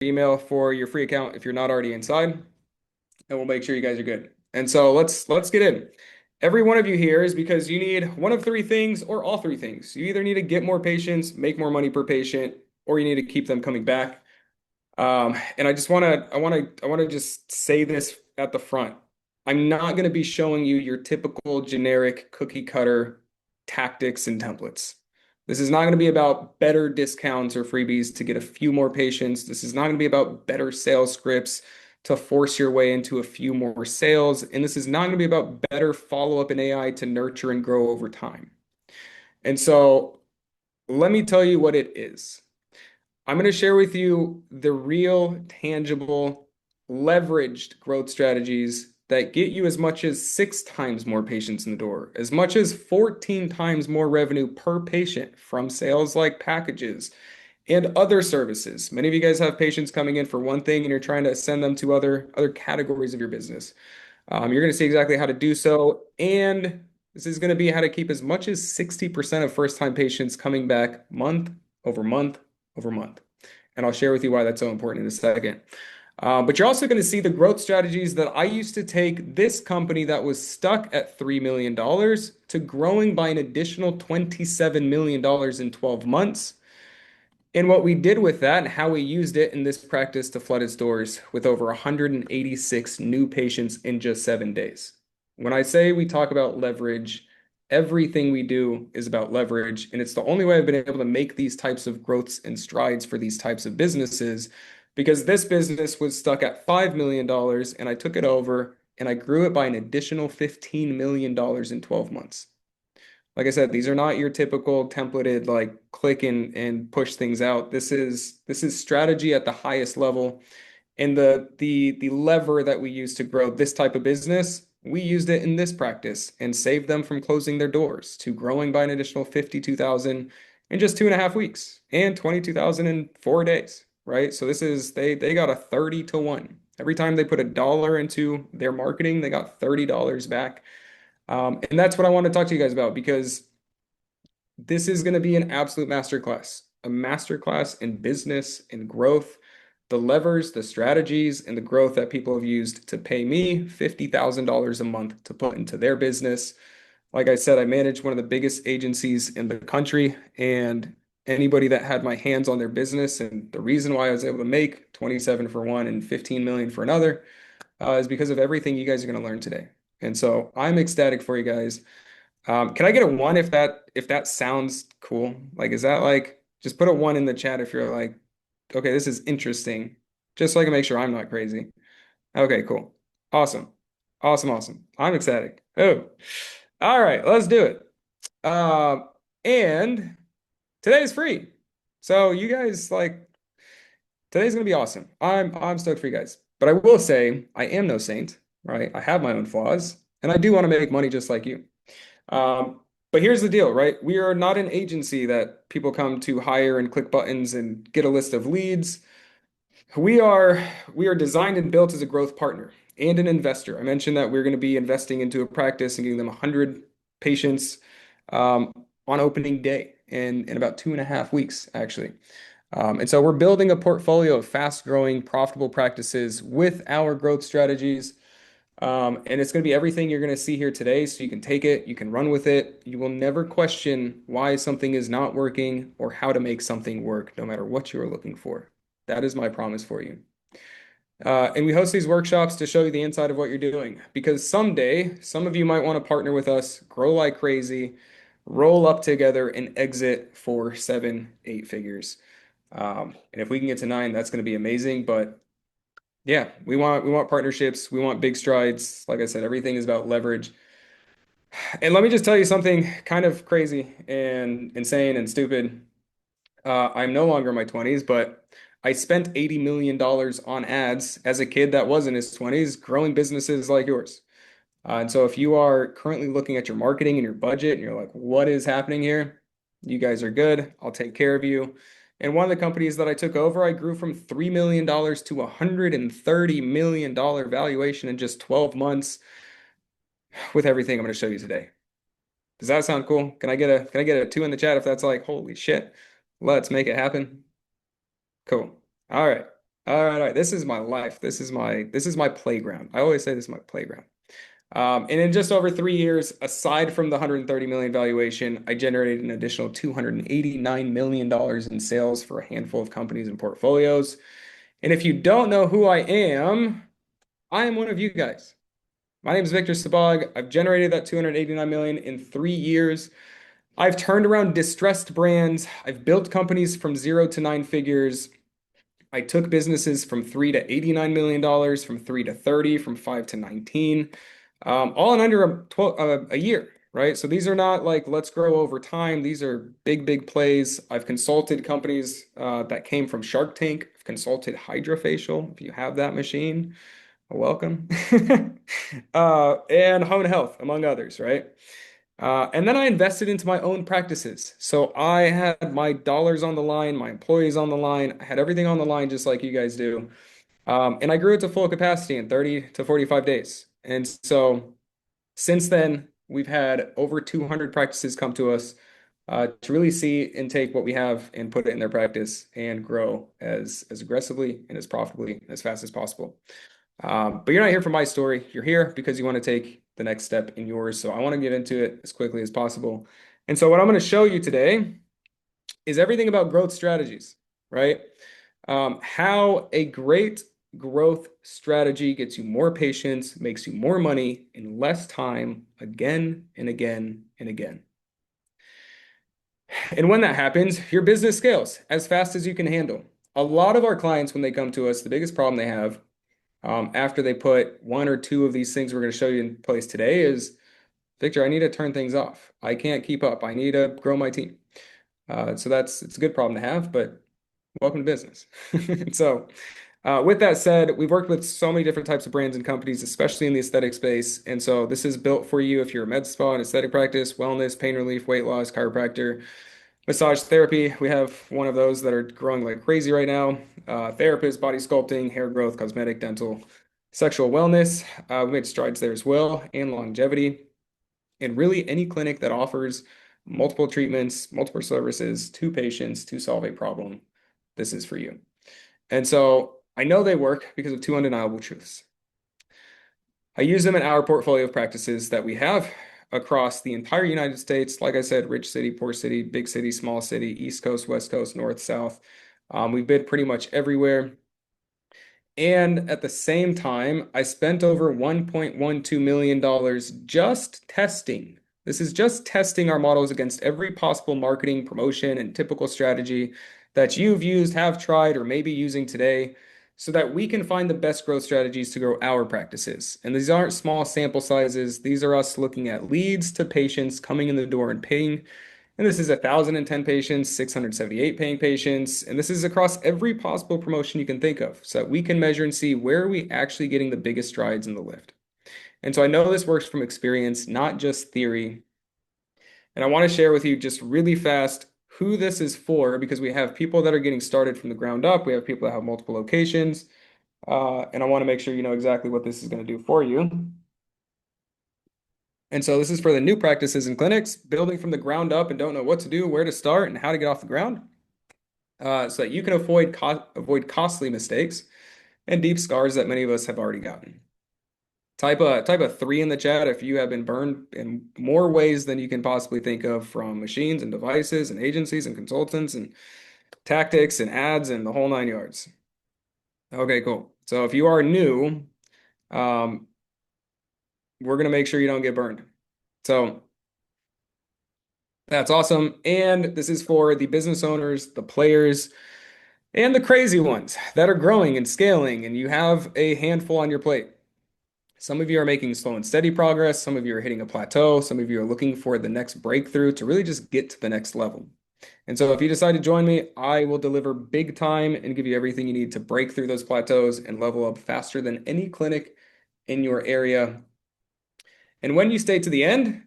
email for your free account if you're not already inside, and we'll make sure you guys are good. And so let's get in. Every one of you here is because you need one of three things or all three things. You either need to get more patients, make more money per patient, or you need to keep them coming back. And I want to just say this at the front. I'm not going to be showing you your typical generic cookie cutter tactics and templates. This is not going to be about better discounts or freebies to get a few more patients. This is not going to be about better sales scripts to force your way into a few more sales. And this is not going to be about better follow-up in AI to nurture and grow over time. And so let me tell you what it is. I'm going to share with you the real, tangible, leveraged growth strategies that get you as much as 6 times more patients in the door, as much as 14 times more revenue per patient from sales like packages and other services. Many of you guys have patients coming in for one thing and you're trying to send them to other categories of your business. You're going to see exactly how to do so. And this is going to be how to keep as much as 60% of first-time patients coming back month over month over month. And I'll share with you why that's so important in a second. But you're also going to see the growth strategies that I used to take this company that was stuck at $3 million to growing by an additional $27 million in 12 months. And what we did with that and how we used it in this practice to flood its doors with over 186 new patients in just 7 days. When I say we talk about leverage, everything we do is about leverage. And it's the only way I've been able to make these types of growths and strides for these types of businesses because this business was stuck at $5 million and I took it over and I grew it by an additional $15 million in 12 months. Like I said, these are not your typical templated like click and push things out. This is strategy at the highest level. And the lever that we use to grow this type of business, we used it in this practice and saved them from closing their doors to growing by an additional 52,000 in just 2.5 weeks and 22,000 in 4 days, right? So this is they got a 30 to 1. Every time they put $1 into their marketing, they got $30 back. And that's what I want to talk to you guys about because this is going to be an absolute masterclass, a masterclass in business and growth, the levers, the strategies, and the growth that people have used to pay me $50,000 a month to put into their business. Like I said, I manage one of the biggest agencies in the country, and anybody that had my hands on their business, and the reason why I was able to make 27 for one and 15 million for another, is because of everything you guys are going to learn today. And so I'm ecstatic for you guys. Can I get a one if that sounds cool? Like, is that like just put a one in the chat if you're like, okay, this is interesting, just so I can make sure I'm not crazy. Okay, cool. Awesome. Awesome, awesome. I'm ecstatic. Oh, all right, let's do it. And today's free. So you guys like today's gonna be awesome. I'm stoked for you guys. But I will say I am no saint, right? I have my own flaws, and I do want to make money just like you. But here's the deal, right? We are not an agency that people come to hire and click buttons and get a list of leads. We are we are designed and built as a growth partner and an investor. I mentioned that we're going to be investing into a practice and giving them 100 patients um, on opening day in about 2.5 weeks, actually. And so we're building a portfolio of fast-growing, profitable practices with our growth strategies. And it's going to be everything you're going to see here today. So you can take it, you can run with it. You will never question why something is not working or how to make something work, no matter what you are looking for. That is my promise for you. And we host these workshops to show you the inside of what you're doing because someday, some of you might want to partner with us, grow like crazy, roll up together, and exit for 7, 8 figures. And if we can get to 9, that's going to be amazing. But yeah, we want partnerships. We want big strides. Like I said, everything is about leverage. And let me just tell you something kind of crazy and insane and stupid. I'm no longer in my 20s, but I spent $80 million on ads as a kid that was in his 20s, growing businesses like yours. And so if you are currently looking at your marketing and your budget and you're like, what is happening here? You guys are good. I'll take care of you. And one of the companies that I took over, I grew from $3 million to $130 million valuation in just 12 months with everything I'm going to show you today. Does that sound cool? Can I get a 2 in the chat if that's like, holy shit, let's make it happen? Cool. All right. All right. This is my life. This is my playground. I always say this is my playground. And in just over 3 years, aside from the 130 million valuation, I generated an additional $289 million in sales for a handful of companies and portfolios. And if you don't know who I am one of you guys. My name is Victor Sabag. I've generated that 289 million in 3 years. I've turned around distressed brands. I've built companies from 0 to 9 figures. I took businesses from 3 to 89 million dollars, from 3 to 30, from 5 to 19, all in under a year, right? So these are not like let's grow over time. These are big, big plays. I've consulted companies that came from Shark Tank. I've consulted Hydrofacial. If you have that machine, welcome. And Hone Health, among others, right? And then I invested into my own practices. So I had my dollars on the line, my employees on the line. I had everything on the line, just like you guys do. And I grew it to full capacity in 30 to 45 days. And so since then, we've had over 200 practices come to us to really see and take what we have and put it in their practice and grow as aggressively and as profitably and as fast as possible. But you're not here for my story. You're here because you want to take the next step in yours. So I want to get into it as quickly as possible. And so what I'm going to show you today is everything about growth strategies, right? How a great growth strategy gets you more patients, makes you more money in less time, again and again and again. And when that happens, your business scales as fast as you can handle. A lot of our clients, when they come to us, the biggest problem they have after they put one or two of these things we're going to show you in place today is, Victor, I need to turn things off. I can't keep up. I need to grow my team. So it's a good problem to have, but welcome to business. So with that said, we've worked with so many different types of brands and companies, especially in the aesthetic space. And so this is built for you if you're a med spa, an aesthetic practice, wellness, pain relief, weight loss, chiropractor, massage therapy. We have one of those that are growing like crazy right now. Therapists, body sculpting, hair growth, cosmetic, dental, sexual wellness. We made strides there as well, and longevity. And really any clinic that offers multiple treatments, multiple services to patients to solve a problem, this is for you. And so I know they work because of two undeniable truths. I use them in our portfolio of practices that we have across the entire United States. Like I said, rich city, poor city, big city, small city, East Coast, West Coast, North, South. We've bid pretty much everywhere. And at the same time, I spent over $1.12 million just testing. This is just testing our models against every possible marketing, promotion, and typical strategy that you've used, have tried, or may be using today so that we can find the best growth strategies to grow our practices. And these aren't small sample sizes. These are us looking at leads to patients coming in the door and paying. And this is 1,010 patients, 678 paying patients. And this is across every possible promotion you can think of so that we can measure and see where are we actually getting the biggest strides in the lift. And so I know this works from experience, not just theory. And I want to share with you just really fast who this is for because we have people that are getting started from the ground up. We have people that have multiple locations. And I want to make sure you know exactly what this is going to do for you. And so this is for the new practices and clinics, building from the ground up and don't know what to do, where to start, and how to get off the ground, so that you can avoid costly mistakes and deep scars that many of us have already gotten. Type a 3 in the chat if you have been burned in more ways than you can possibly think of from machines and devices and agencies and consultants and tactics and ads and the whole 9 yards. Okay, cool. So if you are new, we're going to make sure you don't get burned. So that's awesome. And this is for the business owners, the players, and the crazy ones that are growing and scaling, and you have a handful on your plate. Some of you are making slow and steady progress. Some of you are hitting a plateau. Some of you are looking for the next breakthrough to really just get to the next level. And so if you decide to join me, I will deliver big time and give you everything you need to break through those plateaus and level up faster than any clinic in your area. And when you stay to the end,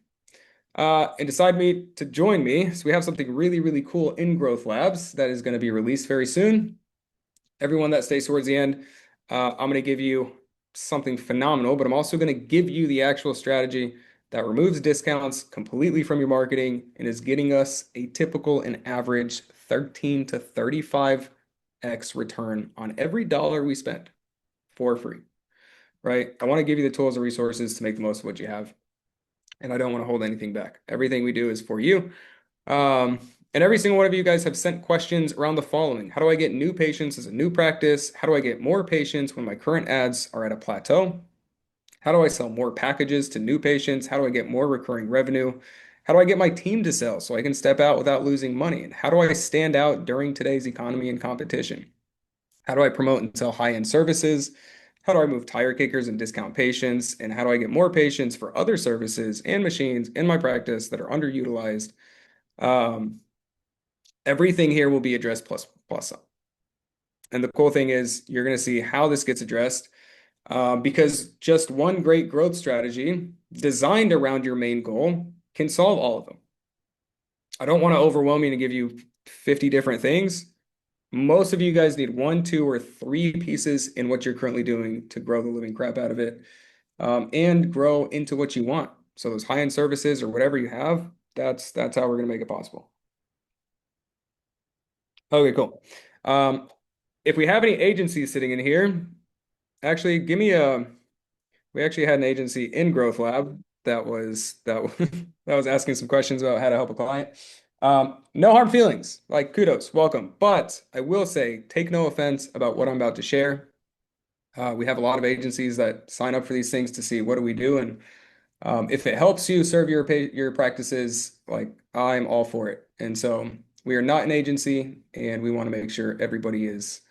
and decide to join me. So we have something really, really cool in Growth Labs that is going to be released very soon. Everyone that stays towards the end, I'm going to give you something phenomenal, but I'm also going to give you the actual strategy that removes discounts completely from your marketing and is getting us a typical and average 13 to 35 10x return on every dollar we spend for free, right? I want to give you the tools and resources to make the most of what you have. And I don't want to hold anything back. Everything we do is for you. Um, and every single one of you guys have sent questions around the following. How do I get new patients as a new practice? How do I get more patients when my current ads are at a plateau? How do I sell more packages to new patients? How do I get more recurring revenue? How do I get my team to sell so I can step out without losing money? And how do I stand out during today's economy and competition? How do I promote and sell high-end services? How do I move tire kickers and discount patients? And how do I get more patients for other services and machines in my practice that are underutilized? Um, Everything here will be addressed plus some. And the cool thing is you're going to see how this gets addressed because just one great growth strategy designed around your main goal can solve all of them. I don't want to overwhelm you and give you 50 different things. Most of you guys need one, two, or three pieces in what you're currently doing to grow the living crap out of it and grow into what you want. So those high-end services or whatever you have, that's how we're going to make it possible. Okay, cool. If we have any agencies sitting in here, actually, give me a. We actually had an agency in Growth Lab that was asking some questions about how to help a client. No hard feelings, like kudos, welcome. But I will say, take no offense about what I'm about to share. We have a lot of agencies that sign up for these things to see what do we do, and if it helps you serve your practices, like I'm all for it. And so we are not an agency, and we want to make sure everybody's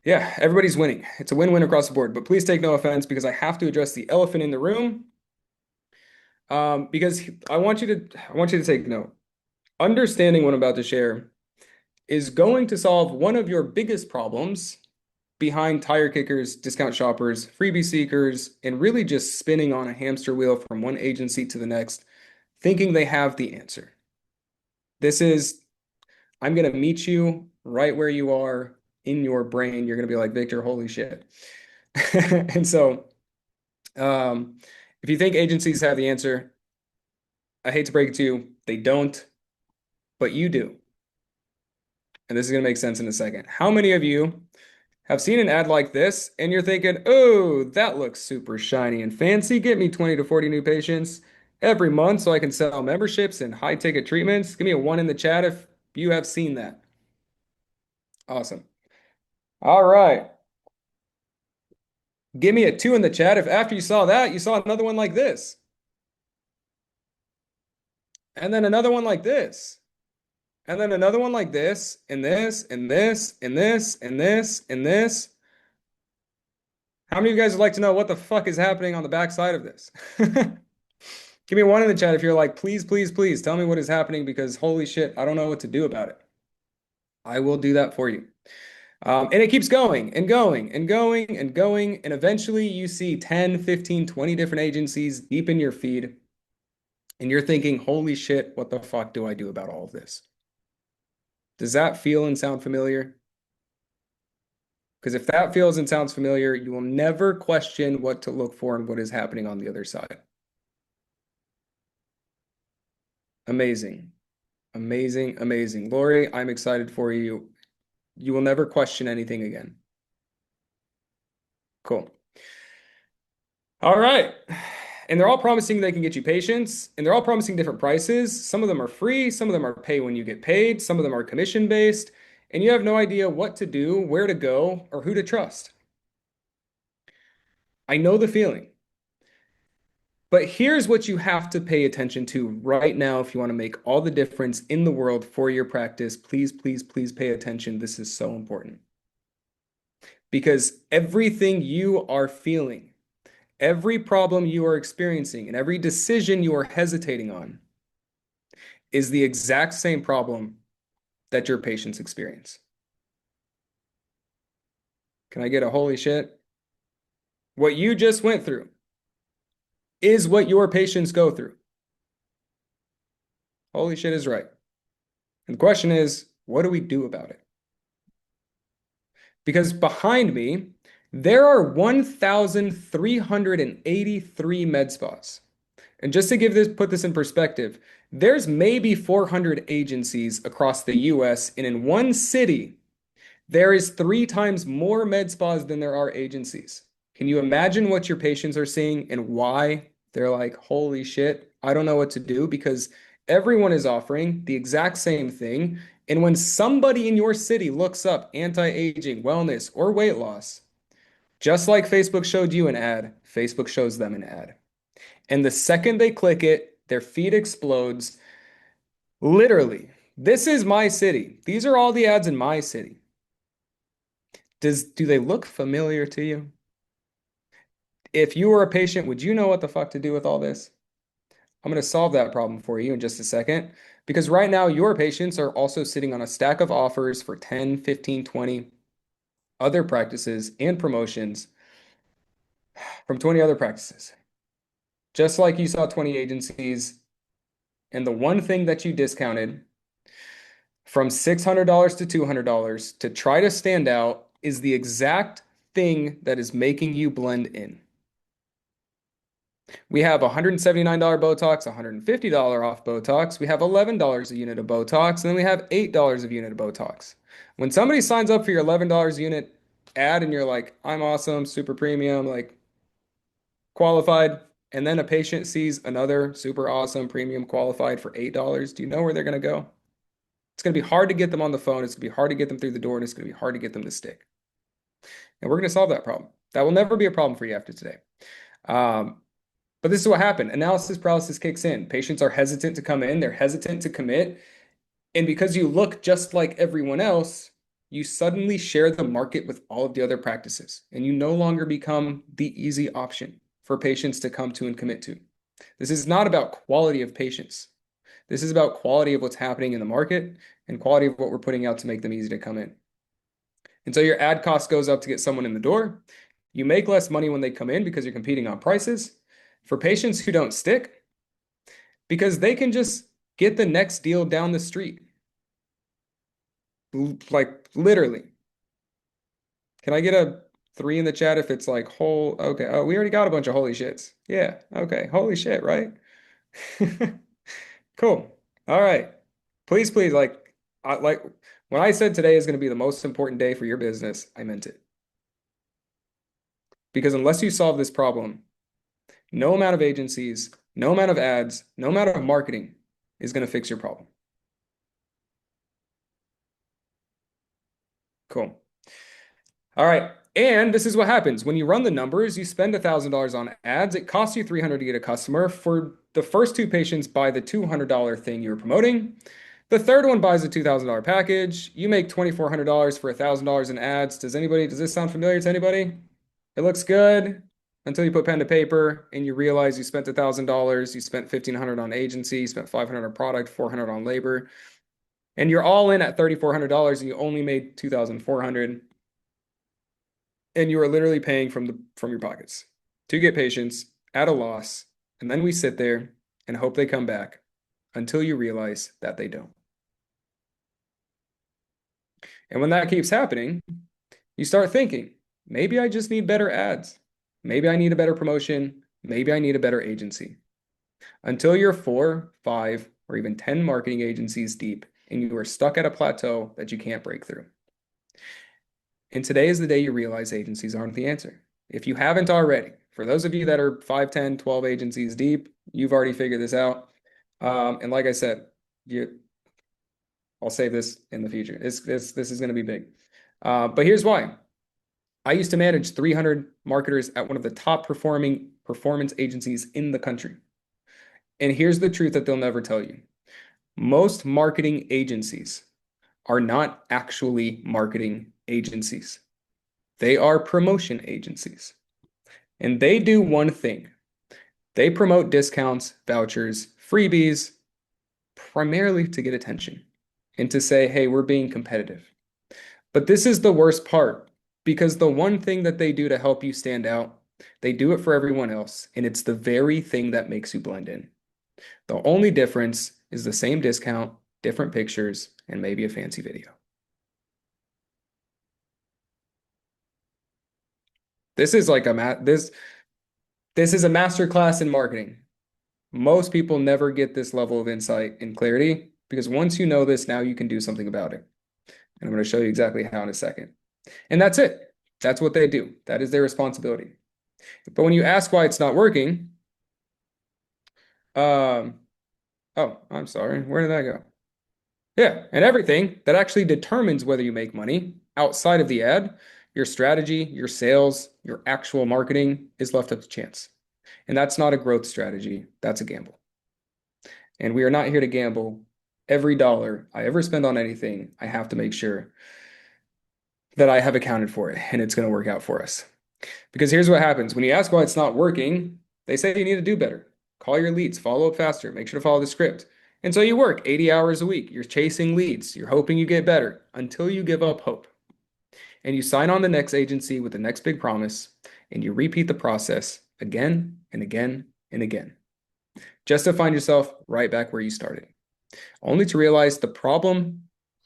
winning. It's a win-win across the board. But please take no offense because I have to address the elephant in the room. Because I want you to take note. Understanding what I'm about to share is going to solve one of your biggest problems behind tire kickers, discount shoppers, freebie seekers, and really just spinning on a hamster wheel from one agency to the next, thinking they have the answer. I'm going to meet you right where you are in your brain. You're going to be like, Victor, holy shit. And so, if you think agencies have the answer, I hate to break it to you, they don't, but you do. And this is going to make sense in a second. How many of you have seen an ad like this and you're thinking, oh, that looks super shiny and fancy. Get me 20 to 40 new patients every month so I can sell memberships and high ticket treatments? Give me a one in the chat if you have seen that. Awesome. All right. Give me a two in the chat if after you saw that, you saw another one like this. And then another one like this. And then another one like this, and this, and this, and this, and this, and this. How many of you guys would like to know what the fuck is happening on the back side of this? Give me one in the chat if you're like, please, please, please tell me what is happening because holy shit, I don't know what to do about it. I will do that for you. And it keeps going and going and going and going. And eventually you see 10, 15, 20 different agencies deep in your feed. And you're thinking, holy shit, what the fuck do I do about all of this? Does that feel and sound familiar? Because if that feels and sounds familiar, you will never question what to look for and what is happening on the other side. Amazing. Amazing, amazing. Lori, I'm excited for you. You will never question anything again. Cool. All right. And they're all promising they can get you patients, and they're all promising different prices. Some of them are free, some of them are pay when you get paid, some of them are commission based, and you have no idea what to do, where to go, or who to trust. I know the feeling. But here's what you have to pay attention to right now if you want to make all the difference in the world for your practice. Please, please, please pay attention. This is so important. Because everything you are feeling, every problem you are experiencing, and every decision you are hesitating on is the exact same problem that your patients experience. Can I get a holy shit? What you just went through is what your patients go through. Holy shit is right. And the question is, what do we do about it? Because behind me, there are 1,383 med spas. And just to put this in perspective, there's maybe 400 agencies across the US, and in one city, There is 3 times more med spas than there are agencies. Can you imagine what your patients are seeing and why they're like, holy shit, I don't know what to do? Because everyone is offering the exact same thing. And when somebody in your city looks up anti-aging, wellness, or weight loss, just like Facebook showed you an ad, Facebook shows them an ad. And the second they click it, their feed explodes. Literally, this is my city. These are all the ads in my city. Do they look familiar to you? If you were a patient, would you know what the fuck to do with all this? I'm going to solve that problem for you in just a second because right now your patients are also sitting on a stack of offers for 10, 15, 20 other practices and promotions from 20 other practices. Just like you saw 20 agencies, and the one thing that you discounted from $600 to $200 to try to stand out is the exact thing that is making you blend in. We have $179 Botox, $150 off Botox. We have $11 a unit of Botox, and then we have $8 a unit of Botox. When somebody signs up for your $11 a unit ad and you're like, I'm awesome, super premium, like qualified, and then a patient sees another super awesome premium qualified for $8, do you know where they're going to go? It's going to be hard to get them on the phone. It's going to be hard to get them through the door, and it's going to be hard to get them to stick. And we're going to solve that problem. That will never be a problem for you after today. But this is what happened. Analysis paralysis kicks in. Patients are hesitant to come in. They're hesitant to commit. And because you look just like everyone else, you suddenly share the market with all of the other practices. And you no longer become the easy option for patients to come to and commit to. This is not about quality of patients. This is about quality of what's happening in the market and quality of what we're putting out to make them easy to come in. And so your ad cost goes up to get someone in the door. You make less money when they come in because you're competing on prices. For patients who don't stick, because they can just get the next deal down the street. Like literally. Can I get a 3 in the chat if it's like whole? Okay. Oh, we already got a bunch of holy shits. Yeah. Okay. Holy shit, right? Cool. All right. Please, please, like when I said today is going to be the most important day for your business, I meant it. Because unless you solve this problem, no amount of agencies, no amount of ads, no amount of marketing is going to fix your problem. Cool. All right. And this is what happens. When you run the numbers, you spend $1,000 on ads. It costs you $300 to get a customer. For the first 2 patients, buy the $200 thing you were promoting. The third one buys a $2,000 package. You make $2,400 for $1,000 in ads. Does this sound familiar to anybody? It looks good until you put pen to paper and you realize you spent $1,000. You spent $1,500 on agency. You spent $500 on product, $400 on labor. And you're all in at $3,400 and you only made $2,400. And you are literally paying from your pockets to get patients at a loss. And then we sit there and hope they come back until you realize that they don't. And when that keeps happening, you start thinking, maybe I just need better ads. Maybe I need a better promotion. Maybe I need a better agency. Until you're 4, 5, or even 10 marketing agencies deep and you are stuck at a plateau that you can't break through. And today is the day you realize agencies aren't the answer. If you haven't already, for those of you that are 5, 10, 12 agencies deep, you've already figured this out. And like I said, I'll save this in the future. This is going to be big. But here's why. I used to manage 300 marketers at one of the top performing performance agencies in the country. And here's the truth that they'll never tell you. Most marketing agencies are not actually marketing agencies. They are promotion agencies. And they do one thing. They promote discounts, vouchers, freebies, primarily to get attention and to say, hey, we're being competitive. But this is the worst part because the one thing that they do to help you stand out, they do it for everyone else. And it's the very thing that makes you blend in. The only difference is the same discount, different pictures, and maybe a fancy video. This is like this is a master class in marketing. Most people never get this level of insight and clarity because once you know this, now you can do something about it. And I'm going to show you exactly how in a second. And that's it. That's what they do. That is their responsibility. But when you ask why it's not working, oh, I'm sorry. Where did that go? Yeah, and everything that actually determines whether you make money outside of the ad, your strategy, your sales, your actual marketing is left up to chance. And that's not a growth strategy. That's a gamble. And we are not here to gamble. Every dollar I ever spend on anything, I have to make sure that I have accounted for it and it's going to work out for us. Because here's what happens when you ask why it's not working, they say you need to do better. Call your leads, follow up faster, make sure to follow the script. And so you work 80 hours a week. You're chasing leads. You're hoping you get better until you give up hope. And you sign on the next agency with the next big promise, and you repeat the process again and again and again, just to find yourself right back where you started, only to realize the problem,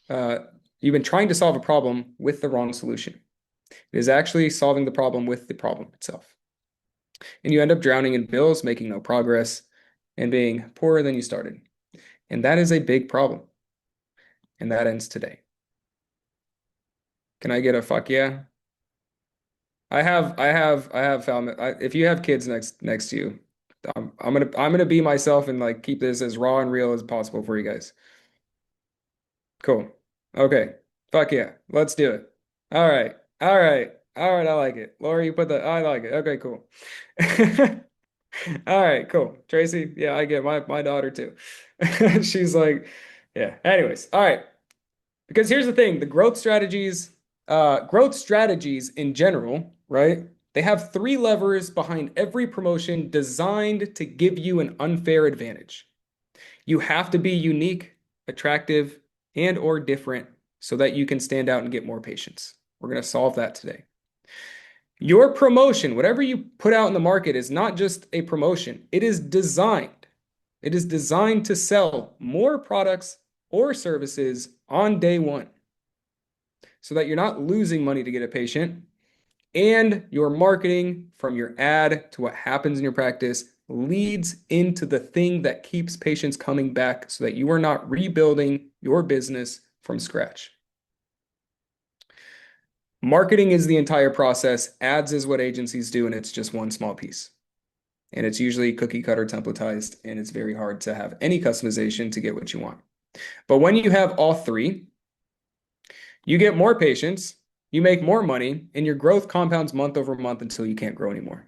you've been trying to solve a problem with the wrong solution. It is actually solving the problem with the problem itself. And you end up drowning in bills, making no progress, and being poorer than you started. And that is a big problem. And that ends today. Can I get a fuck yeah? I have found that if you have kids next to you, I'm gonna be myself and like keep this as raw and real as possible for you guys. Cool. Okay. Fuck yeah. Let's do it. All right. All right. All right. I like it. Lori, you put the I like it. Okay, cool. All right, cool. Tracy, yeah, I get my daughter too. She's like, yeah. Anyways, all right. Because here's the thing, the growth strategies in general, right? They have three levers behind every promotion designed to give you an unfair advantage. You have to be unique, attractive, and or different so that you can stand out and get more patients. We're going to solve that today. Your promotion, whatever you put out in the market, is not just a promotion. It is designed. It is designed to sell more products or services on day one so that you're not losing money to get a patient, and your marketing from your ad to what happens in your practice leads into the thing that keeps patients coming back so that you are not rebuilding your business from scratch. Marketing is the entire process. Ads is what agencies do, and it's just one small piece. And it's usually cookie cutter templatized, and it's very hard to have any customization to get what you want. But when you have all three, you get more patients, you make more money, and your growth compounds month over month until you can't grow anymore.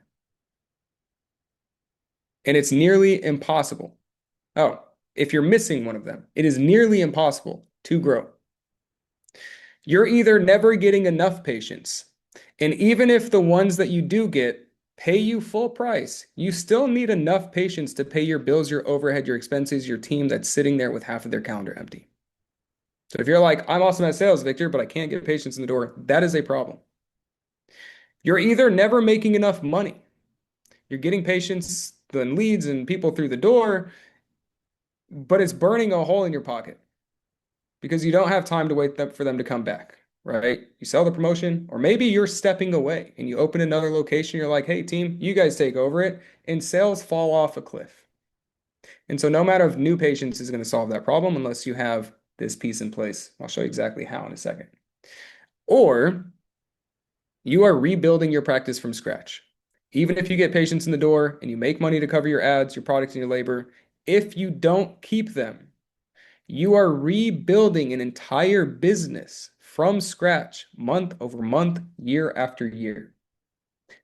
And it's nearly impossible. Oh, if you're missing one of them, it is nearly impossible to grow. You're either never getting enough patients, and even if the ones that you do get pay you full price, you still need enough patients to pay your bills, your overhead, your expenses, your team that's sitting there with half of their calendar empty. So if you're like, I'm awesome at sales, Victor, but I can't get patients in the door, that is a problem. You're either never making enough money. You're getting patients and leads and people through the door, but it's burning a hole in your pocket because you don't have time to wait for them to come back, right? You sell the promotion, or maybe you're stepping away and you open another location. You're like, hey, team, you guys take over it, and sales fall off a cliff. And so no matter if new patients is going to solve that problem unless you have this piece in place. I'll show you exactly how in a second. Or you are rebuilding your practice from scratch. Even if you get patients in the door and you make money to cover your ads, your products, and your labor, if you don't keep them, you are rebuilding an entire business from scratch, month over month, year after year.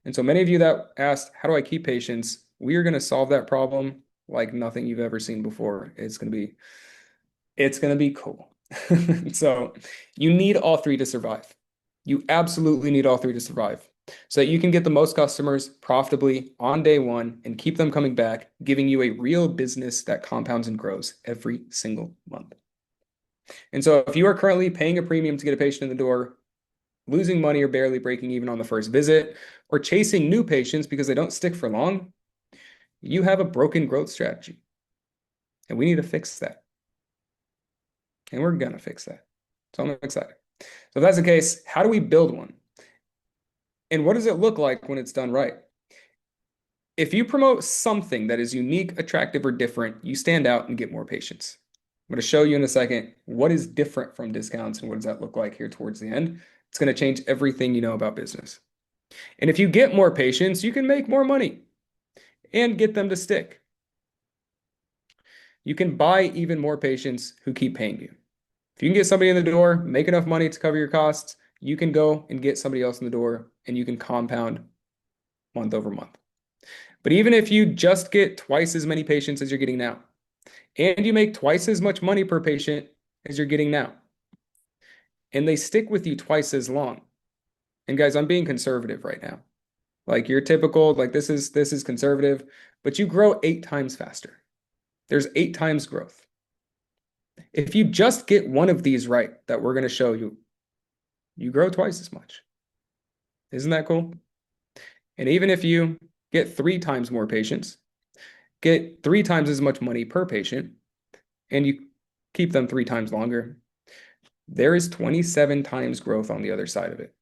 And so many of you that asked, how do I keep patients? We are going to solve that problem like nothing you've ever seen before. It's going to be cool. So you need all three to survive. You absolutely need all three to survive so that you can get the most customers profitably on day one and keep them coming back, giving you a real business that compounds and grows every single month. And so if you are currently paying a premium to get a patient in the door, losing money or barely breaking even on the first visit, or chasing new patients because they don't stick for long, you have a broken growth strategy. And we need to fix that. And we're going to fix that. So I'm excited. So if that's the case, how do we build one? And what does it look like when it's done right? If you promote something that is unique, attractive, or different, you stand out and get more patients. going to show you in a second what is different from discounts and what does that look like here towards the end. It's going to change everything you know about business. And if you get more patients, you can make more money and get them to stick. You can buy even more patients who keep paying you. If you can get somebody in the door, make enough money to cover your costs, you can go and get somebody else in the door and you can compound month over month. But even if you just get twice as many patients as you're getting now, and you make twice as much money per patient as you're getting now, and they stick with you twice as long. And guys, I'm being conservative right now. Like your typical, like this is conservative, but you grow 8 times faster. There's 8 times growth. If you just get one of these right that we're going to show you, you grow twice as much. Isn't that cool? And even if you get 3 times more patients, get 3 times as much money per patient, and you keep them 3 times longer, there is 27 times growth on the other side of it.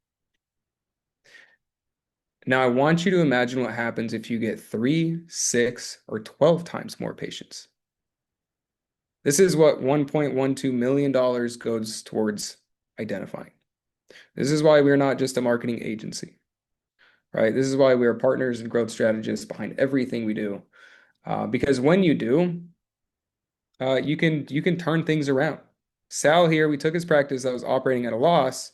Now, I want you to imagine what happens if you get 3, 6, or 12 times more patients. This is what $1.12 million goes towards identifying. This is why we're not just a marketing agency, right? This is why we are partners and growth strategists behind everything we do. Because when you do, you can turn things around. Sal here, we took his practice that was operating at a loss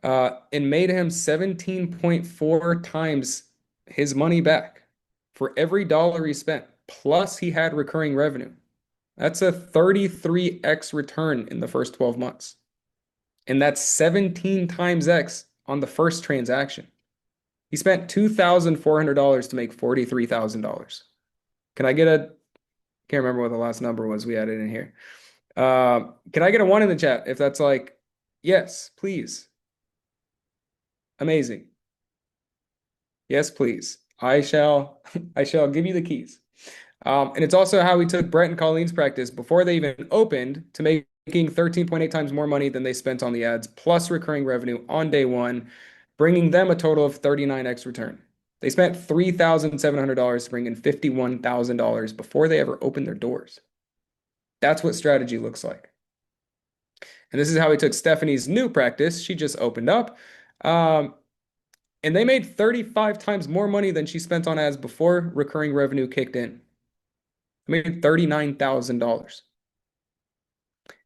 and made him 17.4 times his money back for every dollar he spent. Plus, he had recurring revenue. That's a 33x return in the first 12 months. And that's 17 times X on the first transaction. He spent $2,400 to make $43,000. Can I get a, can't remember what the last number was we added in here. Can I get a 1 in the chat if that's like, yes, please. Amazing. Yes, please. I shall give you the keys. And it's also how we took Brett and Colleen's practice before they even opened to making 13.8 times more money than they spent on the ads, plus recurring revenue on day 1, bringing them a total of 39x return. They spent $3,700 to bring in $51,000 before they ever opened their doors. That's what strategy looks like. And this is how we took Stephanie's new practice. She just opened up. And they made 35 times more money than she spent on ads before recurring revenue kicked in. I made $39,000.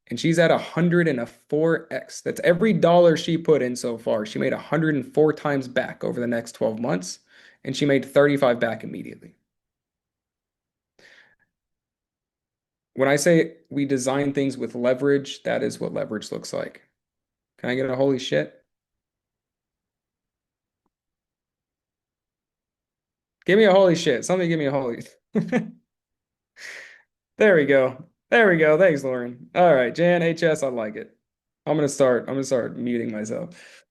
And she's at 104x. That's every dollar she put in so far. She made 104 times back over the next 12 months, and she made 35 back immediately. When I say we design things with leverage, that is what leverage looks like. Can I get a holy shit? Give me a holy shit. Somebody give me a holy. There we go. There we go. Thanks, Lauren. All right, Jan HS, I like it. I'm gonna start muting myself.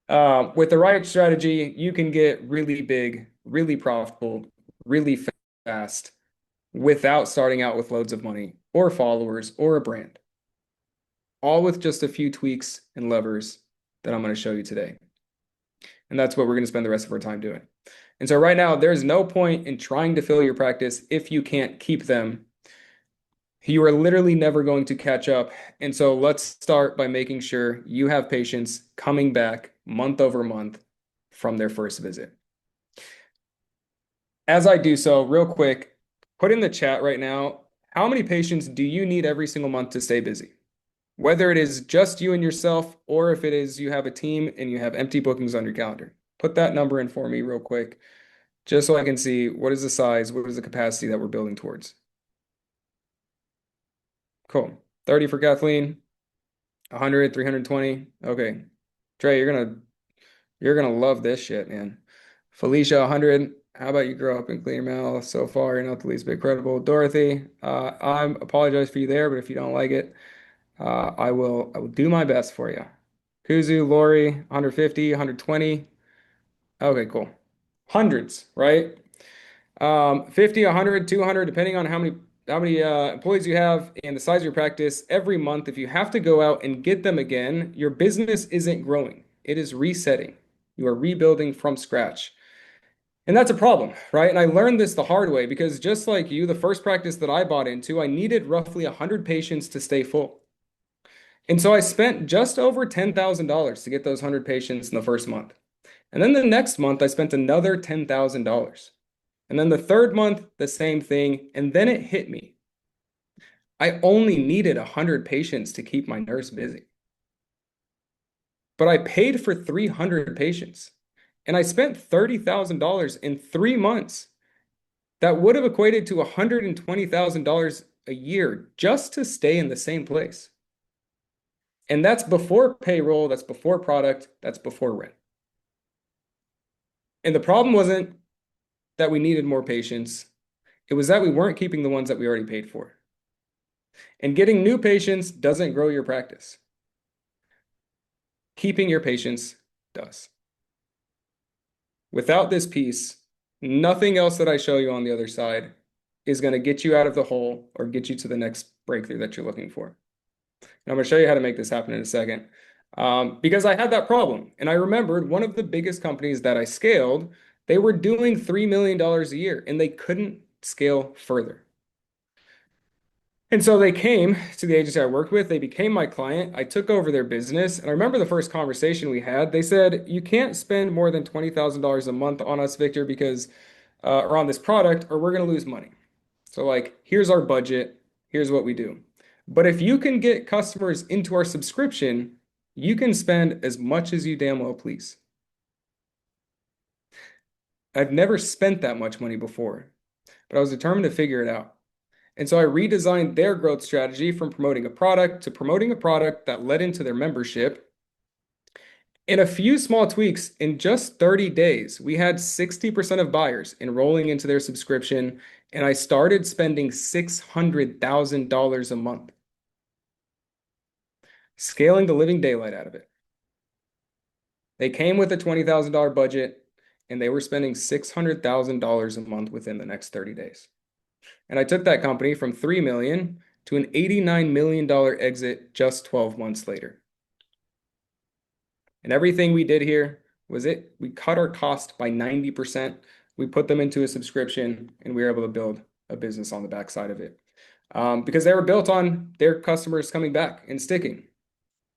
With the right strategy, you can get really big, really profitable, really fast without starting out with loads of money or followers or a brand. All with just a few tweaks and levers that I'm going to show you today. And that's what we're going to spend the rest of our time doing. And so right now, there's no point in trying to fill your practice if you can't keep them. You are literally never going to catch up. And so let's start by making sure you have patients coming back month over month from their first visit. As I do so, real quick, put in the chat right now, how many patients do you need every single month to stay busy? Whether it is just you and yourself, or if it is you have a team and you have empty bookings on your calendar. Put that number in for me real quick, just so I can see what is the size, what is the capacity that we're building towards. Cool. 30 for Kathleen, 100, 320. Okay. Trey, you're gonna love this shit, man. Felicia, 100. How about you grow up in clean your mouth so far? You're not the least bit credible. Dorothy, I apologize for you there, but if you don't like it, I will do my best for you. Kuzu, Lori, 150, 120. Okay, cool. Hundreds, right? 50, 100, 200, depending on how many employees you have and the size of your practice. Every month, if you have to go out and get them again, your business isn't growing. It is resetting. You are rebuilding from scratch. And that's a problem, right? And I learned this the hard way because just like you, the first practice that I bought into, I needed roughly 100 patients to stay full. And so I spent just over $10,000 to get those 100 patients in the first month. And then the next month, I spent another $10,000. And then the third month, the same thing. And then it hit me. I only needed 100 patients to keep my nurse busy. But I paid for 300 patients. And I spent $30,000 in 3 months. That would have equated to $120,000 a year just to stay in the same place. And that's before payroll, that's before product, that's before rent. And the problem wasn't that we needed more patients, it was that we weren't keeping the ones that we already paid for. And getting new patients doesn't grow your practice. Keeping your patients does. Without this piece, nothing else that I show you on the other side is going to get you out of the hole or get you to the next breakthrough that you're looking for. And I'm going to show you how to make this happen in a second. Because I had that problem. And I remembered one of the biggest companies that I scaled, they were doing $3 million a year and they couldn't scale further. And so they came to the agency I worked with. They became my client. I took over their business. And I remember the first conversation we had. They said, you can't spend more than $20,000 a month on us, Victor, because or on this product, or we're going to lose money. So, like, here's our budget. Here's what we do. But if you can get customers into our subscription, you can spend as much as you damn well please. I've never spent that much money before, but I was determined to figure it out. And so I redesigned their growth strategy from promoting a product to promoting a product that led into their membership. In a few small tweaks, in just 30 days, we had 60% of buyers enrolling into their subscription, and I started spending $600,000 a month, scaling the living daylight out of it. They came with a $20,000 budget, and they were spending $600,000 a month within the next 30 days. And I took that company from 3 million to an $89 million exit just 12 months later. And everything we did here was we cut our cost by 90%. We put them into a subscription and we were able to build a business on the backside of it. Because they were built on their customers coming back and sticking.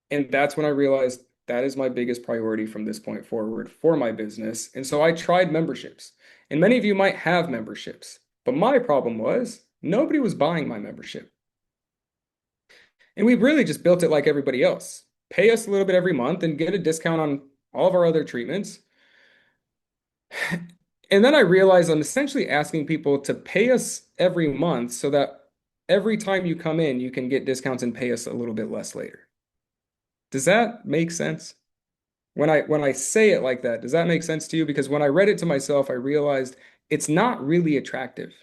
And that's when I realized that is my biggest priority from this point forward for my business. And so I tried memberships. And many of you might have memberships. But my problem was nobody was buying my membership. And we really just built it like everybody else. Pay us a little bit every month and get a discount on all of our other treatments. And then I realized I'm essentially asking people to pay us every month so that every time you come in, you can get discounts and pay us a little bit less later. Does that make sense? When I say it like that, does that make sense to you? Because when I read it to myself, I realized it's not really attractive.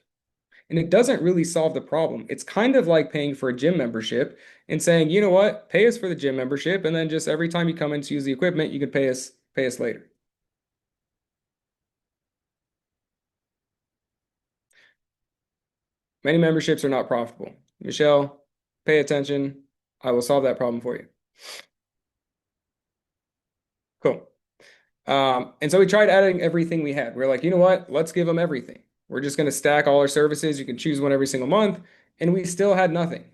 And it doesn't really solve the problem. It's kind of like paying for a gym membership and saying, you know what, pay us for the gym membership, and then just every time you come in to use the equipment, you can pay us later. Many memberships are not profitable. Michelle, pay attention. I will solve that problem for you. Cool. And so we tried adding everything we had. We're like, you know what? Let's give them everything. We're just going to stack all our services. You can choose one every single month. And we still had nothing.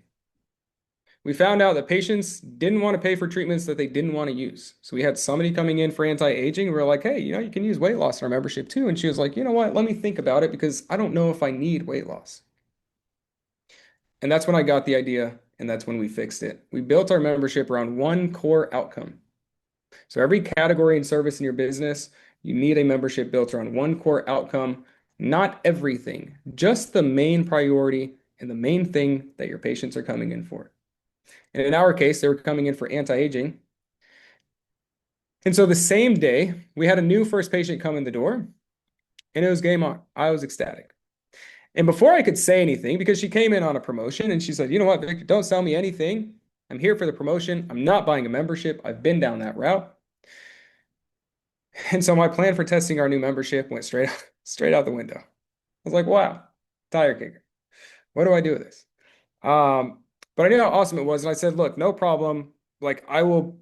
We found out that patients didn't want to pay for treatments that they didn't want to use. So we had somebody coming in for anti-aging. We were like, hey, you can use weight loss in our membership too. And she was like, you know what? Let me think about it because I don't know if I need weight loss. And that's when I got the idea, and that's when we fixed it. We built our membership around one core outcome. So every category and service in your business, you need a membership built around one core outcome, not everything, just the main priority and the main thing that your patients are coming in for. And in our case, they were coming in for anti-aging. And so the same day, we had a new first patient come in the door, and it was game on. I was ecstatic. And before I could say anything, because she came in on a promotion and she said, you know what, Victor, don't sell me anything. I'm here for the promotion. I'm not buying a membership. I've been down that route. And so my plan for testing our new membership went straight out the window. I was like, wow, tire kicker. What do I do with this? But I knew how awesome it was. And I said, look, no problem. Like I will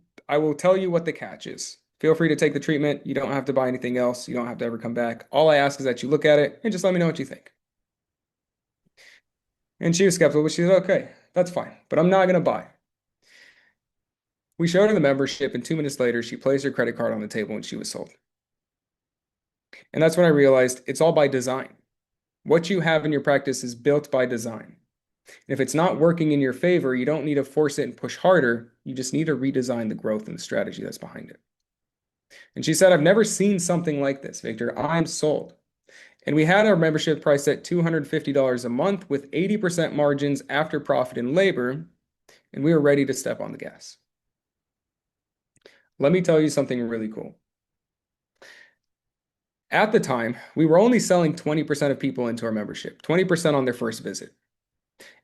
tell you what the catch is. Feel free to take the treatment. You don't have to buy anything else. You don't have to ever come back. All I ask is that you look at it and just let me know what you think. And she was skeptical, but she said, okay, that's fine, but I'm not going to buy. We showed her the membership, and 2 minutes later, she placed her credit card on the table and she was sold. And that's when I realized it's all by design. What you have in your practice is built by design. And if it's not working in your favor, you don't need to force it and push harder. You just need to redesign the growth and the strategy that's behind it. And she said, I've never seen something like this, Victor. I'm sold. And we had our membership priced at $250 a month with 80% margins after profit and labor, and we were ready to step on the gas. Let me tell you something really cool. At the time, we were only selling 20% of people into our membership, 20% on their first visit.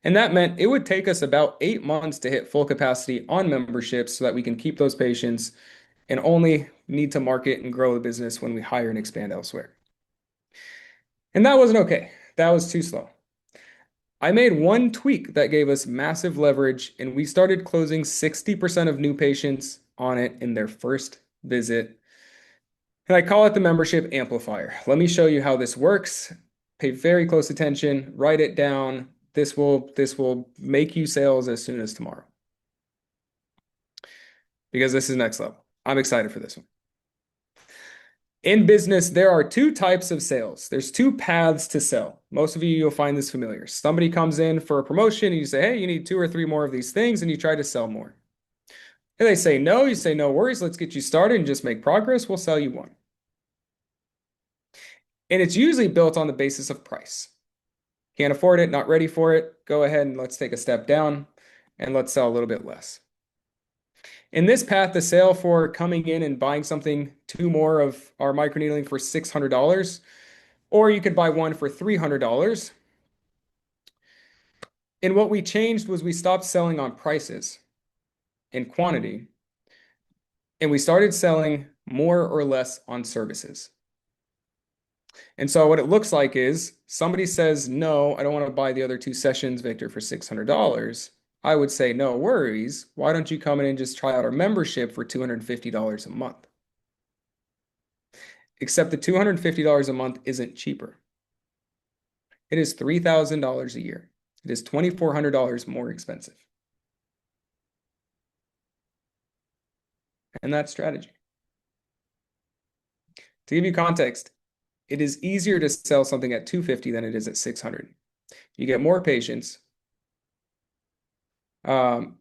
And that meant it would take us about 8 months to hit full capacity on memberships so that we can keep those patients and only need to market and grow the business when we hire and expand elsewhere. And that wasn't okay. That was too slow. I made one tweak that gave us massive leverage, and we started closing 60% of new patients on it in their first visit. And I call it the membership amplifier. Let me show you how this works. Pay very close attention, write it down. This will make you sales as soon as tomorrow. Because this is next level. I'm excited for this one. In business, there are two types of sales. There's two paths to sell. Most of you, you'll find this familiar. Somebody comes in for a promotion and you say, hey, you need 2 or 3 more of these things, and you try to sell more. And they say no, you say, no worries, let's get you started and just make progress. We'll sell you one. And it's usually built on the basis of price. Can't afford it, not ready for it. Go ahead and let's take a step down and let's sell a little bit less. In this path, the sale for coming in and buying something, 2 more of our microneedling for $600, or you could buy one for $300. And what we changed was we stopped selling on prices and quantity, and we started selling more or less on services. And so what it looks like is somebody says, no, I don't want to buy the other 2 sessions, Victor, for $600. I would say, no worries. Why don't you come in and just try out our membership for $250 a month? Except the $250 a month isn't cheaper. It is $3,000 a year. It is $2,400 more expensive. And that's strategy. To give you context, it is easier to sell something at $250 than it is at $600. You get more patients. The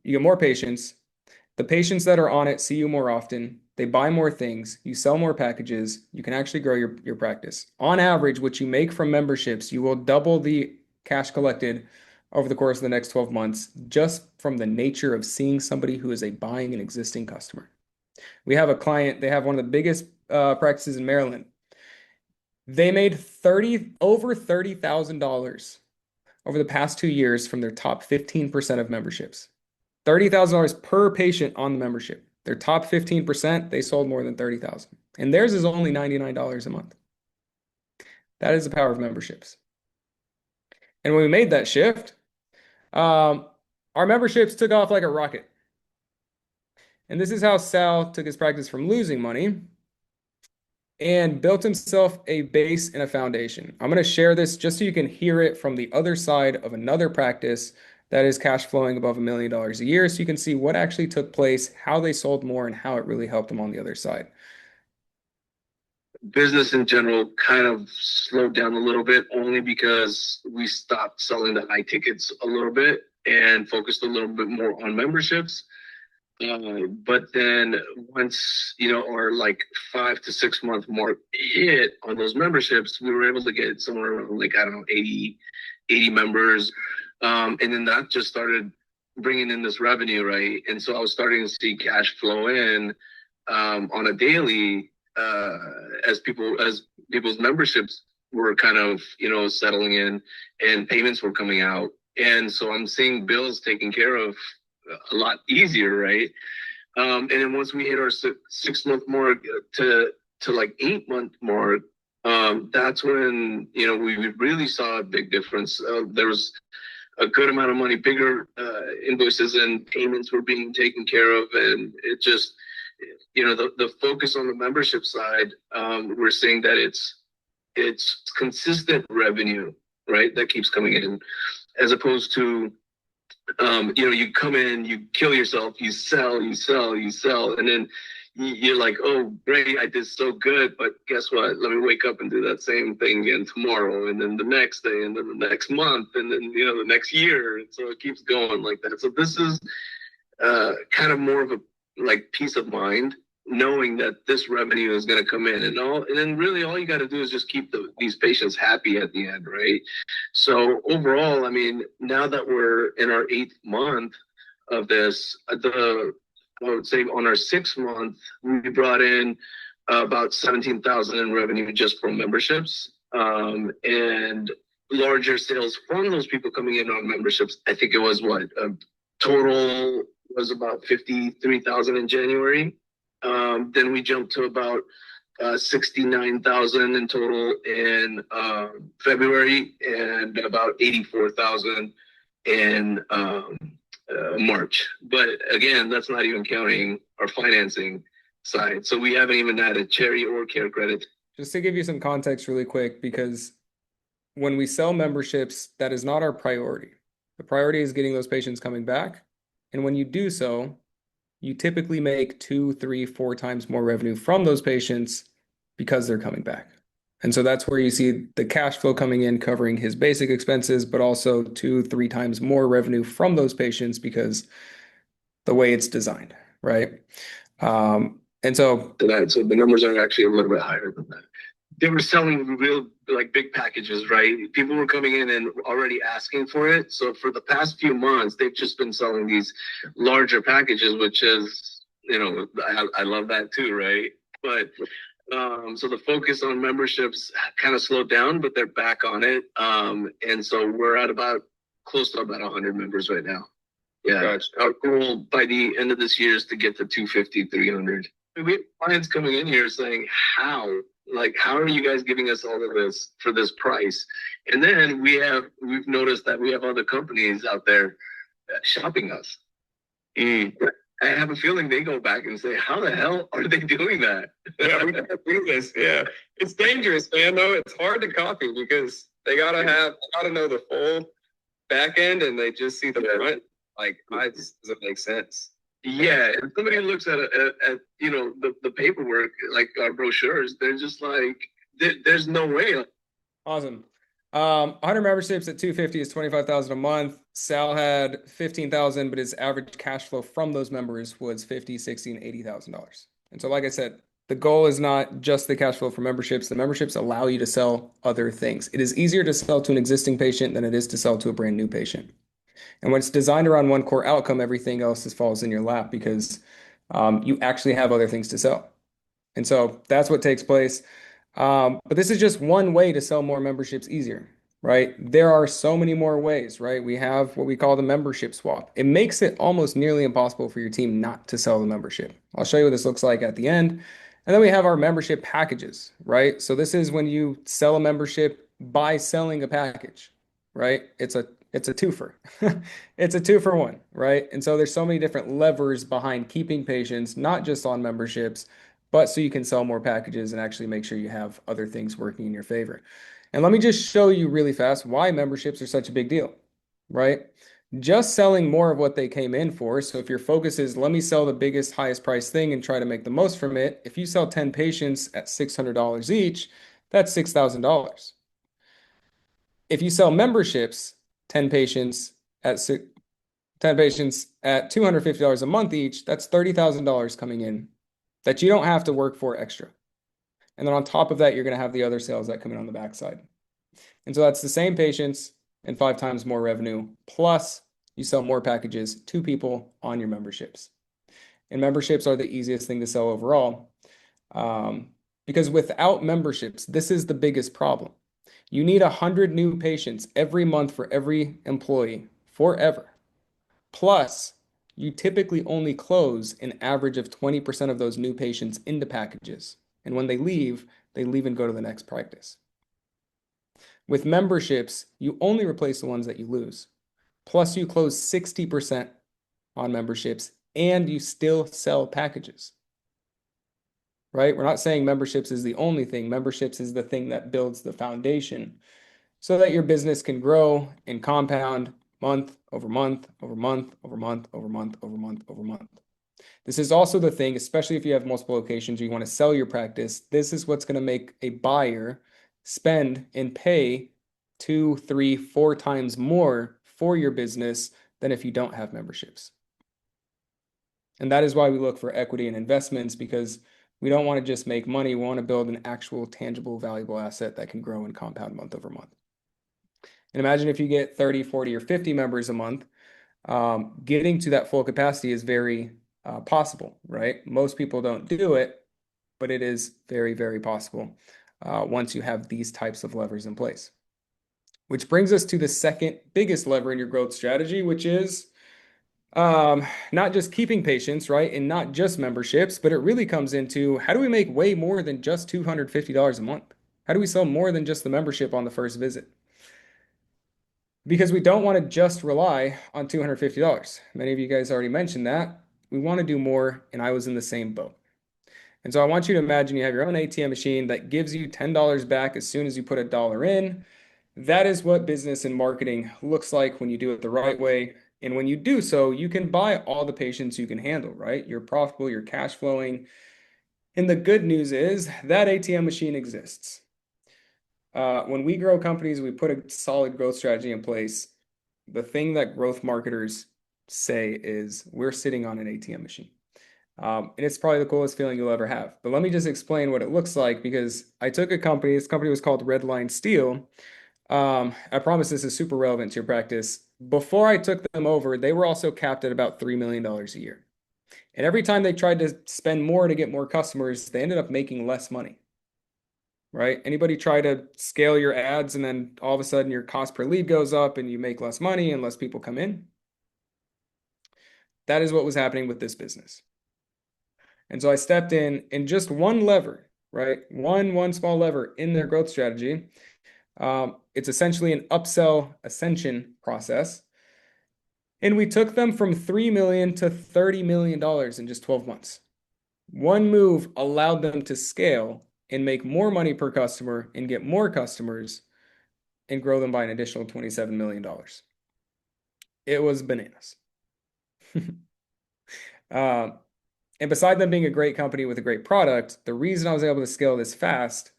patients that are on it see you more often. They buy more things. You sell more packages. You can actually grow your practice. On average, what you make from memberships, you will double the cash collected over the course of the next 12 months just from the nature of seeing somebody who is a buying an existing customer. We have a client, they have one of the biggest practices in Maryland. They made over $30,000 over the past 2 years from their top 15% of memberships. $30,000 per patient on the membership. Their top 15%, they sold more than $30,000. And theirs is only $99 a month. That is the power of memberships. And when we made that shift, our memberships took off like a rocket. And this is how Sal took his practice from losing money and built himself a base and a foundation. I'm going to share this just so you can hear it from the other side of another practice that is cash flowing above $1 million a year, so you can see what actually took place, how they sold more, and how it really helped them on the other side. Business in general kind of slowed down a little bit only because we stopped selling the high tickets a little bit and focused a little bit more on memberships. But then once, our like 5 to 6 month mark hit on those memberships, we were able to get somewhere around like, I don't know, 80 members. And then that just started bringing in this revenue, right? And so I was starting to see cash flow in on a daily as people's memberships were kind of, settling in and payments were coming out. And so I'm seeing bills taken care of a lot easier, right? And then once we hit our 6 month mark to like 8 month mark, that's when, we really saw a big difference. There was a good amount of money, bigger invoices and payments were being taken care of. And the focus on the membership side, we're seeing that it's consistent revenue, right? That keeps coming in, as opposed to you come in, you kill yourself, you sell, you sell, you sell, and then you're like, oh, great, I did so good, but guess what? Let me wake up and do that same thing again tomorrow, and then the next day, and then the next month, and then the next year, and so it keeps going like that. So this is kind of more of a like peace of mind, knowing that this revenue is going to come in, and then really all you got to do is just keep these patients happy at the end, right? So overall, I mean, now that we're in our 8th month of this, I would say on our 6th month, we brought in about 17,000 in revenue just from memberships, and larger sales from those people coming in on memberships. I think it was what total was about 53,000 in January. Then we jumped to about 69,000 in total in February, and about 84,000 in March. But again, that's not even counting our financing side. So we haven't even added cherry or care credit. Just to give you some context really quick, because when we sell memberships, that is not our priority. The priority is getting those patients coming back. And when you do so, you typically make 2, 3, 4 times more revenue from those patients because they're coming back. And so that's where you see the cash flow coming in, covering his basic expenses, but also 2, 3 times more revenue from those patients because the way it's designed, right? And so So the numbers are actually a little bit higher than that. They were selling real like big packages, right? People were coming in and already asking for it. So for the past few months, they've just been selling these larger packages, which is, I love that too, right? But so the focus on memberships kind of slowed down, but they're back on it. And so we're at about close to about 100 members right now. Yeah. Gotcha. Our goal by the end of this year is to get to 250, 300. We have clients coming in here saying, how are you guys giving us all of this for this price? And then we've noticed that we have other companies out there shopping us. I have a feeling they go back and say, how the hell are they doing that? Yeah, we gotta do this. Yeah. It's dangerous, man, though. It's hard to copy because they gotta know the full back end, and they just see the front. Like, it just doesn't make sense. Yeah, if somebody looks at the paperwork, like our brochures, they're just like, there's no way. Awesome. 100 memberships at 250 is 25,000 a month. Sal had 15,000, but his average cash flow from those members was 50, 60, and $80,000. And so, like I said, the goal is not just the cash flow for memberships. The memberships allow you to sell other things. It is easier to sell to an existing patient than it is to sell to a brand new patient. And when it's designed around one core outcome, everything else just falls in your lap because you actually have other things to sell. And so that's what takes place. But this is just one way to sell more memberships easier, right? There are so many more ways, right? We have what we call the membership swap. It makes it almost nearly impossible for your team not to sell the membership. I'll show you what this looks like at the end. And then we have our membership packages, right? So this is when you sell a membership by selling a package, right? It's a twofer. It's a 2-for-1, right? And so there's so many different levers behind keeping patients, not just on memberships, but so you can sell more packages and actually make sure you have other things working in your favor. And let me just show you really fast why memberships are such a big deal, right? Just selling more of what they came in for. So if your focus is, let me sell the biggest, highest price thing and try to make the most from it, if you sell 10 patients at $600 each, that's $6,000. If you sell memberships, 10 patients at 10 patients at $250 a month each, that's $30,000 coming in that you don't have to work for extra. And then on top of that, you're going to have the other sales that come in on the backside. And so that's the same patients and 5 times more revenue, plus you sell more packages to people on your memberships. And memberships are the easiest thing to sell overall, because without memberships, this is the biggest problem. You need 100 new patients every month for every employee forever. Plus, you typically only close an average of 20% of those new patients into packages. And when they leave and go to the next practice. With memberships, you only replace the ones that you lose. Plus, you close 60% on memberships and you still sell packages. right? We're not saying memberships is the only thing. Memberships is the thing that builds the foundation so that your business can grow and compound month over month over month over month over month over month over month. This is also the thing, especially if you have multiple locations, or you want to sell your practice. This is what's going to make a buyer spend and pay two, three, four times more for your business than if you don't have memberships. And that is why we look for equity and investments, because we don't want to just make money. We want to build an actual, tangible, valuable asset that can grow and compound month over month. And imagine if you get 30, 40, or 50 members a month, getting to that full capacity is very possible, right? Most people don't do it, but it is very, very possible once you have these types of levers in place. Which brings us to the second biggest lever in your growth strategy, which is not just keeping patients, right? And not just memberships, but it really comes into how do we make way more than just $250 a month? How do we sell more than just the membership on the first visit? Because we don't want to just rely on $250. Many of you guys already mentioned that. We want to do more, and I was in the same boat. And so I want you to imagine you have your own ATM machine that gives you $10 back as soon as you put a dollar in. That is what business and marketing looks like when you do it the right way. And when you do so, you can buy all the patients you can handle, right? You're profitable, you're cash flowing. And the good news is that ATM machine exists. When we grow companies, we put a solid growth strategy in place. The thing that growth marketers say is we're sitting on an ATM machine. And it's probably the coolest feeling you'll ever have. But let me just explain what it looks like, because I took a company, this company was called Redline Steel. I promise this is super relevant to your practice. Before I took them over, they were also capped at about $3 million a year. And every time they tried to spend more to get more customers, they ended up making less money, right? Anybody try to scale your ads and then all of a sudden your cost per lead goes up and you make less money and less people come in? That is what was happening with this business. And so I stepped in just one lever, right? One small lever in their growth strategy. It's essentially an upsell ascension process. And we took them from $3 million to $30 million in just 12 months. One move allowed them to scale and make more money per customer and get more customers and grow them by an additional $27 million. It was bananas. uh, and beside them being a great company with a great product, the reason I was able to scale this fast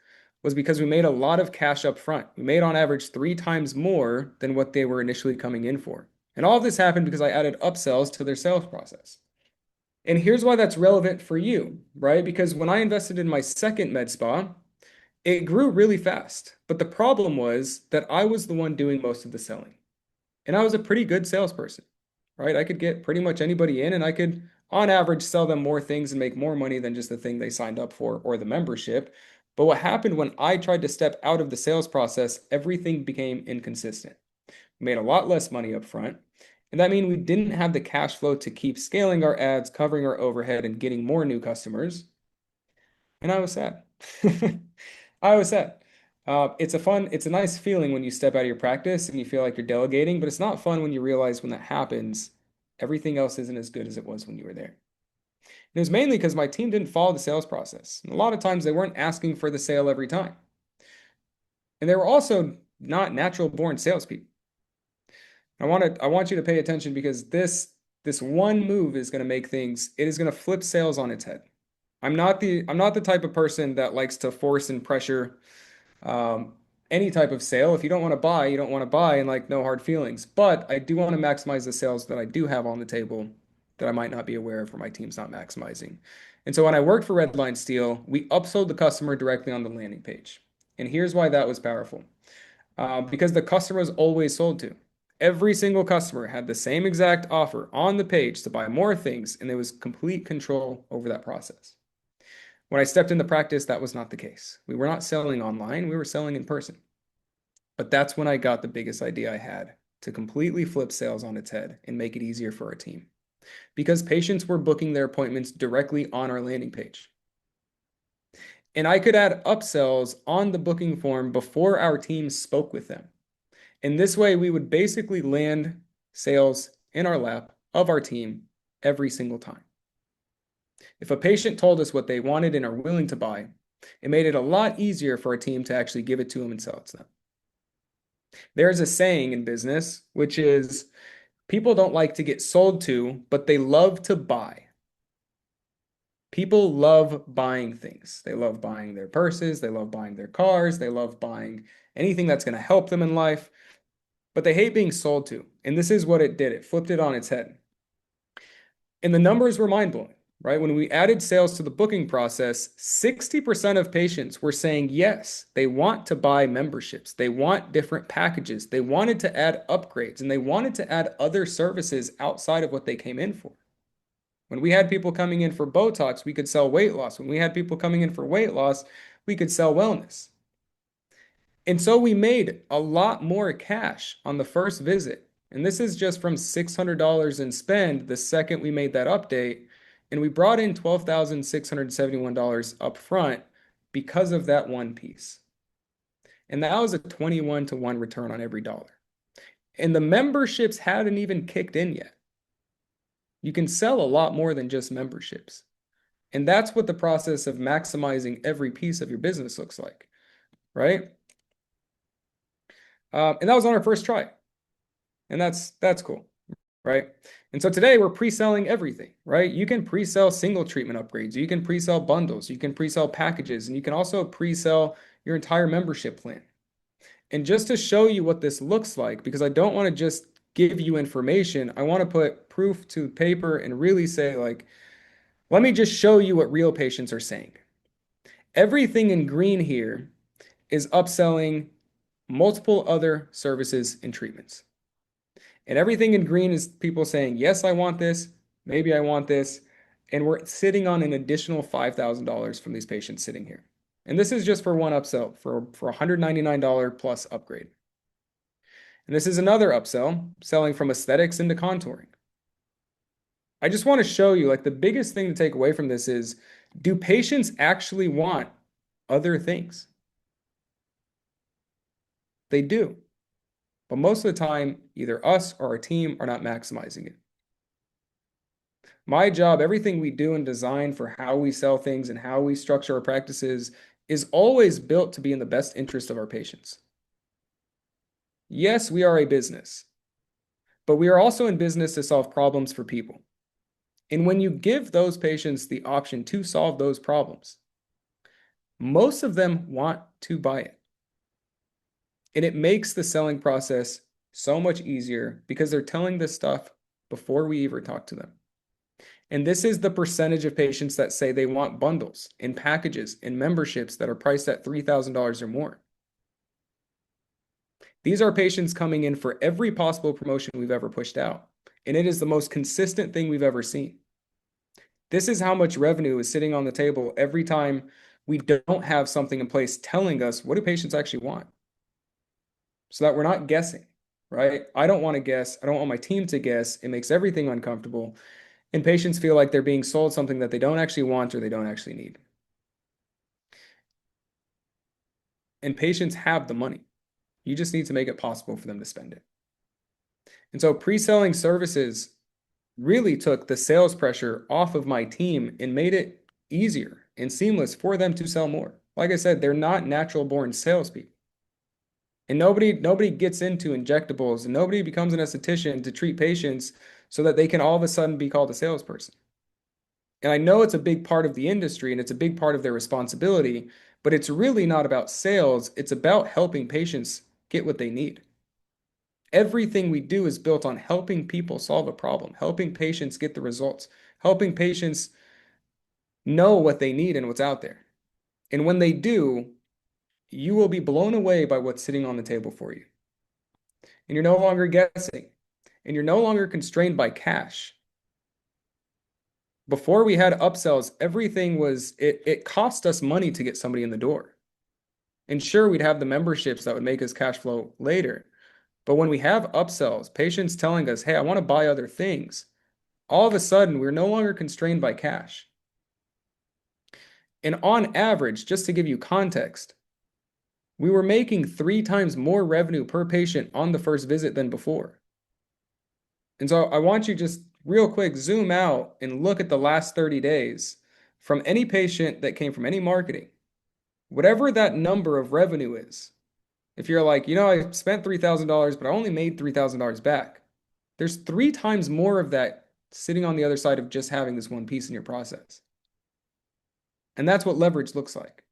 was because we made a lot of cash up front. We made on average 3 times more than what they were initially coming in for. And all of this happened because I added upsells to their sales process. And here's why that's relevant for you, right? Because when I invested in my second med spa, it grew really fast. But the problem was that I was the one doing most of the selling. And I was a pretty good salesperson, right? I could get pretty much anybody in and I could, on average, sell them more things and make more money than just the thing they signed up for or the membership. But what happened when I tried to step out of the sales process, everything became inconsistent. We made a lot less money up front. And that means we didn't have the cash flow to keep scaling our ads, covering our overhead, and getting more new customers. And I was sad. I was sad. It's a nice feeling when you step out of your practice and you feel like you're delegating, but it's not fun when you realize when that happens, everything else isn't as good as it was when you were there. And it was mainly because my team didn't follow the sales process. And a lot of times they weren't asking for the sale every time. And they were also not natural born salespeople. I want you to pay attention because this one move is going to make things, it is going to flip sales on its head. I'm not the type of person that likes to force and pressure um, any type of sale. If you don't want to buy, you don't want to buy, and like no hard feelings. But I do want to maximize the sales that I do have on the table that I might not be aware of or my team's not maximizing. And so when I worked for Redline Steel, we upsold the customer directly on the landing page. And here's why that was powerful. Because the customer was always sold to. Every single customer had the same exact offer on the page to buy more things, and there was complete control over that process. When I stepped into practice, that was not the case. We were not selling online, we were selling in person. But that's when I got the biggest idea I had to completely flip sales on its head and make it easier for our team. Because patients were booking their appointments directly on our landing page. And I could add upsells on the booking form before our team spoke with them. In this way, we would basically land sales in our lap of our team every single time. If a patient told us what they wanted and are willing to buy, it made it a lot easier for our team to actually give it to them and sell it to them. There's a saying in business, which is people don't like to get sold to, but they love to buy. People love buying things. They love buying their purses, they love buying their cars, they love buying anything that's going to help them in life, but they hate being sold to. And this is what it did. It flipped it on its head. And the numbers were mind-blowing, right? When we added sales to the booking process, 60% of patients were saying yes, they want to buy memberships. They want different packages. They wanted to add upgrades and they wanted to add other services outside of what they came in for. When we had people coming in for Botox, we could sell weight loss. When we had people coming in for weight loss, we could sell wellness. And so we made a lot more cash on the first visit. And this is just from $600 in spend the second we made that update. And we brought in $12,671 up front because of that one piece. And that was a 21 to 1 return on every dollar. And the memberships hadn't even kicked in yet. You can sell a lot more than just memberships. And that's what the process of maximizing every piece of your business looks like, right? And that was on our first try. And that's cool, right? And so today we're pre-selling everything, right? You can pre-sell single treatment upgrades. You can pre-sell bundles. You can pre-sell packages. And you can also pre-sell your entire membership plan. And just to show you what this looks like, because I don't want to just give you information, I want to put proof to paper and really say, like, let me just show you what real patients are saying. Everything in green here is upselling multiple other services and treatments. And everything in green is people saying, yes, I want this, maybe I want this. And we're sitting on an additional $5,000 from these patients sitting here. And this is just for one upsell for $199 plus upgrade. And this is another upsell, selling from aesthetics into contouring. I just want to show you, like, the biggest thing to take away from this is, do patients actually want other things? They do. But most of the time, either us or our team are not maximizing it. My job, everything we do and design for how we sell things and how we structure our practices is always built to be in the best interest of our patients. Yes, we are a business, but we are also in business to solve problems for people. And when you give those patients the option to solve those problems, most of them want to buy it. And it makes the selling process so much easier because they're telling this stuff before we even talk to them. And this is the percentage of patients that say they want bundles and packages and memberships that are priced at $3,000 or more. These are patients coming in for every possible promotion we've ever pushed out. And it is the most consistent thing we've ever seen. This is how much revenue is sitting on the table every time we don't have something in place telling us what do patients actually want, so that we're not guessing, right? I don't want to guess. I don't want my team to guess. It makes everything uncomfortable. And patients feel like they're being sold something that they don't actually want or they don't actually need. And patients have the money. You just need to make it possible for them to spend it. And so pre-selling services really took the sales pressure off of my team and made it easier and seamless for them to sell more. Like I said, they're not natural born salespeople. And nobody gets into injectables and nobody becomes an esthetician to treat patients so that they can all of a sudden be called a salesperson. And I know it's a big part of the industry and it's a big part of their responsibility, but it's really not about sales. It's about helping patients get what they need. Everything we do is built on helping people solve a problem, helping patients get the results, helping patients know what they need and what's out there. And when they do, you will be blown away by what's sitting on the table for you. And you're no longer guessing, and you're no longer constrained by cash. Before we had upsells, everything was, it cost us money to get somebody in the door. And sure, we'd have the memberships that would make us cash flow later. But when we have upsells, patients telling us, hey, I want to buy other things, all of a sudden, we're no longer constrained by cash. And on average, just to give you context, we were making 3 times more revenue per patient on the first visit than before. And so I want you just real quick, zoom out and look at the last 30 days from any patient that came from any marketing, whatever that number of revenue is. If you're like, I spent $3,000, but I only made $3,000 back, there's 3 times more of that sitting on the other side of just having this one piece in your process. And that's what leverage looks like,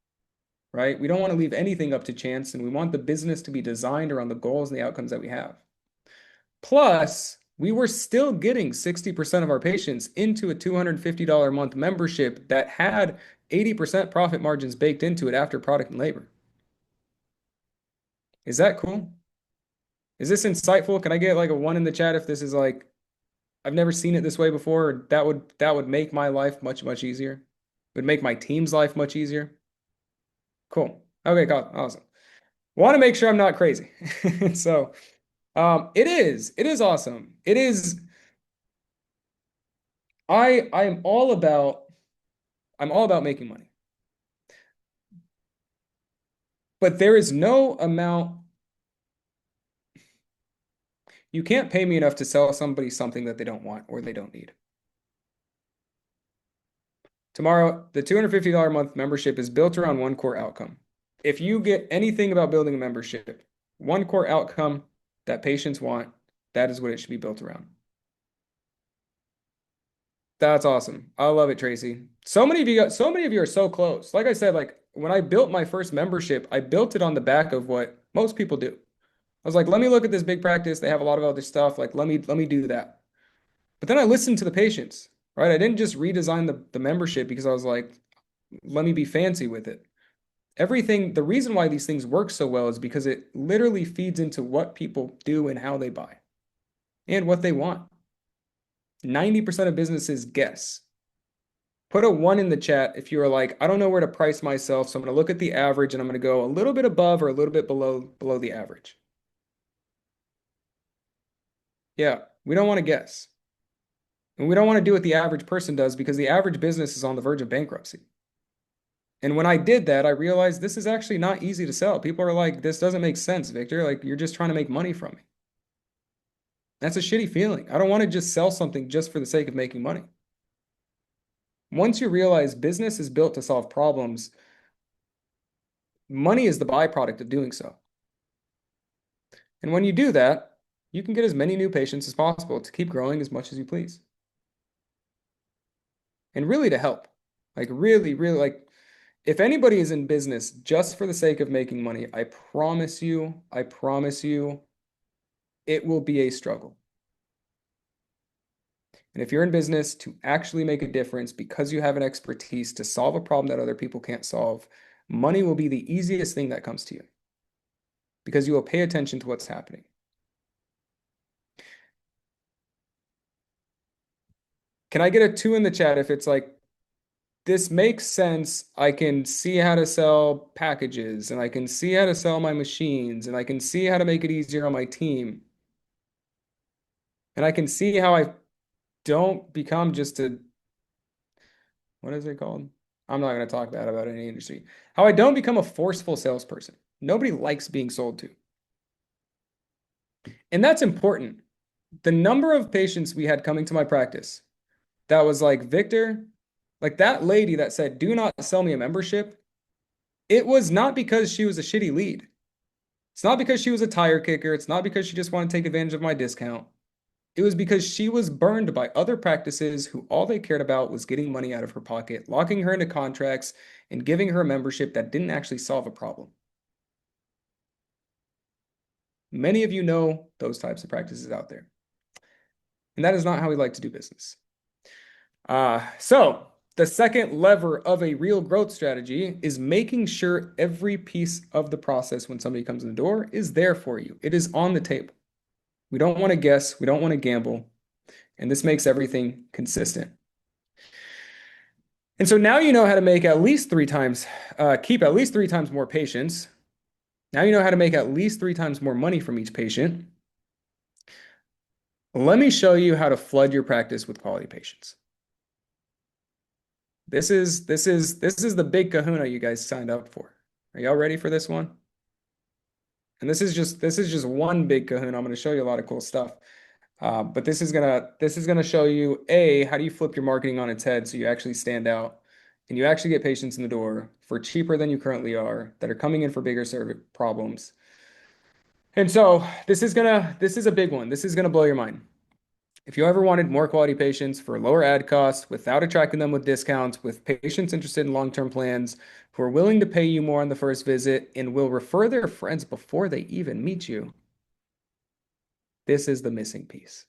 right? We don't want to leave anything up to chance, and we want the business to be designed around the goals and the outcomes that we have. Plus, we were still getting 60% of our patients into a $250 a month membership that had 80% profit margins baked into it after product and labor. Is that cool? Is this insightful? Can I get like a 1 in the chat if this is like, I've never seen it this way before? That would make my life much, much easier. It would make my team's life much easier. Cool. Okay, cool. Awesome. Want to make sure I'm not crazy. So, it is awesome. It is. I'm all about making money. But there is no amount, you can't pay me enough to sell somebody something that they don't want or they don't need. Tomorrow, the $250 a month membership is built around one core outcome. If you get anything about building a membership, one core outcome that patients want, that is what it should be built around. That's awesome. I love it, Tracy. So many of you are so close. Like I said, like when I built my first membership, I built it on the back of what most people do. I was like, let me look at this big practice. They have a lot of other stuff. Like, let me do that. But then I listened to the patients, right? I didn't just redesign the membership because I was like, let me be fancy with it. Everything, the reason why these things work so well is because it literally feeds into what people do and how they buy and what they want. 90% of businesses guess. Put a 1 in the chat if you are like, I don't know where to price myself, so I'm going to look at the average and I'm going to go a little bit above or a little bit below the average. Yeah, we don't want to guess. And we don't want to do what the average person does because the average business is on the verge of bankruptcy. And when I did that, I realized this is actually not easy to sell. People are like, this doesn't make sense, Victor. Like, you're just trying to make money from me. That's a shitty feeling. I don't want to just sell something just for the sake of making money. Once you realize business is built to solve problems, money is the byproduct of doing so. And when you do that, you can get as many new patients as possible to keep growing as much as you please. And really to help. Like really, really like if anybody is in business just for the sake of making money, I promise you, it will be a struggle. And if you're in business to actually make a difference because you have an expertise to solve a problem that other people can't solve, money will be the easiest thing that comes to you because you will pay attention to what's happening. Can I get a 2 in the chat if it's like, this makes sense. I can see how to sell packages and I can see how to sell my machines and I can see how to make it easier on my team. And I can see how I don't become just a, what is it called? I'm not going to talk bad about any industry. How I don't become a forceful salesperson. Nobody likes being sold to. And that's important. The number of patients we had coming to my practice that was like, Victor, like that lady that said, do not sell me a membership. It was not because she was a shitty lead. It's not because she was a tire kicker. It's not because she just wanted to take advantage of my discount. It was because she was burned by other practices who all they cared about was getting money out of her pocket, locking her into contracts, and giving her a membership that didn't actually solve a problem. Many of you know those types of practices out there. And that is not how we like to do business. So the second lever of a real growth strategy is making sure every piece of the process when somebody comes in the door is there for you. It is on the table. We don't want to guess. We don't want to gamble. And this makes everything consistent. And so now you know how to make at least 3 times, keep at least 3 times more patients. Now you know how to make at least 3 times more money from each patient. Let me show you how to flood your practice with quality patients. This is the big kahuna you guys signed up for. Are y'all ready for this one? And this is just one big kahuna. I'm going to show you a lot of cool stuff. But this is gonna show you A, how do you flip your marketing on its head so you actually stand out and you actually get patients in the door for cheaper than you currently are that are coming in for bigger service problems. And so this is a big one. This is gonna blow your mind. If you ever wanted more quality patients for lower ad costs without attracting them with discounts, with patients interested in long-term plans who are willing to pay you more on the first visit and will refer their friends before they even meet you, this is the missing piece.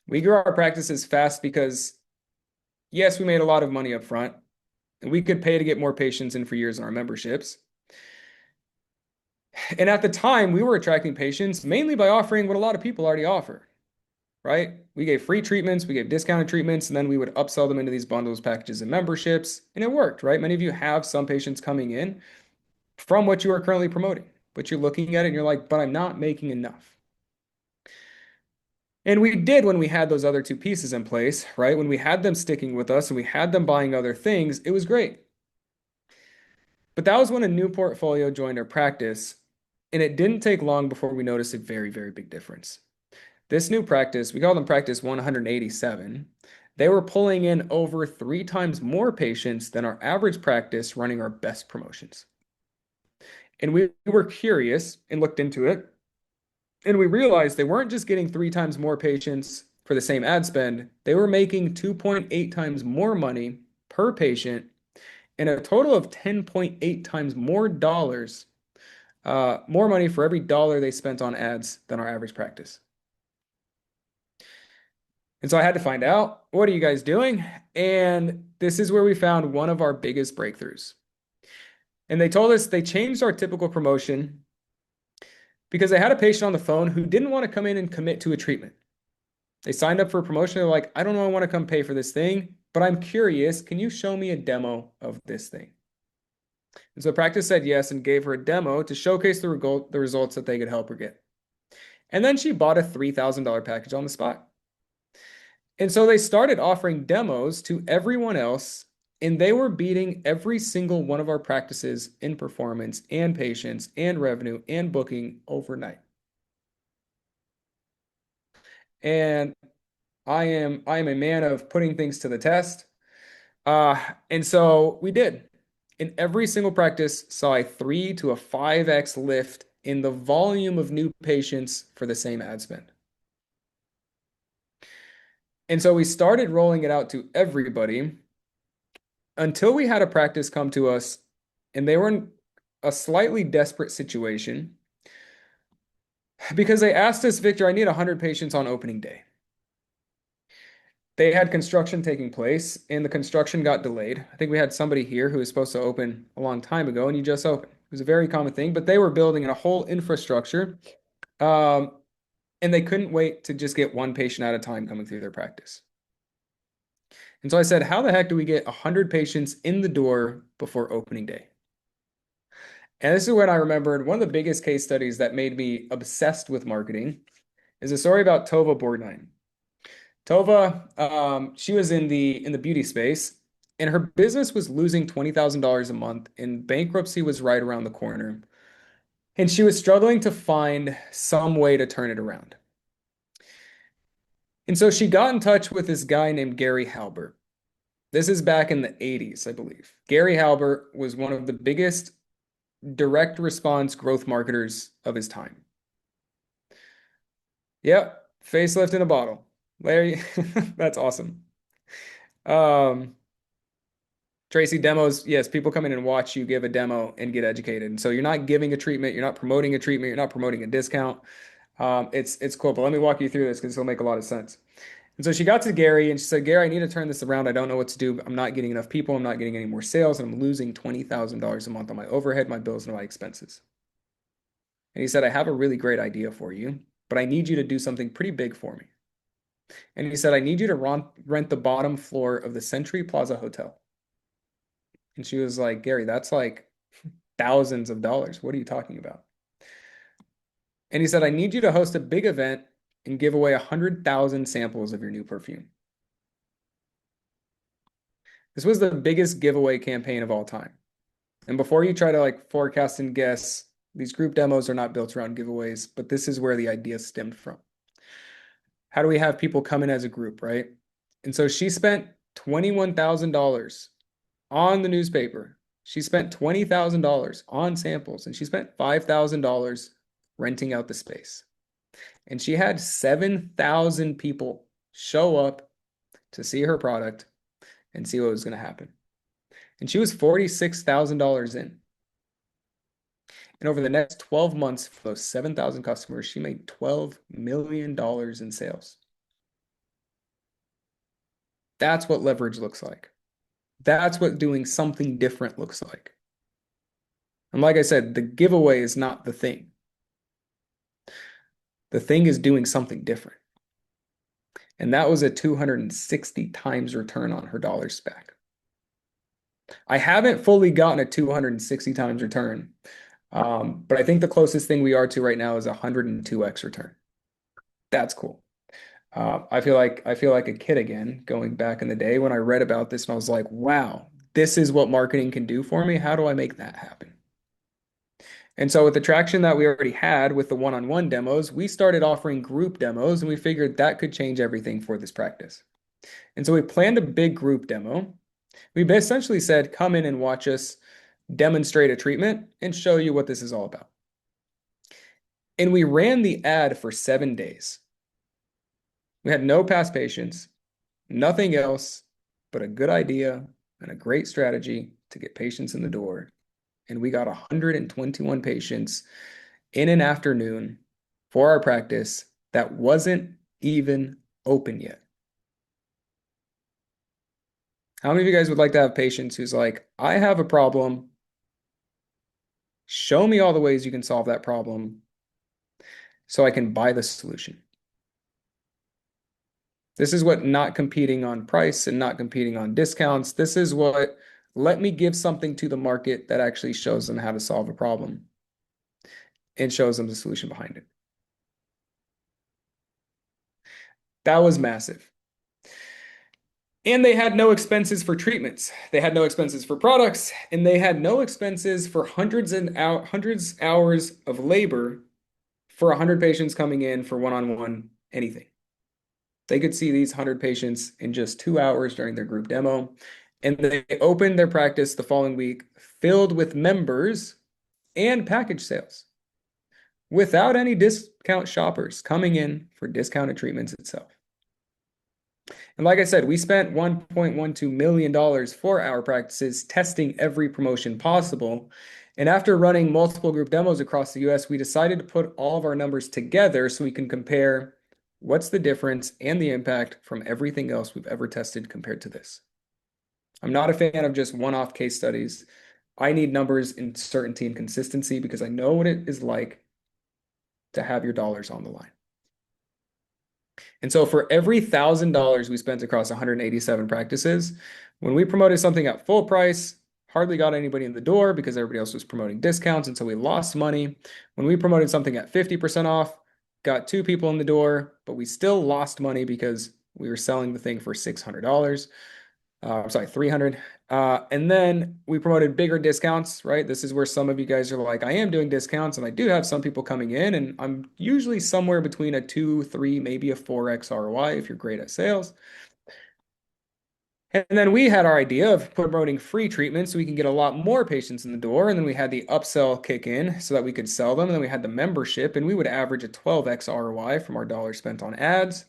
We grew our practices fast because, yes, we made a lot of money up front, and we could pay to get more patients in for years in our memberships. And at the time, we were attracting patients mainly by offering what a lot of people already offer, right? We gave free treatments, we gave discounted treatments, and then we would upsell them into these bundles, packages, and memberships. And it worked, right? Many of you have some patients coming in from what you are currently promoting, but you're looking at it and you're like, but I'm not making enough. And we did when we had those other two pieces in place, right? When we had them sticking with us and we had them buying other things, it was great. But that was when a new portfolio joined our practice, and it didn't take long before we noticed a very, very big difference. This new practice, we call them practice 187. They were pulling in over 3 times more patients than our average practice running our best promotions. And we were curious and looked into it. And we realized they weren't just getting 3 times more patients for the same ad spend, they were making 2.8 times more money per patient and a total of 10.8 times more dollars, more money for every dollar they spent on ads than our average practice. And so I had to find out, what are you guys doing? And this is where we found one of our biggest breakthroughs. And they told us they changed our typical promotion because they had a patient on the phone who didn't want to come in and commit to a treatment. They signed up for a promotion. They're like, I don't know, I want to come pay for this thing, but I'm curious. Can you show me a demo of this thing? And so practice said yes and gave her a demo to showcase the results that they could help her get. And then she bought a $3,000 package on the spot. And so they started offering demos to everyone else, and they were beating every single one of our practices in performance and patients and revenue and booking overnight. And I am a man of putting things to the test. And so we did. And every single practice saw a 3 to a 5x lift in the volume of new patients for the same ad spend. And so we started rolling it out to everybody until we had a practice come to us and they were in a slightly desperate situation because they asked us, Victor, I need 100 patients on opening day. They had construction taking place and the construction got delayed. I think we had somebody here who was supposed to open a long time ago and you just opened. It was a very common thing, but they were building a whole infrastructure, um, and they couldn't wait to just get one patient at a time coming through their practice. And so I said, how the heck do we get 100 patients in the door before opening day? And this is when I remembered one of the biggest case studies that made me obsessed with marketing is a story about Tova Borgnine. Tova, she was in the beauty space, and her business was losing $20,000 a month, and bankruptcy was right around the corner. And she was struggling to find some way to turn it around. And so she got in touch with this guy named Gary Halbert. This is back in the 80s, I believe. Gary Halbert was one of the biggest direct response growth marketers of his time. Yep, facelift in a bottle. Larry, that's awesome. Um, Tracy, demos, yes, people come in and watch you give a demo and get educated. And so you're not giving a treatment, you're not promoting a treatment, you're not promoting a discount. It's cool, but let me walk you through this because it'll make a lot of sense. And so she got to Gary and she said, Gary, I need to turn this around. I don't know what to do. I'm not getting enough people. I'm not getting any more sales. And I'm losing $20,000 a month on my overhead, my bills, and my expenses. And he said, I have a really great idea for you, but I need you to do something pretty big for me. And he said, I need you to rent the bottom floor of the Century Plaza Hotel. And she was like, Gary, that's like thousands of dollars. What are you talking about? And he said, I need you to host a big event and give away 100,000 samples of your new perfume. This was the biggest giveaway campaign of all time. And before you try to like forecast and guess These group demos are not built around giveaways, but this is where the idea stemmed from. How do we have people come in as a group, right? And so she spent $21,000 on the newspaper. She spent $20,000 on samples, and she spent $5,000 renting out the space. And she had 7,000 people show up to see her product and see what was going to happen. And she was $46,000 in. And over the next 12 months, for those 7,000 customers, she made $12 million in sales. That's what leverage looks like. That's what doing something different looks like. And like I said, the giveaway is not the thing. The thing is doing something different. And that was a 260 times return on her dollars back. I haven't fully gotten a 260 times return, but I think the closest thing we are to right now is 102x return. That's cool. I feel like a kid again, going back in the day when I read about this and I was like, wow, this is what marketing can do for me. How do I make that happen? And so with the traction that we already had with the one-on-one demos, we started offering group demos and we figured that could change everything for this practice. And so we planned a big group demo. We essentially said, come in and watch us demonstrate a treatment and show you what this is all about. And we ran the ad for 7 days. We had no past patients, nothing else but a good idea and a great strategy to get patients in the door. And we got 121 patients in an afternoon for our practice that wasn't even open yet. How many of you guys would like to have patients who's like, I have a problem. Show me all the ways you can solve that problem so I can buy the solution. This is what not competing on price and not competing on discounts. This is what let me give something to the market that actually shows them how to solve a problem and shows them the solution behind it. That was massive. And they had no expenses for treatments. They had no expenses for products, and they had no expenses for hundreds hours of labor for 100 patients coming in for one-on-one anything. They could see these 100 patients in just 2 hours during their group demo, and they opened their practice the following week filled with members and package sales without any discount shoppers coming in for discounted treatments itself. And like I said, we spent $1.12 million for our practices testing every promotion possible. And after running multiple group demos across the US, we decided to put all of our numbers together so we can compare what's the difference and the impact from everything else we've ever tested compared to this. I'm not a fan of just one-off case studies. I need numbers in certainty and consistency because I know what it is like to have your dollars on the line. And so for every $1,000 we spent across 187 practices, when we promoted something at full price, hardly got anybody in the door because everybody else was promoting discounts, and so we lost money. When we promoted something at 50% off, got 2 people in the door, but we still lost money because we were selling the thing for $600. Sorry, 300. And then we promoted bigger discounts, right? This is where some of you guys are like, I am doing discounts and I do have some people coming in and I'm usually somewhere between a 2, 3, maybe a 4x ROI if you're great at sales. And then we had our idea of promoting free treatments so we can get a lot more patients in the door. And then we had the upsell kick in so that we could sell them. And then we had the membership and we would average a 12x ROI from our dollar spent on ads.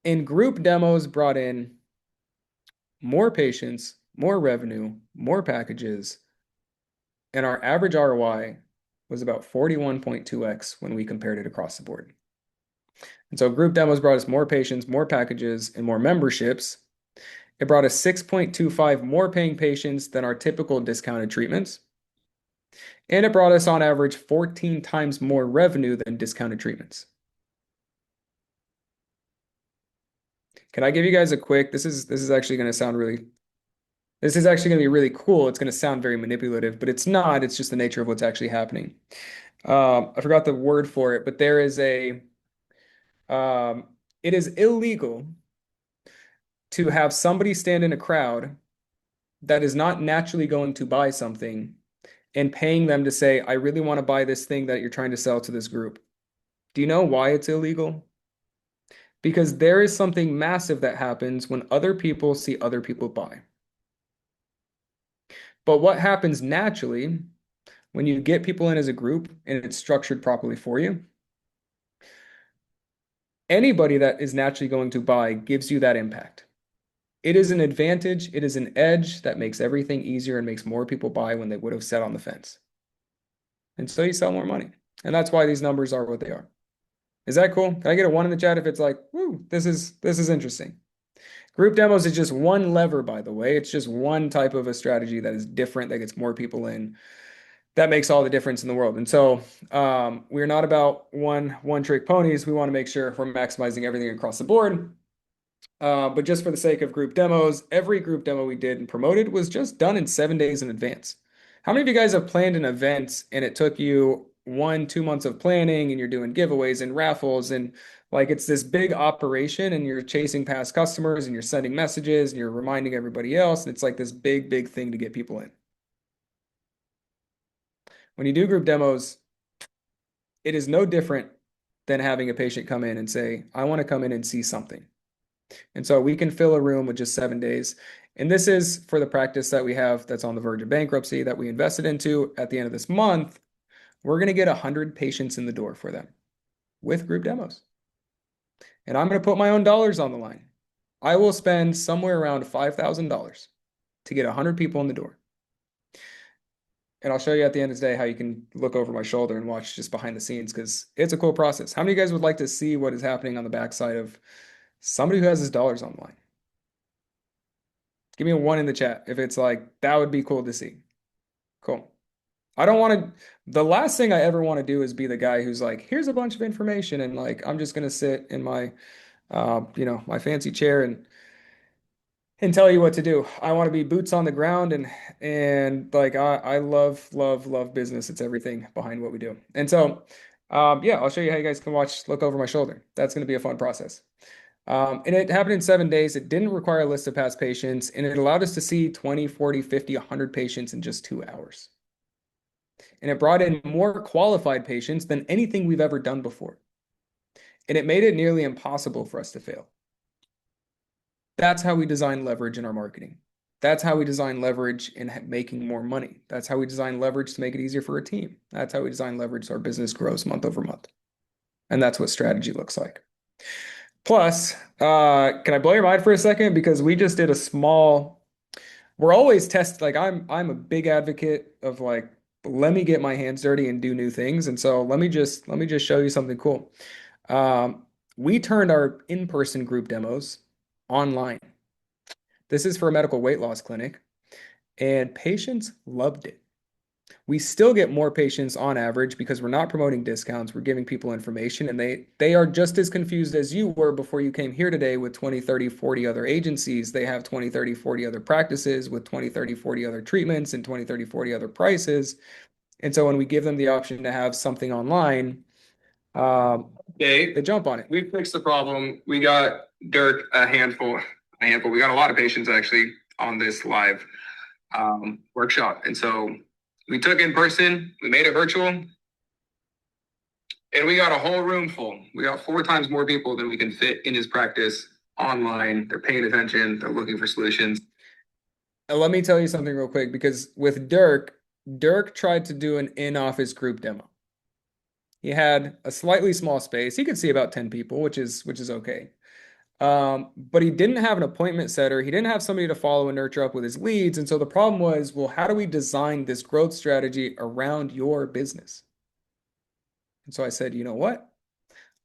And group demos brought in more patients, more revenue, more packages, and our average ROI was about 41.2x when we compared it across the board. And so group demos brought us more patients, more packages, and more memberships. It brought us 6.25 more paying patients than our typical discounted treatments. And it brought us on average 14 times more revenue than discounted treatments. Can I give you guys a quick, this is actually going to sound really, this is actually going to be really cool. It's going to sound very manipulative, but it's not. It's just the nature of what's actually happening. I forgot the word for it, but there is it is illegal to have somebody stand in a crowd that is not naturally going to buy something and paying them to say, I really want to buy this thing that you're trying to sell to this group. Do you know why it's illegal? Because there is something massive that happens when other people see other people buy. But what happens naturally when you get people in as a group and it's structured properly for you, anybody that is naturally going to buy gives you that impact. It is an advantage, it is an edge that makes everything easier and makes more people buy when they would have sat on the fence. And so you sell more money. And that's why these numbers are what they are. Is that cool? Can I get a one in the chat if it's like, woo, this is interesting. Group demos is just one lever, by the way. It's just one type of a strategy that is different, that gets more people in. That makes all the difference in the world. And so we're not about one trick ponies. We want to make sure we're maximizing everything across the board. But just for the sake of group demos, every group demo we did and promoted was just done in 7 days in advance. How many of you guys have planned an event and it took you 1, 2 months of planning and you're doing giveaways and raffles and like it's this big operation and you're chasing past customers and you're sending messages and you're reminding everybody else and it's like this big thing to get people in. When you do group demos, it is no different than having a patient come in and say, I want to come in and see something. And so we can fill a room with just 7 days. And this is for the practice that we have that's on the verge of bankruptcy that we invested into at the end of this month. We're going to get 100 patients in the door for them with group demos. And I'm going to put my own dollars on the line. I will spend somewhere around $5,000 to get 100 people in the door. And I'll show you at the end of the day how you can look over my shoulder and watch just behind the scenes because it's a cool process. How many of you guys would like to see what is happening on the backside of somebody who has his dollars on the line? Give me a one in the chat if it's like, that would be cool to see. Cool. I don't want to, the last thing I ever want to do is be the guy who's like, here's a bunch of information and like, I'm just going to sit in my, my fancy chair and tell you what to do. I want to be boots on the ground and like I love business. It's everything behind what we do. And so yeah, I'll show you how you guys can look over my shoulder. That's going to be a fun process. And it happened in 7 days. It didn't require a list of past patients, and it allowed us to see 20, 40, 50, 100 patients in just 2 hours. And it brought in more qualified patients than anything we've ever done before. And it made it nearly impossible for us to fail. That's how we design leverage in our marketing. That's how we design leverage in making more money. That's how we design leverage to make it easier for a team. That's how we design leverage so our business grows month over month. And that's what strategy looks like. Plus, can I blow your mind for a second? Because we just did a small, we're always like I'm a big advocate of like, let me get my hands dirty and do new things. And so let me just show you something cool. We turned our in-person group demos online. This is for a medical weight loss clinic, and patients loved it. We still get more patients on average because we're not promoting discounts. We're giving people information, and they are just as confused as you were before you came here today with 20, 30, 40 other agencies. They have 20, 30, 40 other practices with 20, 30, 40 other treatments and 20, 30, 40 other prices. And so when we give them the option to have something online, they jump on it. We fixed the problem. We got Dirk a handful. We got a lot of patients actually on this live workshop. And so we took in person, we made it virtual, and we got a whole room full. We got 4 times more people than we can fit in his practice online. They're paying attention, they're looking for solutions. And let me tell you something real quick, because with Dirk tried to do an in-office group demo. He had a slightly small space. He could see about 10 people, which is okay. But he didn't have an appointment setter. He didn't have somebody to follow and nurture up with his leads. And so the problem was, well, how do we design this growth strategy around your business? And so I said, you know what?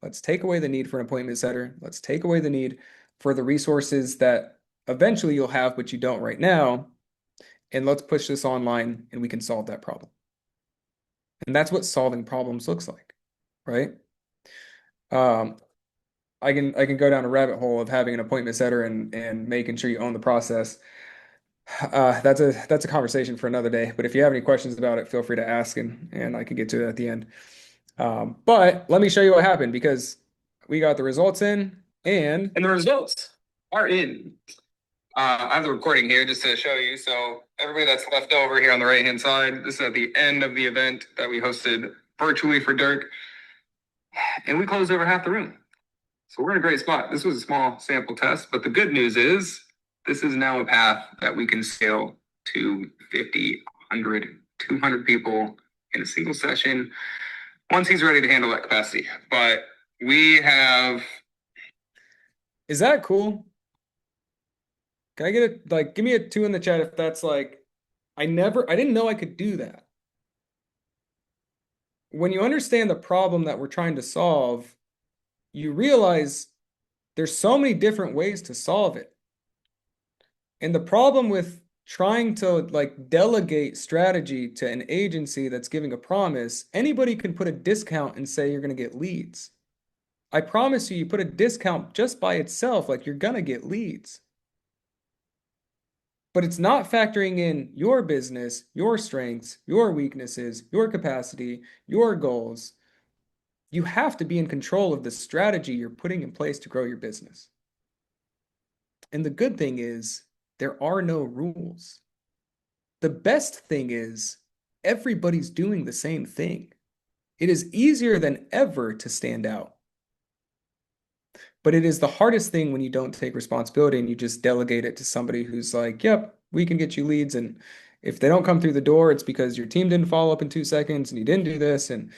Let's take away the need for an appointment setter. Let's take away the need for the resources that eventually you'll have, but you don't right now. And let's push this online and we can solve that problem. And that's what solving problems looks like, right? I can go down a rabbit hole of having an appointment setter and making sure you own the process. That's a conversation for another day. But if you have any questions about it, feel free to ask and I can get to it at the end. But let me show you what happened because we got the results in and the results are in. I have the recording here just to show you. So everybody that's left over here on the right-hand side, this is at the end of the event that we hosted virtually for Dirk, and we closed over half the room. So we're in a great spot. This was a small sample test, but the good news is this is now a path that we can scale to 50, 100, 200 people in a single session once he's ready to handle that capacity. But we have. Is that cool? Can I get it? Like, give me a 2 in the chat if that's like, I didn't know I could do that. When you understand the problem that we're trying to solve, you realize there's so many different ways to solve it. And the problem with trying to like delegate strategy to an agency that's giving a promise, anybody can put a discount and say you're going to get leads. I promise you, you put a discount just by itself, like you're going to get leads. But it's not factoring in your business, your strengths, your weaknesses, your capacity, your goals. You have to be in control of the strategy you're putting in place to grow your business. And the good thing is, there are no rules. The best thing is, everybody's doing the same thing. It is easier than ever to stand out. But it is the hardest thing when you don't take responsibility and you just delegate it to somebody who's like, yep, we can get you leads. And if they don't come through the door, it's because your team didn't follow up in 2 seconds and you didn't do this and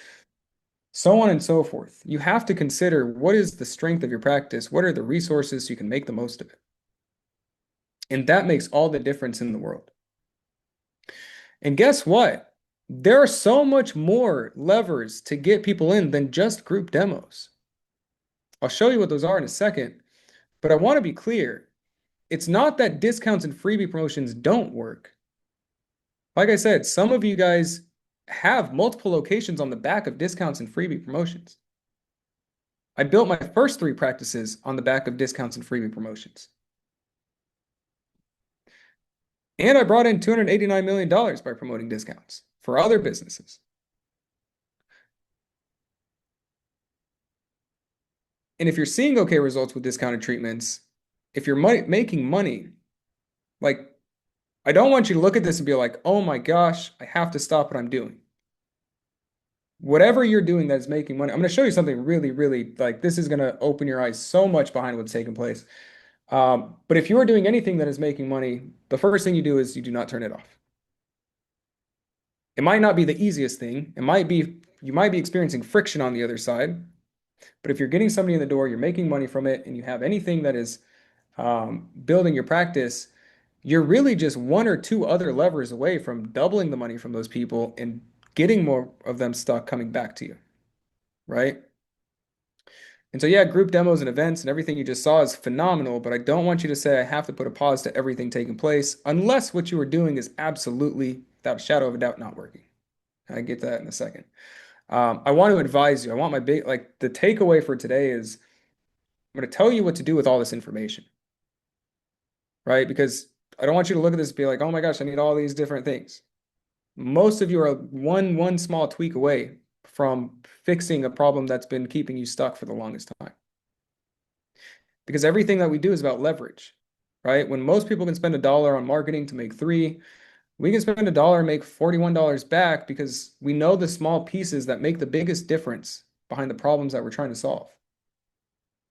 so on and so forth. You have to consider what is the strength of your practice? What are the resources so you can make the most of it? And that makes all the difference in the world. And guess what? There are so much more levers to get people in than just group demos. I'll show you what those are in a second, but I want to be clear. It's not that discounts and freebie promotions don't work. Like I said, some of you guys have multiple locations on the back of discounts and freebie promotions. I built my first 3 practices on the back of discounts and freebie promotions. And I brought in $289 million by promoting discounts for other businesses. And if you're seeing okay results with discounted treatments, if you're making money, like, I don't want you to look at this and be like, oh my gosh, I have to stop what I'm doing. Whatever you're doing that's making money, I'm going to show you something really, really, like, this is going to open your eyes so much behind what's taking place. But if you are doing anything that is making money, the first thing you do is you do not turn it off. It might not be the easiest thing. You might be experiencing friction on the other side. But if you're getting somebody in the door, you're making money from it, and you have anything that is building your practice, you're really just 1 or 2 other levers away from doubling the money from those people and getting more of them stuck coming back to you, right? And so, yeah, group demos and events and everything you just saw is phenomenal, but I don't want you to say I have to put a pause to everything taking place unless what you are doing is absolutely, without a shadow of a doubt, not working. I get that in a second. I want to advise you. I want the takeaway for today is I'm going to tell you what to do with all this information, right? Because I don't want you to look at this and be like, oh my gosh, I need all these different things. Most of you are one small tweak away from fixing a problem that's been keeping you stuck for the longest time. Because everything that we do is about leverage, right? When most people can spend $1 on marketing to make 3, we can spend $1 and make $41 back because we know the small pieces that make the biggest difference behind the problems that we're trying to solve.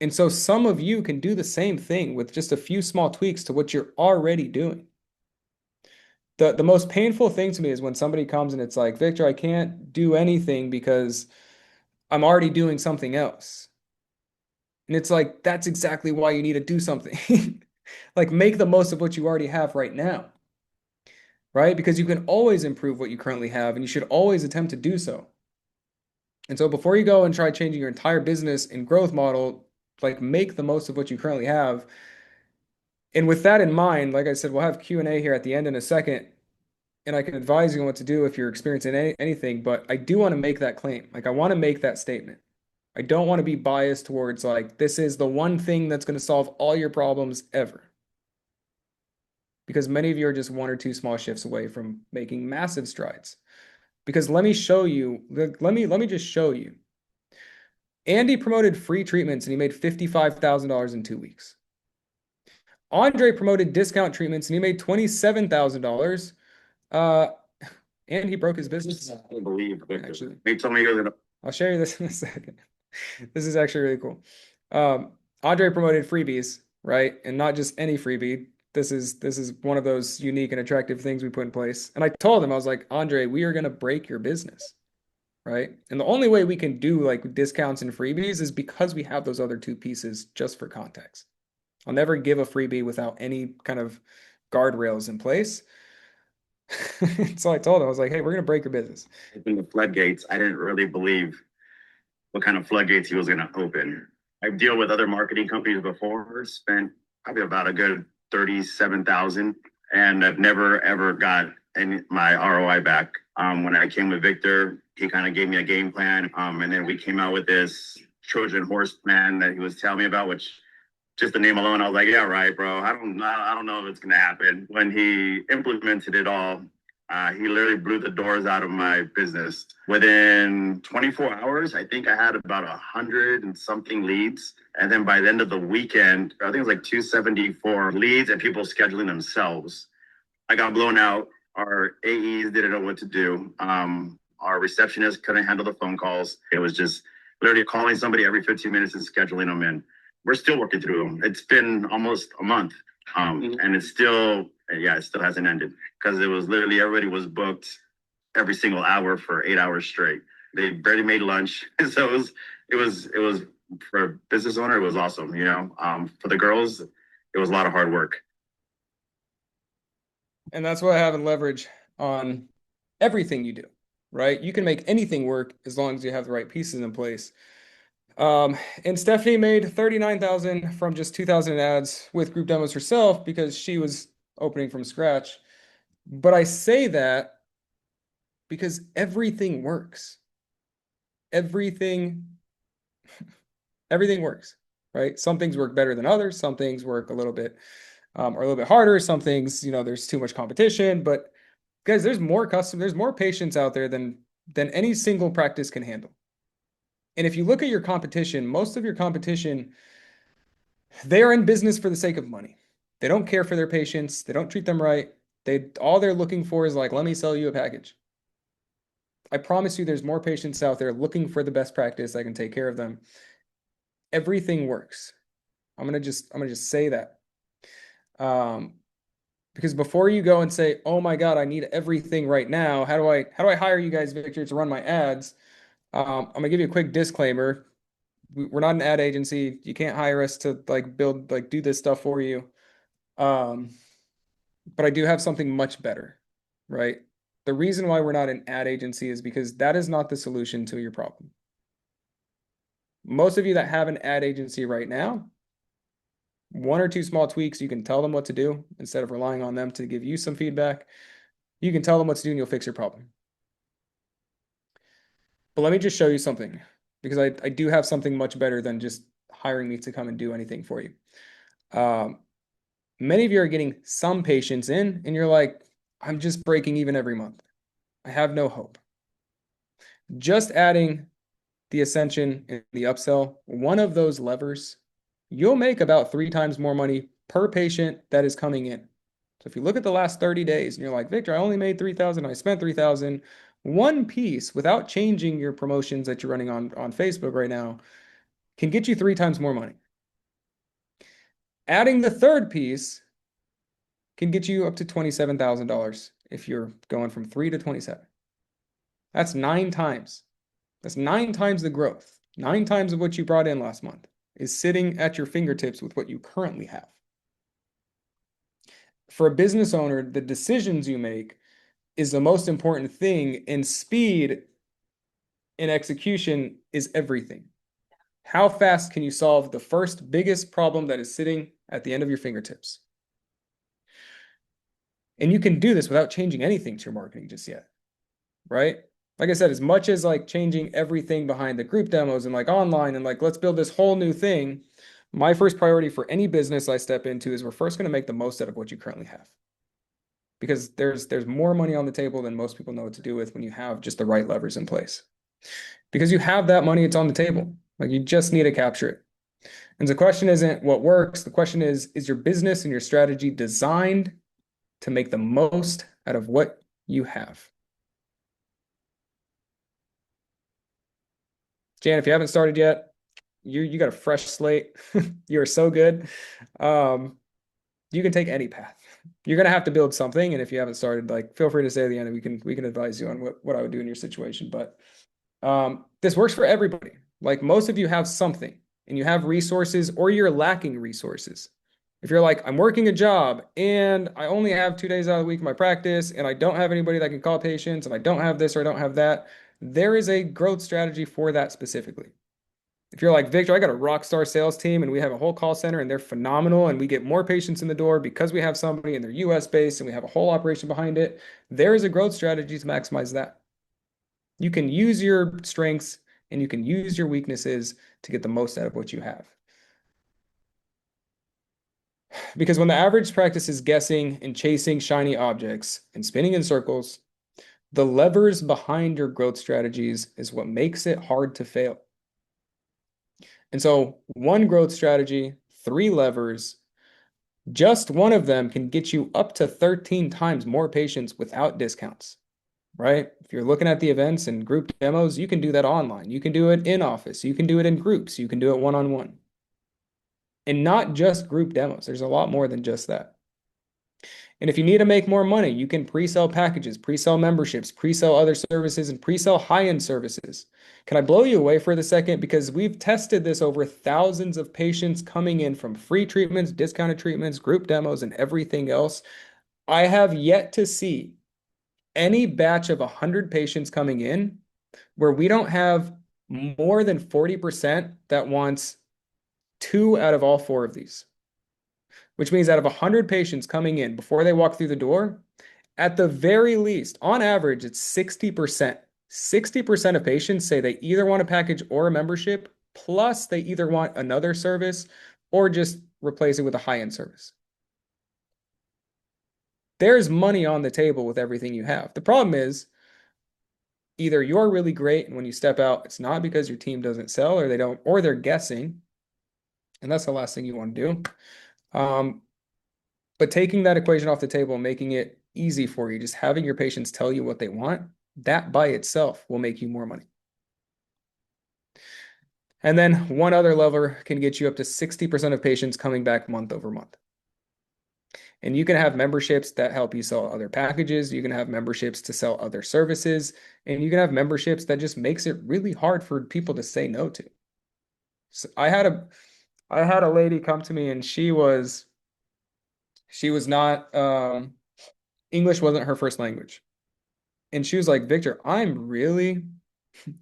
And so some of you can do the same thing with just a few small tweaks to what you're already doing. The most painful thing to me is when somebody comes and it's like, Victor, I can't do anything because I'm already doing something else. And it's like, that's exactly why you need to do something. Like, make the most of what you already have right now, right? Because you can always improve what you currently have, and you should always attempt to do so. And so before you go and try changing your entire business and growth model, like, make the most of what you currently have. And with that in mind, like I said, we'll have Q&A here at the end in a second, and I can advise you on what to do if you're experiencing anything, but I do want to make that claim. Like, I want to make that statement. I don't want to be biased towards like, this is the one thing that's going to solve all your problems ever. Because many of you are just 1 or 2 small shifts away from making massive strides. Because let me show you, let me just show you. Andy promoted free treatments and he made $55,000 in 2 weeks. Andre promoted discount treatments and he made $27,000. Uh, and he broke his business. I can't believe Victor. Actually, They told me he was gonna. I'll show you this in a second. This is actually really cool. Andre promoted freebies, right? And not just any freebie. This is one of those unique and attractive things we put in place. And I told him, I was like, Andre, we are gonna break your business, right? And the only way we can do like discounts and freebies is because we have those other two pieces just for context. I'll never give a freebie without any kind of guardrails in place. So I told him, I was like, hey, we're gonna break your business. Open the floodgates. I didn't really believe what kind of floodgates he was going to open. I've dealt with other marketing companies before, spent probably about a good 37,000, and I've never ever got my ROI back. When I came with Victor, he kind of gave me a game plan, and then we came out with this Trojan horse plan that he was telling me about, which just the name alone, I was like, yeah, right, bro. I don't know if it's gonna happen. When he implemented it all, he literally blew the doors out of my business. Within 24 hours, I think I had about 100 and something leads. And then by the end of the weekend, I think it was like 274 leads and people scheduling themselves. I got blown out. Our AEs didn't know what to do. Our receptionist couldn't handle the phone calls. It was just literally calling somebody every 15 minutes and scheduling them in. We're still working through them. It's been almost a month. And it still hasn't ended because it was literally everybody was booked every single hour for 8 hours straight. They barely made lunch. So it was for a business owner, it was awesome. For the girls, it was a lot of hard work. And that's why having leverage on everything you do, right? You can make anything work as long as you have the right pieces in place. And Stephanie made 39,000 from just 2,000 ads with group demos herself because she was opening from scratch. But I say that because everything works. Everything works, right? Some things work better than others. Some things work a little bit or a little bit harder. Some things, there's too much competition. But guys, there's more patients out there than any single practice can handle. And if you look at your competition, most of your competition, they are in business for the sake of money. They don't care for their patients. They don't treat them right. All they're looking for is like, let me sell you a package. I promise you there's more patients out there looking for the best practice that can take care of them. Everything works. I'm gonna just say that. Because before you go and say, oh my God, I need everything right now. How do I hire you guys, Victor, to run my ads? I'm gonna give you a quick disclaimer. We're not an ad agency. You can't hire us to do this stuff for you. But I do have something much better, right? The reason why we're not an ad agency is because that is not the solution to your problem. Most of you that have an ad agency right now, one or two small tweaks, you can tell them what to do instead of relying on them to give you some feedback. You can tell them what to do and you'll fix your problem. But let me just show you something because I do have something much better than just hiring me to come and do anything for you. Many of you are getting some patients in and you're like, I'm just breaking even every month. I have no hope. Just adding the ascension and the upsell, one of those levers, you'll make about 3 times more money per patient that is coming in. So if you look at the last 30 days and you're like, Victor, I only made 3,000, I spent 3,000, one piece without changing your promotions that you're running on Facebook right now can get you 3 times more money. Adding the third piece can get you up to $27,000 if you're going from 3 to 27. That's 9 times. That's 9 times the growth. 9 times of what you brought in last month is sitting at your fingertips with what you currently have. For a business owner, the decisions you make is the most important thing, and speed in execution is everything. How fast can you solve the first biggest problem that is sitting at the end of your fingertips? And you can do this without changing anything to your marketing just yet, right? Like I said, as much as like changing everything behind the group demos and like online and like, let's build this whole new thing. My first priority for any business I step into is we're first going to make the most out of what you currently have. Because there's more money on the table than most people know what to do with when you have just the right levers in place. Because you have that money, it's on the table. Like you just need to capture it. And the question isn't what works. The question is your business and your strategy designed to make the most out of what you have? Jan, if you haven't started yet, you got a fresh slate. You are so good. You can take any path. You're gonna have to build something, and if you haven't started, like feel free to say at the end, and we can advise you on what I would do in your situation. But this works for everybody. Like most of you have something, and you have resources, or you're lacking resources. If you're like, I'm working a job and I only have 2 days out of the week in my practice, and I don't have anybody that can call patients, and I don't have this or I don't have that, there is a growth strategy for that specifically. If you're like, Victor, I got a rock star sales team and we have a whole call center and they're phenomenal and we get more patients in the door because we have somebody and they're US based and we have a whole operation behind it, there is a growth strategy to maximize that. You can use your strengths and you can use your weaknesses to get the most out of what you have. Because when the average practice is guessing and chasing shiny objects and spinning in circles, the levers behind your growth strategies is what makes it hard to fail. And so, one growth strategy, 3 levers, just one of them can get you up to 13 times more patients without discounts, right? If you're looking at the events and group demos, you can do that online. You can do it in office. You can do it in groups. You can do it one-on-one. And not just group demos. There's a lot more than just that. And if you need to make more money, you can pre-sell packages, pre-sell memberships, pre-sell other services, and pre-sell high-end services. Can I blow you away for the second? Because we've tested this over thousands of patients coming in from free treatments, discounted treatments, group demos, and everything else. I have yet to see any batch of 100 patients coming in where we don't have more than 40% that wants 2 out of all 4 of these, which means out of 100 patients coming in before they walk through the door, at the very least, on average, it's 60%. 60% of patients say they either want a package or a membership, plus they either want another service or just replace it with a high-end service. There's money on the table with everything you have. The problem is either you're really great and when you step out, it's not because your team doesn't sell or they don't, or they're guessing. And that's the last thing you want to do. But taking that equation off the table and making it easy for you, just having your patients tell you what they want, that by itself will make you more money. And then one other lever can get you up to 60% of patients coming back month over month. And you can have memberships that help you sell other packages. You can have memberships to sell other services. And you can have memberships that just makes it really hard for people to say no to. So I had a lady come to me and she was not English wasn't her first language. And she was like, Victor,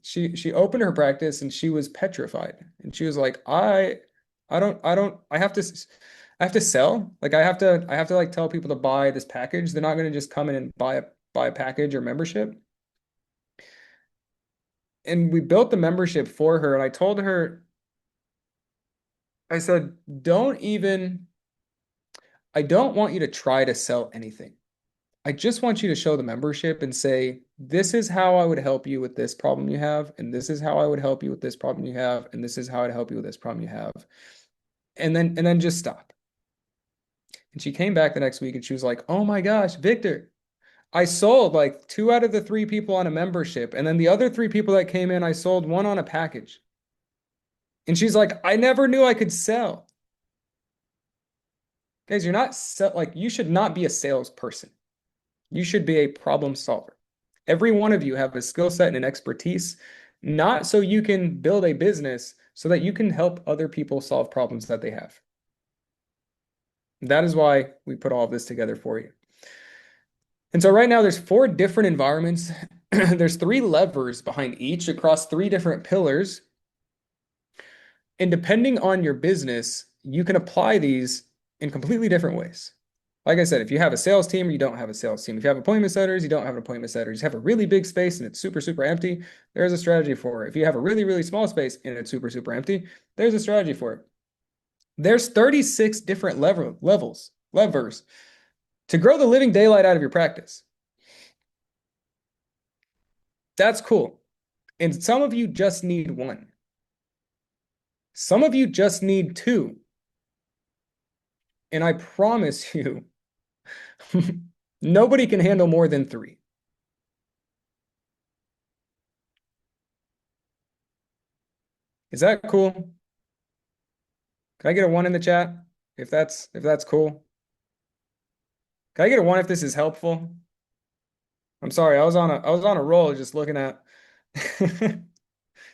she opened her practice and she was petrified. And she was like, I have to sell. Like I have to like tell people to buy this package. They're not going to just come in and buy a package or membership. And we built the membership for her. And I told her, I said, I don't want you to try to sell anything. I just want you to show the membership and say, this is how I would help you with this problem you have, and this is how I would help you with this problem you have, and this is how I'd help you with this problem you have. And then just stop. And she came back the next week and she was like, oh my gosh, Victor, I sold like 2 out of the 3 people on a membership. And then the other 3 people that came in, I sold 1 on a package. And she's like, I never knew I could sell. Guys, you should not be a salesperson. You should be a problem solver. Every one of you have a skill set and an expertise, not so you can build a business, so that you can help other people solve problems that they have. That is why we put all of this together for you. And so right now there's 4 different environments. There's 3 levers behind each across 3 different pillars. And depending on your business, you can apply these in completely different ways. Like I said, if you have a sales team or you don't have a sales team, if you have appointment setters, you don't have an appointment setter, you have a really big space and it's super, super empty, there's a strategy for it. If you have a really, really small space and it's super, super empty, there's a strategy for it. There's 36 different levers to grow the living daylight out of your practice. That's cool. And some of you just need one. Some of you just need two. And I promise you, nobody can handle more than three. Is that cool? Can I get a one in the chat if that's cool? Can I get a one if this is helpful? I'm sorry, I was on a roll just looking at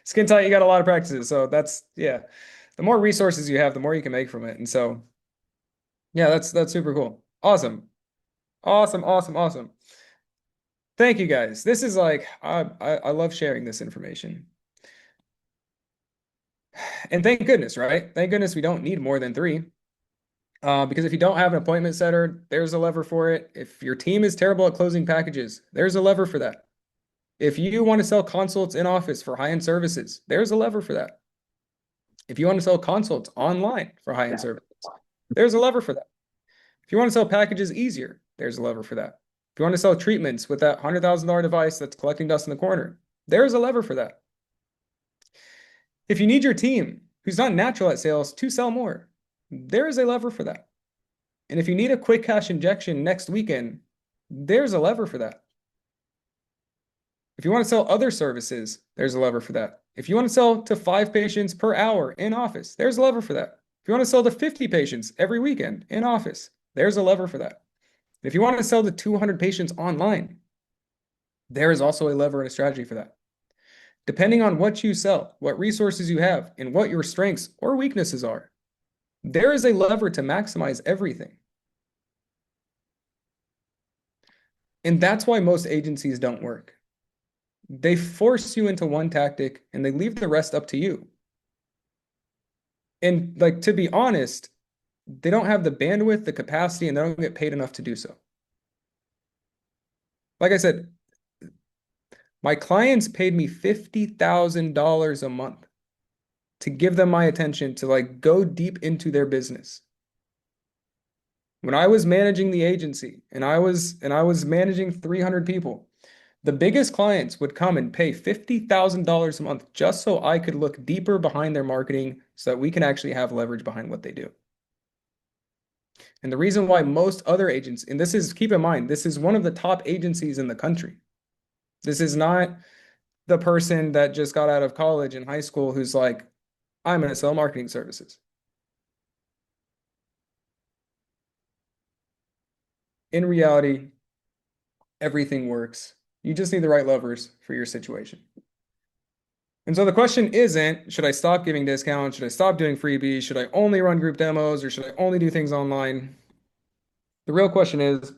skin tight. You got a lot of practices, so that's yeah. The more resources you have, the more you can make from it, and so yeah, that's super cool. Awesome, awesome, awesome, awesome. Thank you guys. This is like I love sharing this information, and thank goodness, right? Thank goodness we don't need more than three. Because if you don't have an appointment setter, there's a lever for it. If your team is terrible at closing packages, there's a lever for that. If you want to sell consults in office for high-end services, there's a lever for that. If you want to sell consults online for high-end services, there's a lever for that. If you want to sell packages easier, there's a lever for that. If you want to sell treatments with that $100,000 device that's collecting dust in the corner, there's a lever for that. If you need your team, who's not natural at sales, to sell more, there is a lever for that. And if you need a quick cash injection next weekend, there's a lever for that. If you want to sell other services, there's a lever for that. If you want to sell to 5 patients per hour in office, there's a lever for that. If you want to sell to 50 patients every weekend in office, there's a lever for that. If you want to sell to 200 patients online, there is also a lever and a strategy for that. Depending on what you sell, what resources you have, and what your strengths or weaknesses are, there is a lever to maximize everything. And that's why most agencies don't work. They force you into one tactic and they leave the rest up to you. And like, to be honest, they don't have the bandwidth, the capacity, and they don't get paid enough to do so. Like I said, my clients paid me $50,000 a month to give them my attention to like go deep into their business. When I was managing the agency and I was managing 300 people, the biggest clients would come and pay $50,000 a month just so I could look deeper behind their marketing so that we can actually have leverage behind what they do. And the reason why most other agents, and this is, keep in mind, this is one of the top agencies in the country. This is not the person that just got out of college and high school who's like, I'm going to sell marketing services. In reality, everything works. You just need the right levers for your situation. And so the question isn't, should I stop giving discounts? Should I stop doing freebies? Should I only run group demos or should I only do things online? The real question is,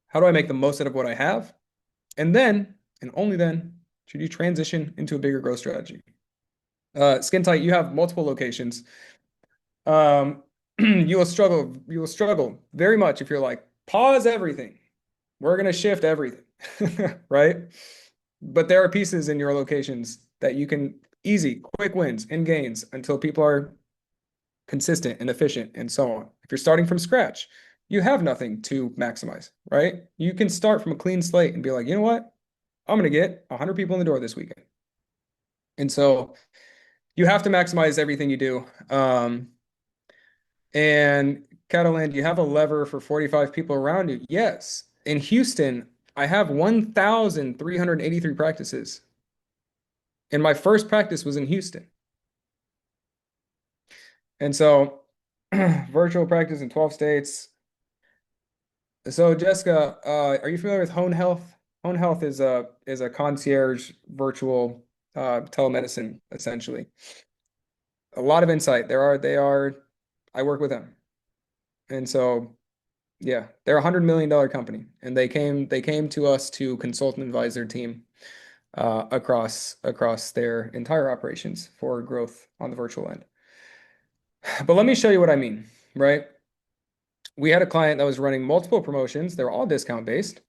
how do I make the most out of what I have? And then, and only then, should you transition into a bigger growth strategy? Skin Tight, you have multiple locations. You will struggle very much if you're like, pause everything. We're going to shift everything, right? But there are pieces in your locations that you can easy, quick wins and gains until people are consistent and efficient and so on. If you're starting from scratch, you have nothing to maximize, right? You can start from a clean slate and be like, you know what? I'm going to get 100 people in the door this weekend. And so you have to maximize everything you do. And Catalan, you have a lever for 45 people around you. Yes. In Houston, I have 1,383 practices. And my first practice was in Houston. And so virtual practice in 12 states. So Jessica, are you familiar with Hone Health? Hone Health is a concierge virtual telemedicine, essentially. A lot of insight. I work with them. And so yeah, they're $100 million company, and they came to us to consult and advise their team across their entire operations for growth on the virtual end. But let me show you what I mean, right? We had a client that was running multiple promotions. They're all discount based,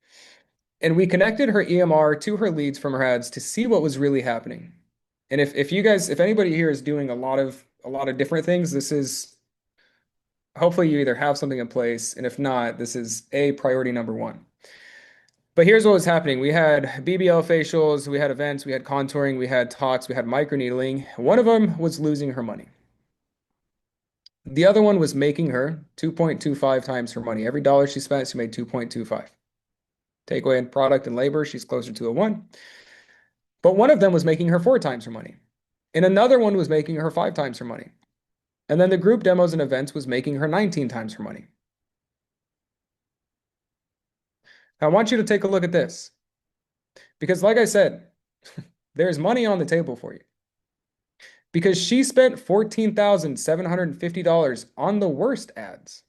and we connected her EMR to her leads from her ads to see what was really happening. And if anybody here is doing a lot of different things, this is hopefully you either have something in place, and if not, this is a priority number one. But here's what was happening. We had BBL facials, we had events, we had contouring, we had talks, we had microneedling. One of them was losing her money. The other one was making her 2.25 times her money. Every dollar she spent, she made 2.25. Take away in product and labor, she's closer to a 1. But one of them was making her 4 times her money. And another one was making her 5 times her money. And then the group demos and events was making her 19 times her money. I want you to take a look at this. Because like I said, there's money on the table for you. Because she spent $14,750 on the worst ads.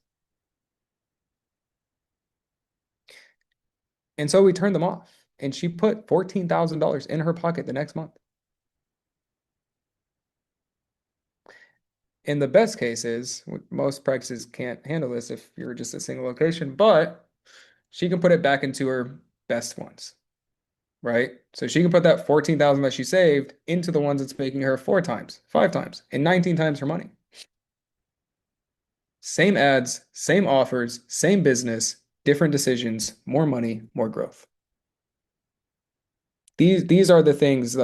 And so we turned them off. And she put $14,000 in her pocket the next month. In the best cases, most practices can't handle this if you're just a single location, but she can put it back into her best ones, right? So she can put that 14,000 that she saved into the ones that's making her 4 times, 5 times, and 19 times her money. Same ads, same offers, same business, different decisions, more money, more growth. These are the things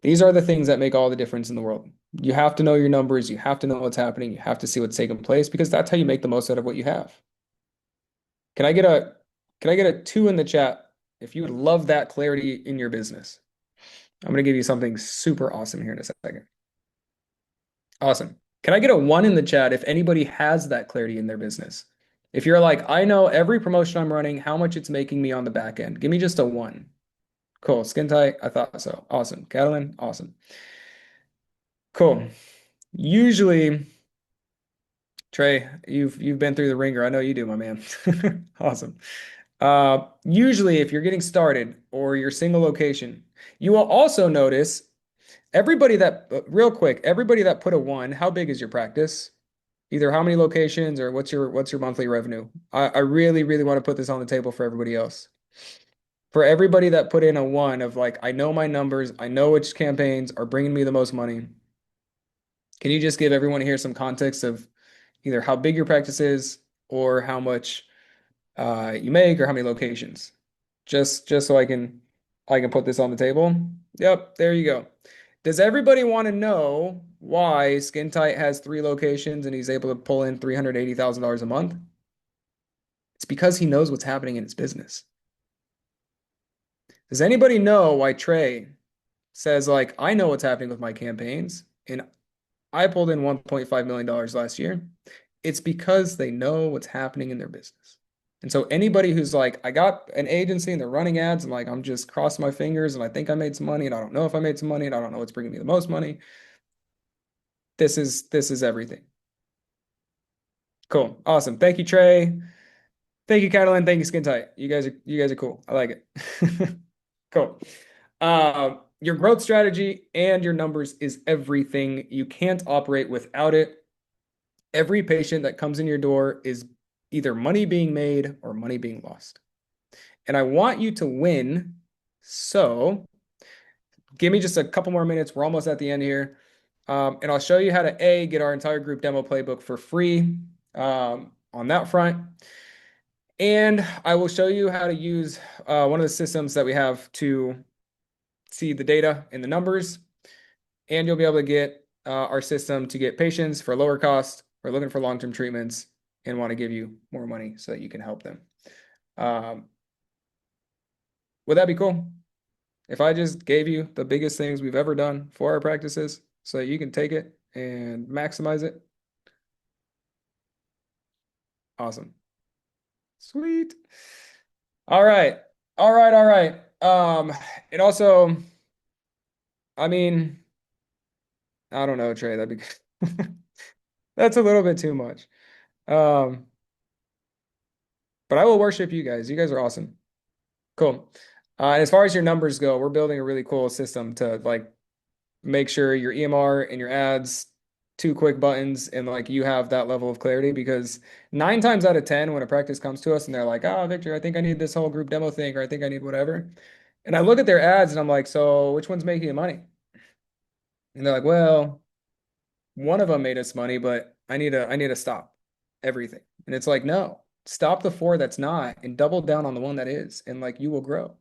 these are the things that make all the difference in the world. You have to know your numbers, you have to know what's happening, you have to see what's taking place because that's how you make the most out of what you have. Can I get a 2 in the chat if you would love that clarity in your business? I'm going to give you something super awesome here in a second. Awesome. Can I get a 1 in the chat if anybody has that clarity in their business? If you're like, I know every promotion I'm running, how much it's making me on the back end. Give me just a 1. Cool. Skin tight. I thought so. Awesome. Catalan. Awesome. Cool. Usually, Trey, you've been through the ringer. I know you do, my man. Awesome. Usually, if you're getting started or you're single location, you will also notice everybody that, real quick, everybody that put a 1, how big is your practice? Either how many locations or what's your monthly revenue? I really, really want to put this on the table for everybody else. For everybody that put in a 1 of like, I know my numbers, I know which campaigns are bringing me the most money. Can you just give everyone here some context of either how big your practice is or how much you make or how many locations? Just so I can put this on the table. Yep, there you go. Does everybody want to know why Skin Tight has 3 locations and he's able to pull in $380,000 a month? It's because he knows what's happening in his business. Does anybody know why Trey says like, I know what's happening with my campaigns and I pulled in $1.5 million last year? It's because they know what's happening in their business. And so anybody who's like, I got an agency and they're running ads and like, I'm just crossing my fingers and I think I made some money and I don't know if I made some money and I don't know what's bringing me the most money. This is everything. Cool. Awesome. Thank you, Trey. Thank you, Catalan. Thank you, Skin Tight. You guys are cool. I like it. Cool. Your growth strategy and your numbers is everything. You can't operate without it. Every patient that comes in your door is either money being made or money being lost. And I want you to win. So give me just a couple more minutes. We're almost at the end here. And I'll show you how to get our entire group demo playbook for free on that front. And I will show you how to use one of the systems that we have to see the data and the numbers. And you'll be able to get our system to get patients for lower cost. We're looking for long-term treatments and want to give you more money so that you can help them. Would that be cool? If I just gave you the biggest things we've ever done for our practices so that you can take it and maximize it? Awesome. Sweet. All right. All right. All right. It also, I mean, I don't know, Trey, that'd be that's a little bit too much. But I will worship you guys. You guys are awesome. Cool. And as far as your numbers go, we're building a really cool system to like make sure your EMR and your ads, 2 quick buttons, and like you have that level of clarity because 9 times out of 10, when a practice comes to us and they're like, oh, Victor, I think I need this whole group demo thing, or I think I need whatever. And I look at their ads and I'm like, so which one's making you money? And they're like, well, one of them made us money, but I need to stop everything. And it's like, no, stop the 4 that's not and double down on the one that is, and like you will grow.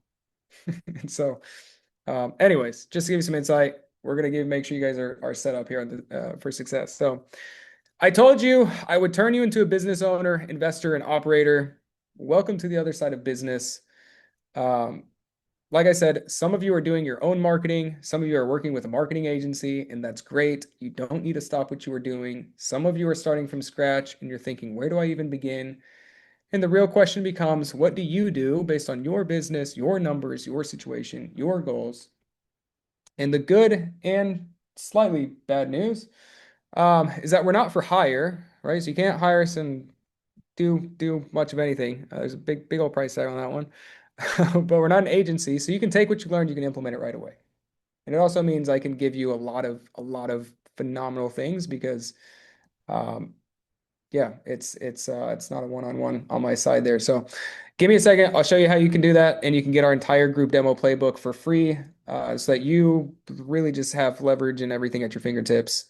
And so, anyways, just to give you some insight, we're gonna make sure you guys are set up here on for success. So, I told you I would turn you into a business owner, investor, and operator. Welcome to the other side of business. Um, like I said, some of you are doing your own marketing. Some of you are working with a marketing agency, and that's great. You don't need to stop what you are doing. Some of you are starting from scratch and you're thinking, where do I even begin? And the real question becomes, what do you do based on your business, your numbers, your situation, your goals? And the good and slightly bad news is that we're not for hire, right? So you can't hire us and do much of anything. There's a big old price tag on that one. But we're not an agency, so you can take what you learned, you can implement it right away. And it also means I can give you a lot of phenomenal things because um, yeah, it's not a one-on-one on my side there. So give me a second. I'll show you how you can do that, and you can get our entire group demo playbook for free, so that you really just have leverage and everything at your fingertips.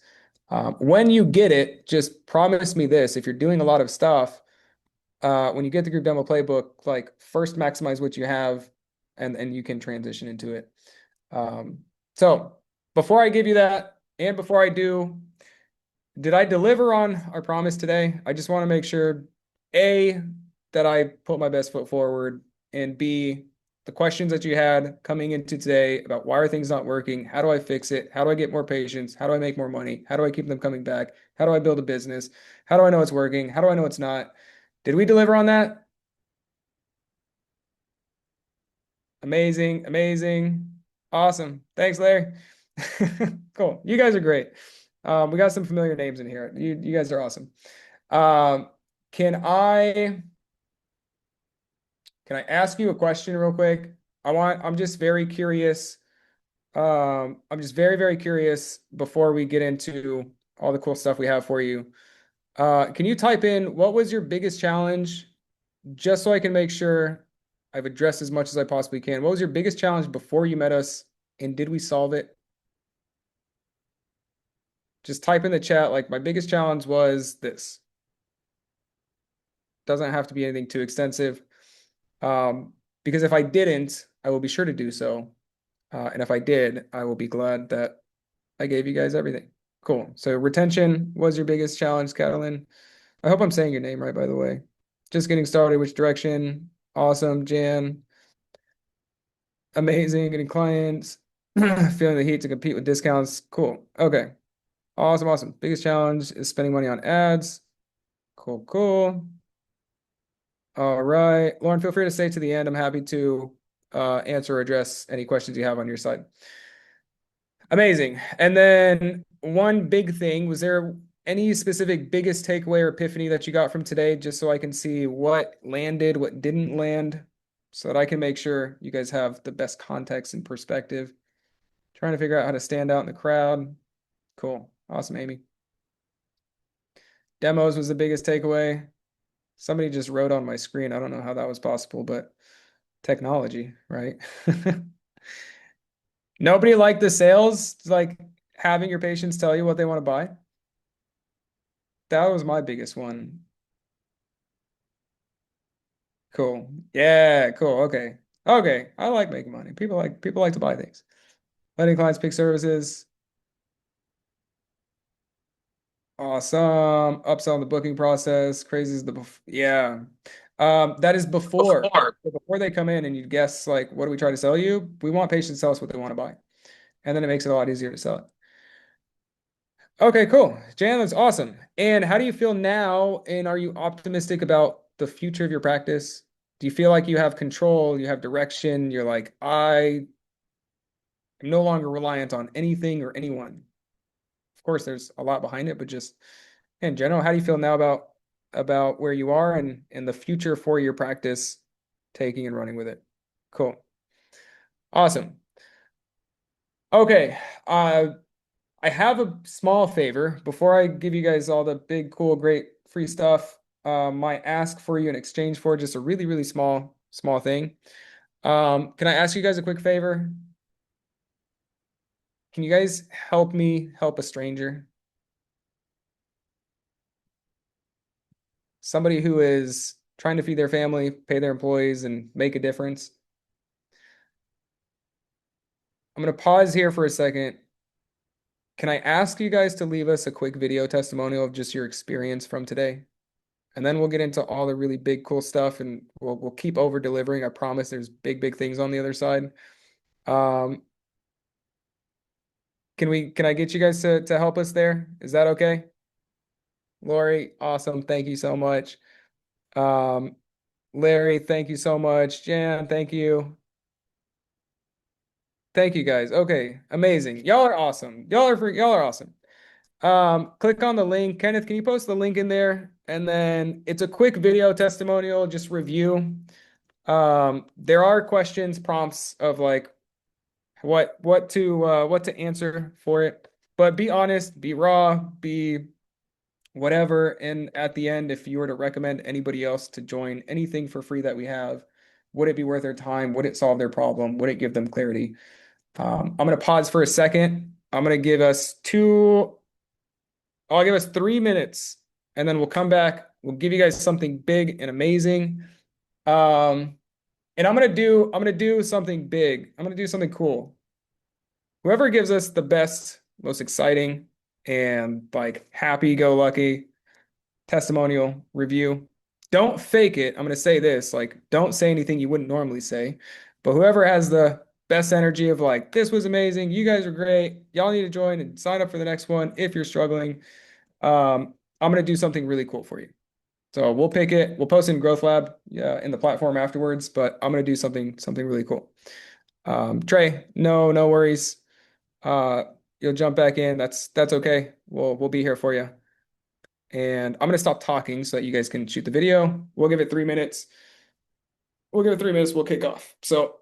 When you get it, just promise me this: if you're doing a lot of stuff, when you get the group demo playbook, like first maximize what you have, and you can transition into it. Um, so before I give you that, and before I do, did I deliver on our promise today? I just want to make sure, A, that I put my best foot forward, and B, the questions that you had coming into today about why are things not working? How do I fix it? How do I get more patients? How do I make more money? How do I keep them coming back? How do I build a business? How do I know it's working? How do I know it's not? Did we deliver on that? Amazing, amazing. Awesome. Thanks, Larry. Cool. You guys are great. We got some familiar names in here. You guys are awesome. Um, can I ask you a question real quick? I'm just very curious. I'm just very curious before we get into all the cool stuff we have for you. Can you type in what was your biggest challenge, just so I can make sure I've addressed as much as I possibly can. What was your biggest challenge before you met us, and did we solve it? Just type in the chat, like, my biggest challenge was this. Doesn't have to be anything too extensive. Because if I didn't, I will be sure to do so. And if I did, I will be glad that I gave you guys everything. Cool. So retention was your biggest challenge, Catalin. I hope I'm saying your name right, by the way. Just getting started, which direction? Awesome, Jan. Amazing, getting clients. Feeling the heat to compete with discounts. Cool. Okay. Awesome. Biggest challenge is spending money on ads. Cool. All right. Lauren, feel free to stay to the end. I'm happy to answer or address any questions you have on your side. Amazing. And then one big thing, was there any specific biggest takeaway or epiphany that you got from today, just so I can see what landed, what didn't land, so that I can make sure you guys have the best context and perspective? Trying to figure out how to stand out in the crowd. Cool. Awesome, Amy. Demos was the biggest takeaway. Somebody just wrote on my screen. I don't know how that was possible, but technology, right? Nobody liked the sales, like having your patients tell you what they want to buy. That was my biggest one. Cool. Yeah, cool. Okay. I like making money. People like to buy things. Letting clients pick services. Awesome. Upsell in the booking process. Crazy is yeah. That is before. So before they come in and you guess, like, what do we try to sell you? We want patients to tell us what they want to buy. And then it makes it a lot easier to sell it. Okay, cool. Jan, that's awesome. And how do you feel now? And are you optimistic about the future of your practice? Do you feel like you have control, you have direction? You're like, I am no longer reliant on anything or anyone. Of course, there's a lot behind it, but just in general, how do you feel now about where you are and the future for your practice, taking and running with it? Cool. Awesome. Okay. I have a small favor before I give you guys all the big, cool, great free stuff. My ask for you in exchange for just a really small thing. Can I ask you guys a quick favor? Can you guys help me help a stranger? Somebody who is trying to feed their family, pay their employees, and make a difference. I'm going to pause here for a second. Can I ask you guys to leave us a quick video testimonial of just your experience from today? And then we'll get into all the really big, cool stuff, and we'll keep over delivering. I promise there's big, big things on the other side. Um, can I get you guys to help us there? Is that okay? Lori, awesome. Thank you so much. Um, Larry, thank you so much. Jan, thank you. Thank you guys. Okay, amazing. Y'all are awesome. Y'all are awesome. Click on the link. Kenneth, can you post the link in there? And then it's a quick video testimonial, just review. There are questions, prompts of like what to answer for it. But be honest, be raw, be whatever. And at the end, if you were to recommend anybody else to join anything for free that we have, would it be worth their time? Would it solve their problem? Would it give them clarity? I'm going to pause for a second. I'm going to give us I'll give us 3 minutes, and then we'll come back. We'll give you guys something big and amazing. And I'm gonna do something big. I'm gonna do something cool. Whoever gives us the best, most exciting, and like happy-go-lucky testimonial review, don't fake it. I'm gonna say this, like, don't say anything you wouldn't normally say. But whoever has the best energy of like, this was amazing, you guys are great, y'all need to join and sign up for the next one if you're struggling. I'm gonna do something really cool for you. So we'll pick it. We'll post it in Growth Lab, yeah, in the platform afterwards. But I'm gonna do something really cool. Trey, no worries. Uh, you'll jump back in. That's okay. We'll be here for you. And I'm gonna stop talking so that you guys can shoot the video. We'll give it 3 minutes. We'll give it 3 minutes. We'll kick off. So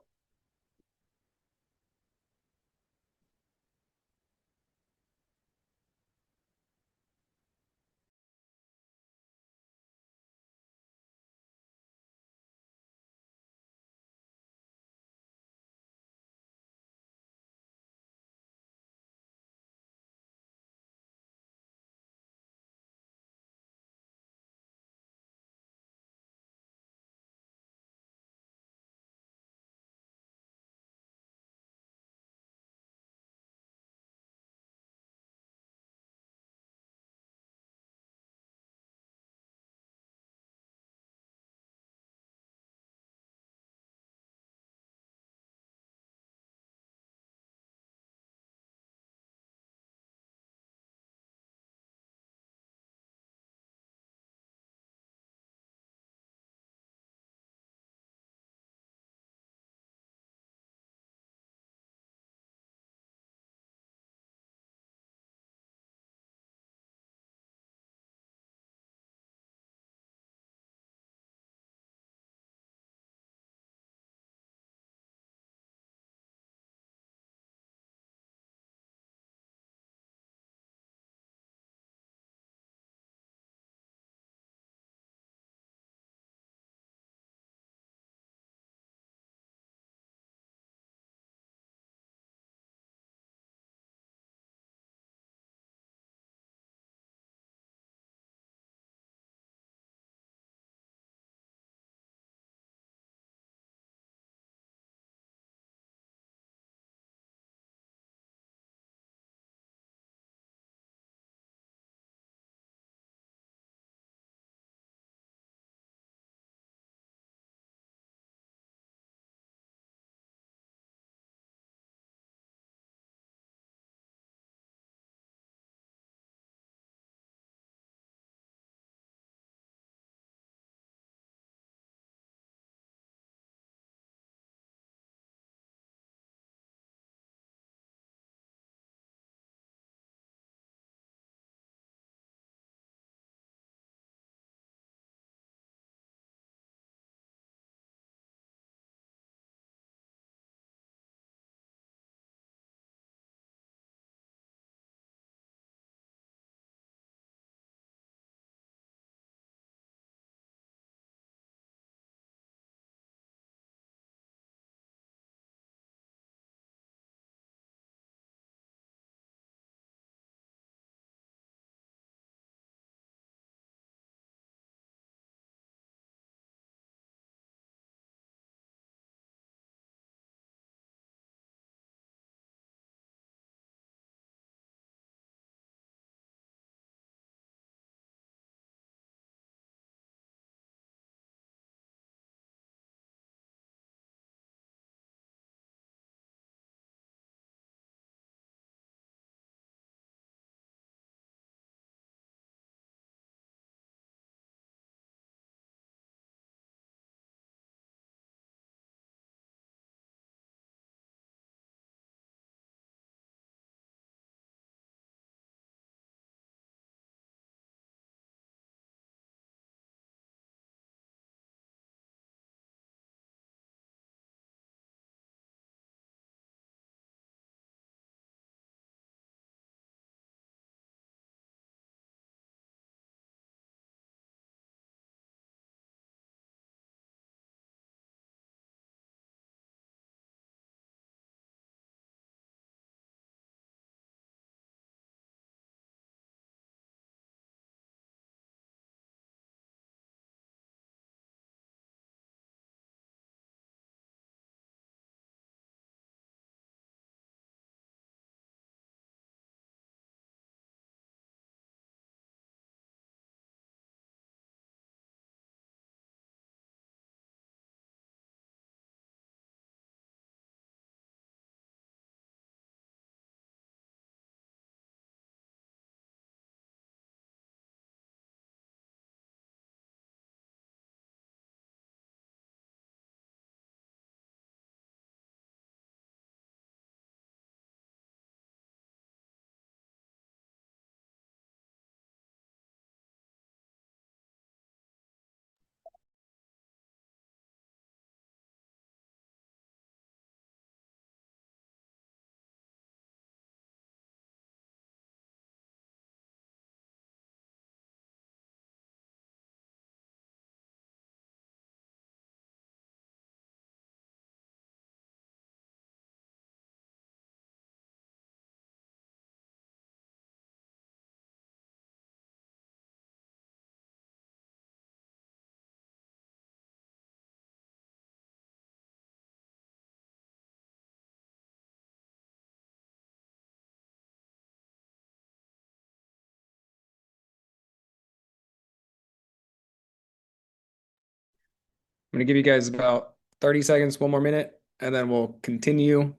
going to give you guys about 30 seconds, one more minute, and then we'll continue.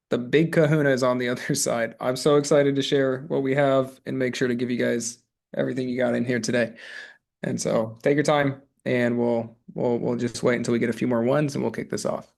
The big kahuna is on the other side. I'm so excited to share what we have and make sure to give you guys everything you got in here today. And so take your time and we'll just wait until we get a few more ones and we'll kick this off.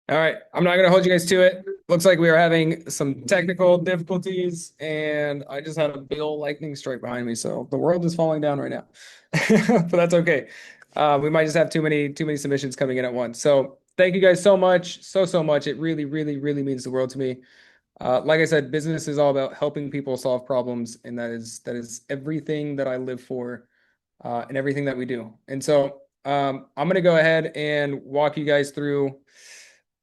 All right, I'm not going to hold you guys to it. Looks like we are having some technical difficulties, and I just had a big old lightning strike behind me, so the world is falling down right now. But that's okay. We might just have too many submissions coming in at once. So thank you guys so much, so much. It really, really, really means the world to me. Like I said, business is all about helping people solve problems, and that is everything that I live for, and everything that we do. And so I'm going to go ahead and walk you guys through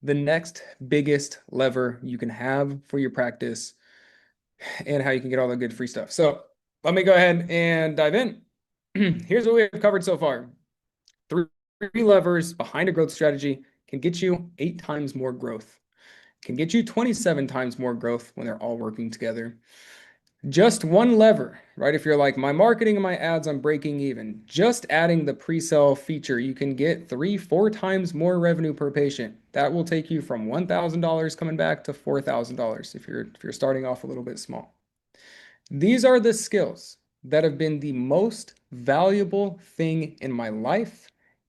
the next biggest lever you can have for your practice and how you can get all the good free stuff. So let me go ahead and dive in. Here's what we have covered so far. Three levers behind a growth strategy can get you 8 times more growth, can get you 27 times more growth when they're all working together. Just one lever, right? If you're like, my marketing and my ads, I'm breaking even. Just adding the pre-sale feature, you can get 3-4 times more revenue per patient. That will take you from $1,000 coming back to $4,000 if you're starting off a little bit small. These are the skills that have been the most valuable thing in my life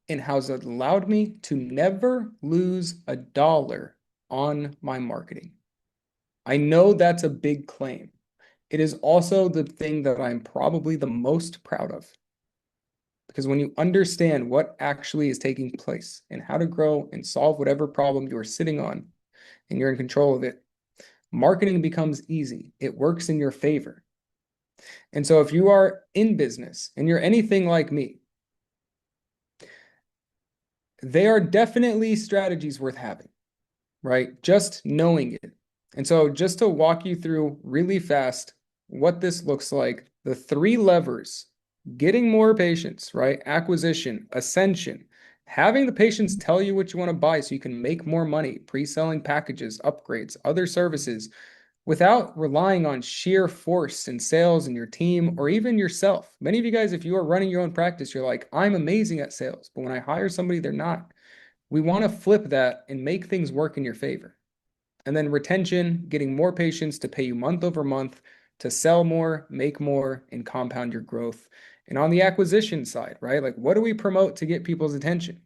and has allowed me to never lose a dollar on my marketing. I know that's a big claim. It is also the thing that I'm probably the most proud of. Because when you understand what actually is taking place and how to grow and solve whatever problem you're sitting on and you're in control of it, marketing becomes easy. It works in your favor. And so if you are in business and you're anything like me, they are definitely strategies worth having, right? Just knowing it. And so just to walk you through really fast what this looks like, the 3 levers: getting more patients, right? Acquisition, ascension, having the patients tell you what you want to buy so you can make more money, pre-selling packages, upgrades, other services, without relying on sheer force and sales and your team or even yourself. Many of you guys, if you are running your own practice, you're like, I'm amazing at sales, but when I hire somebody, they're not. We want to flip that and make things work in your favor. And then retention, getting more patients to pay you month over month to sell more, make more, and compound your growth. And on the acquisition side, right? Like, what do we promote to get people's attention?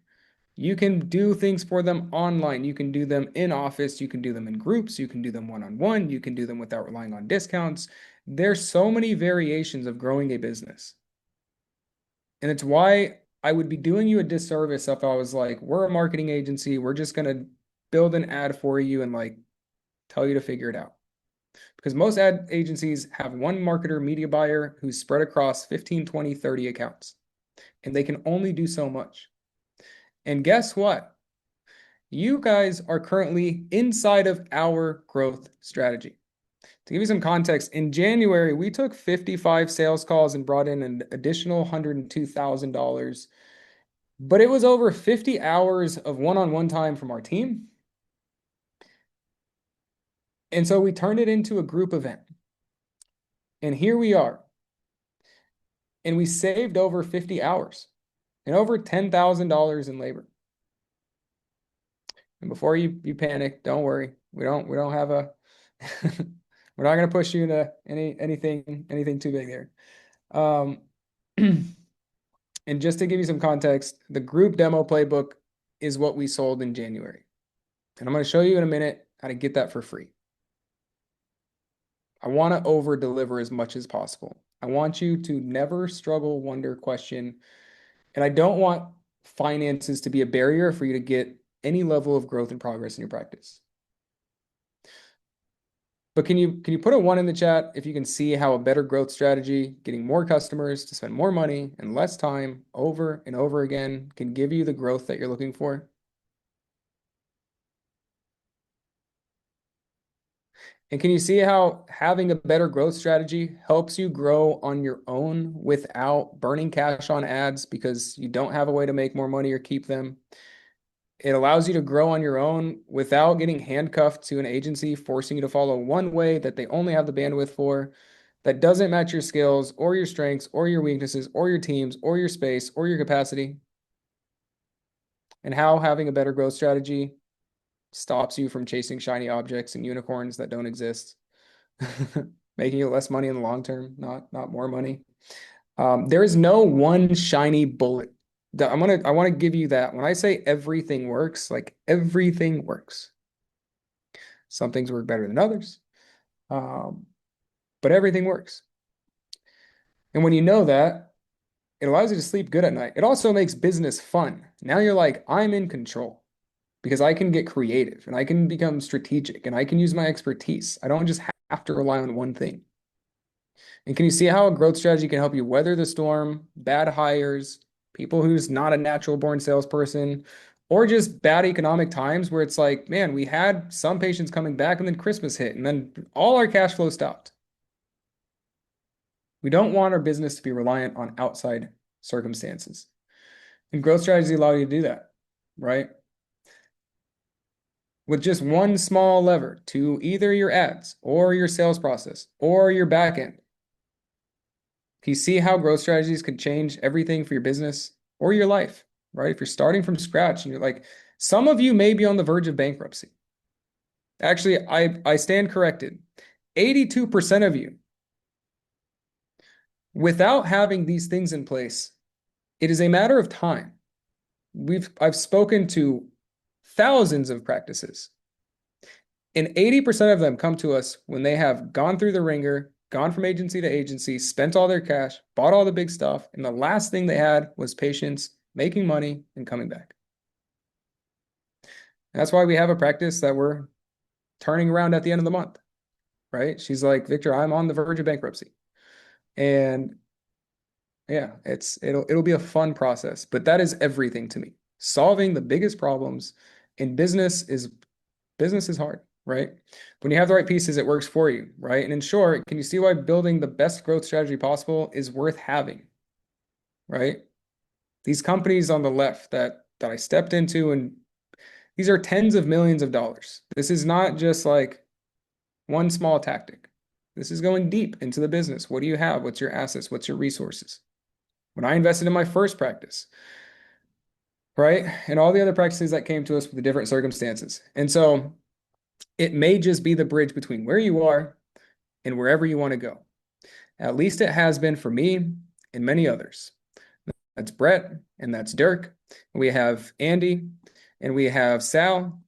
You can do things for them online. You can do them in office. You can do them in groups. You can do them one-on-one. You can do them without relying on discounts. There's so many variations of growing a business. And it's why I would be doing you a disservice if I was like, we're a marketing agency. We're just going to build an ad for you and like tell you to figure it out. Because most ad agencies have one marketer media buyer who's spread across 15, 20, 30 accounts, and they can only do so much. And guess what? You guys are currently inside of our growth strategy. To give you some context, in January, we took 55 sales calls and brought in an additional $102,000. But it was over 50 hours of one-on-one time from our team. And so we turned it into a group event. And here we are. And we saved over 50 hours and over $10,000 in labor. And before you panic, don't worry. We don't have a we're not going to push you into anything too big there. And just to give you some context, the group demo playbook is what we sold in January. And I'm going to show you in a minute how to get that for free. I want to over deliver as much as possible. I want you to never struggle, wonder, question. And I don't want finances to be a barrier for you to get any level of growth and progress in your practice. But can you put a 1 in the chat if you can see how a better growth strategy, getting more customers to spend more money and less time over and over again, can give you the growth that you're looking for? And can you see how having a better growth strategy helps you grow on your own without burning cash on ads because you don't have a way to make more money or keep them? It allows you to grow on your own without getting handcuffed to an agency, forcing you to follow one way that they only have the bandwidth for, that doesn't match your skills or your strengths or your weaknesses or your teams or your space or your capacity. And how having a better growth strategy stops you from chasing shiny objects and unicorns that don't exist, making you less money in the long term, not more money. There is no one shiny bullet. I want to give you that. When I say everything works, like everything works. Some things work better than others, but everything works. And when you know that, it allows you to sleep good at night. It also makes business fun. Now you're like, I'm in control because I can get creative and I can become strategic and I can use my expertise. I don't just have to rely on one thing. And can you see how a growth strategy can help you weather the storm, bad hires, people who's not a natural born salesperson, or just bad economic times where it's like, man, we had some patients coming back and then Christmas hit and then all our cash flow stopped. We don't want our business to be reliant on outside circumstances. And growth strategies allow you to do that, right? With just one small lever to either your ads or your sales process or your back end. Can you see how growth strategies could change everything for your business or your life, right? If you're starting from scratch and you're like, some of you may be on the verge of bankruptcy. Actually, I stand corrected. 82% of you, without having these things in place, it is a matter of time. I've spoken to thousands of practices, and 80% of them come to us when they have gone through the ringer, gone from agency to agency, spent all their cash, bought all the big stuff, and the last thing they had was patients making money and coming back. And that's why we have a practice that we're turning around at the end of the month, right? She's like, Victor, I'm on the verge of bankruptcy. And yeah, it'll be a fun process, but that is everything to me. Solving the biggest problems in business is hard, right? When you have the right pieces, it works for you, right? And in short, can you see why building the best growth strategy possible is worth having, right? These companies on the left that I stepped into, and these are tens of millions of dollars. This is not just like one small tactic. This is going deep into the business. What do you have? What's your assets? What's your resources? When I invested in my first practice, right? And all the other practices that came to us with the different circumstances. And so it may just be the bridge between where you are and wherever you want to go. At least it has been for me and many others. That's Brett and that's Dirk. We have Andy and we have Sal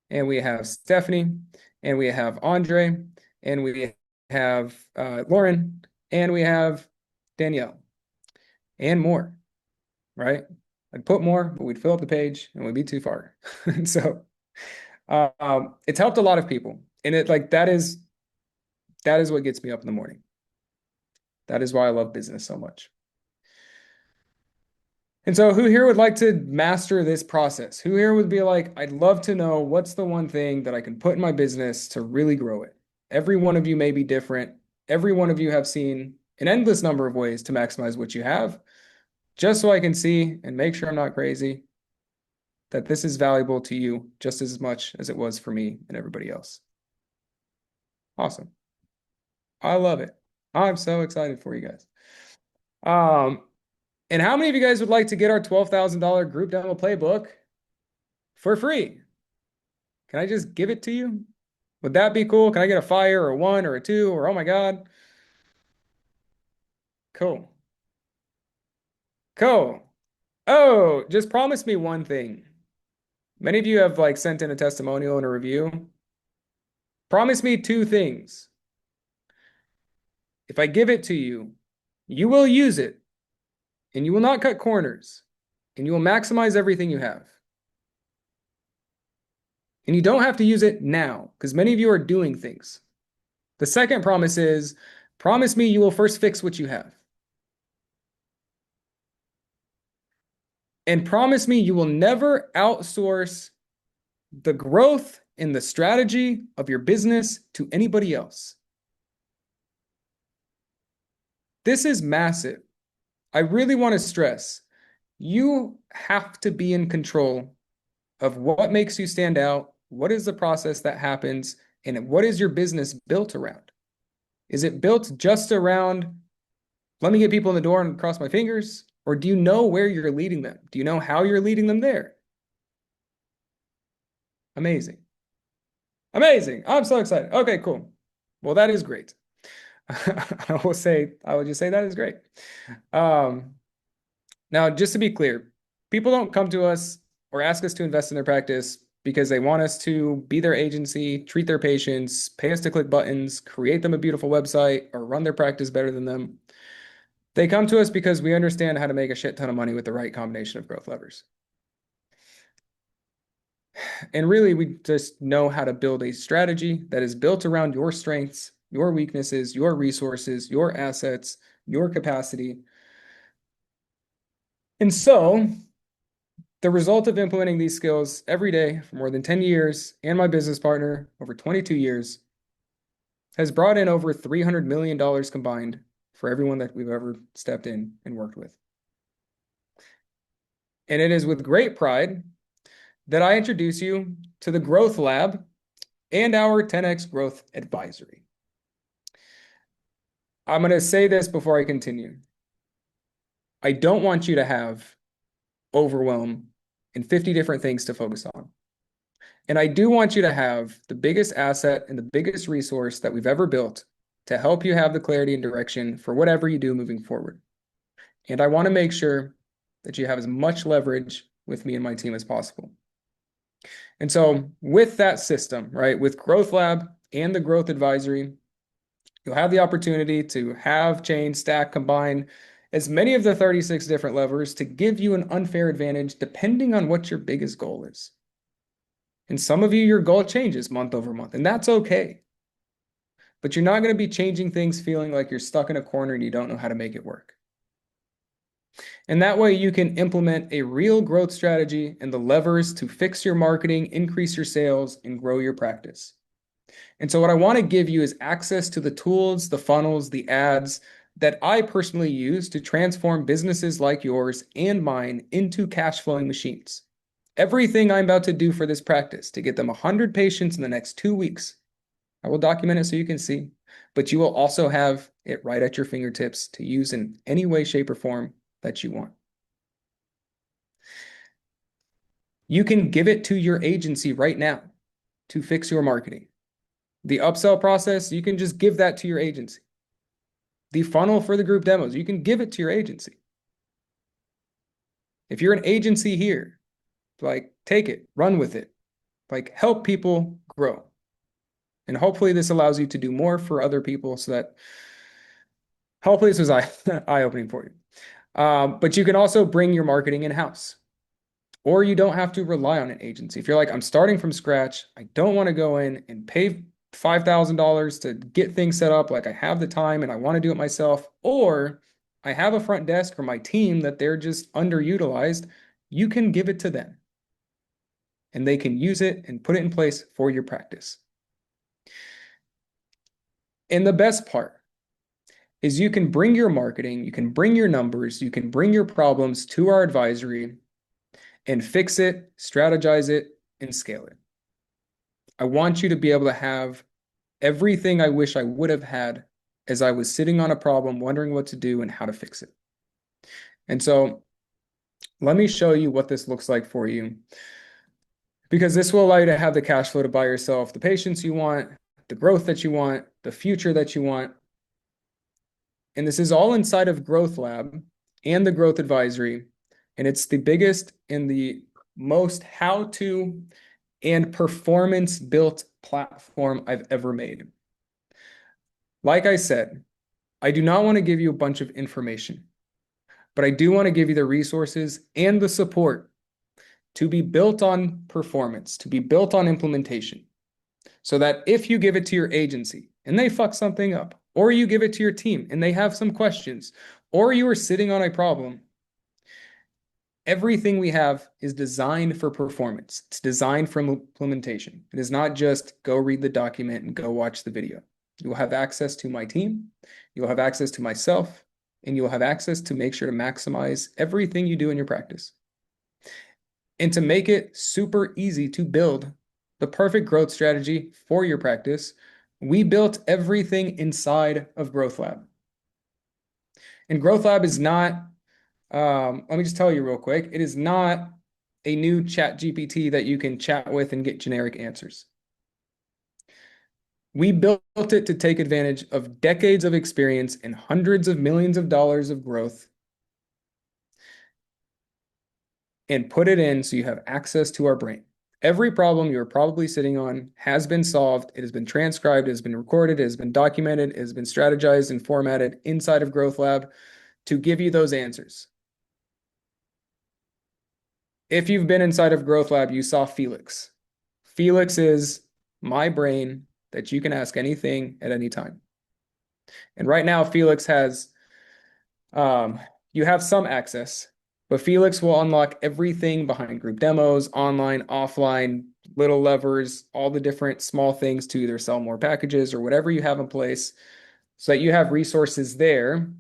and we have Stephanie and we have Andre and we have Lauren and we have Danielle and more, right? I'd put more, but we'd fill up the page and we'd be too far. So it's helped a lot of people. And that is what gets me up in the morning. That is why I love business so much. And so who here would like to master this process? Who here would be like, I'd love to know what's the one thing that I can put in my business to really grow it? Every one of you may be different. Every one of you have seen an endless number of ways to maximize what you have, just so I can see and make sure I'm not crazy, that this is valuable to you just as much as it was for me and everybody else. Awesome. I love it. I'm so excited for you guys. And how many of you guys would like to get our $12,000 group demo playbook for free? Can I just give it to you? Would that be cool? Can I get a fire or a one or a two or oh my God? Cool. Cool. Oh, just promise me one thing. Many of you have like sent in a testimonial and a review. Promise me two things. If I give it to you, you will use it and you will not cut corners and you will maximize everything you have. And you don't have to use it now because many of you are doing things. The second promise is, promise me you will first fix what you have. And promise me you will never outsource the growth and the strategy of your business to anybody else. This is massive. I really want to stress, you have to be in control of what makes you stand out, what is the process that happens, and what is your business built around? Is it built just around, let me get people in the door and cross my fingers? Or do you know where you're leading them? Do you know how you're leading them there? Amazing. Amazing. I'm so excited. Okay, cool. Well, that is great. I will just say that is great. Now, just to be clear, people don't come to us or ask us to invest in their practice because they want us to be their agency, treat their patients, pay us to click buttons, create them a beautiful website, or run their practice better than them. They come to us because we understand how to make a shit ton of money with the right combination of growth levers. And really, we just know how to build a strategy that is built around your strengths, your weaknesses, your resources, your assets, your capacity. And so the result of implementing these skills every day for more than 10 years and my business partner over 22 years has brought in over $300 million combined for everyone that we've ever stepped in and worked with. And it is with great pride that I introduce you to the Growth Lab and our 10X Growth Advisory. I'm going to say this before I continue. I don't want you to have overwhelm and 50 different things to focus on. And I do want you to have the biggest asset and the biggest resource that we've ever built to help you have the clarity and direction for whatever you do moving forward. And I want to make sure that you have as much leverage with me and my team as possible. And so with that system, right, with Growth Lab and the Growth Advisory, you'll have the opportunity to have, chain, stack, combine as many of the 36 different levers to give you an unfair advantage depending on what your biggest goal is. And some of you, your goal changes month over month, and that's okay. But you're not going to be changing things feeling like you're stuck in a corner and you don't know how to make it work. And that way you can implement a real growth strategy and the levers to fix your marketing, increase your sales, and grow your practice. And so what I want to give you is access to the tools, the funnels, the ads that I personally use to transform businesses like yours and mine into cash flowing machines. Everything I'm about to do for this practice to get them 100 patients in the next 2 weeks, I will document it so you can see, but you will also have it right at your fingertips to use in any way, shape, or form that you want. You can give it to your agency right now to fix your marketing. The upsell process, you can just give that to your agency. The funnel for the group demos, you can give it to your agency. If you're an agency here, like take it, run with it, like help people grow. And hopefully this allows you to do more for other people so that hopefully this was eye-opening for you. But you can also bring your marketing in-house, or you don't have to rely on an agency. If you're like, I'm starting from scratch, I don't want to go in and pay $5,000 to get things set up, like I have the time and I want to do it myself, or I have a front desk or my team that they're just underutilized. You can give it to them and they can use it and put it in place for your practice. And the best part is you can bring your marketing, you can bring your numbers, you can bring your problems to our advisory and fix it, strategize it, and scale it. I want you to be able to have everything I wish I would have had as I was sitting on a problem, wondering what to do and how to fix it. And so let me show you what this looks like for you, because this will allow you to have the cash flow to buy yourself the patients you want, the growth that you want, the future that you want. And this is all inside of Growth Lab and the Growth Advisory. And it's the biggest and the most how-to and performance-built platform I've ever made. Like I said, I do not want to give you a bunch of information, but I do want to give you the resources and the support to be built on performance, to be built on implementation, so that if you give it to your agency and they fuck something up, or you give it to your team and they have some questions, or you are sitting on a problem, everything we have is designed for performance. It's designed for implementation. It is not just go read the document and go watch the video. You will have access to my team, you will have access to myself, and you will have access to make sure to maximize everything you do in your practice. And to make it super easy to build the perfect growth strategy for your practice, we built everything inside of Growth Lab. And Growth Lab is not, let me just tell you real quick, it is not a new chat GPT that you can chat with and get generic answers. We built it to take advantage of decades of experience and hundreds of millions of dollars of growth and put it in so you have access to our brain. Every problem you're probably sitting on has been solved. It has been transcribed, it has been recorded, it has been documented, it has been strategized and formatted inside of Growth Lab to give you those answers. If you've been inside of Growth Lab, you saw Felix. Felix is my brain that you can ask anything at any time. And right now, Felix has, you have some access, but Felix will unlock everything behind group demos, online, offline, little levers, all the different small things to either sell more packages or whatever you have in place so that you have resources there.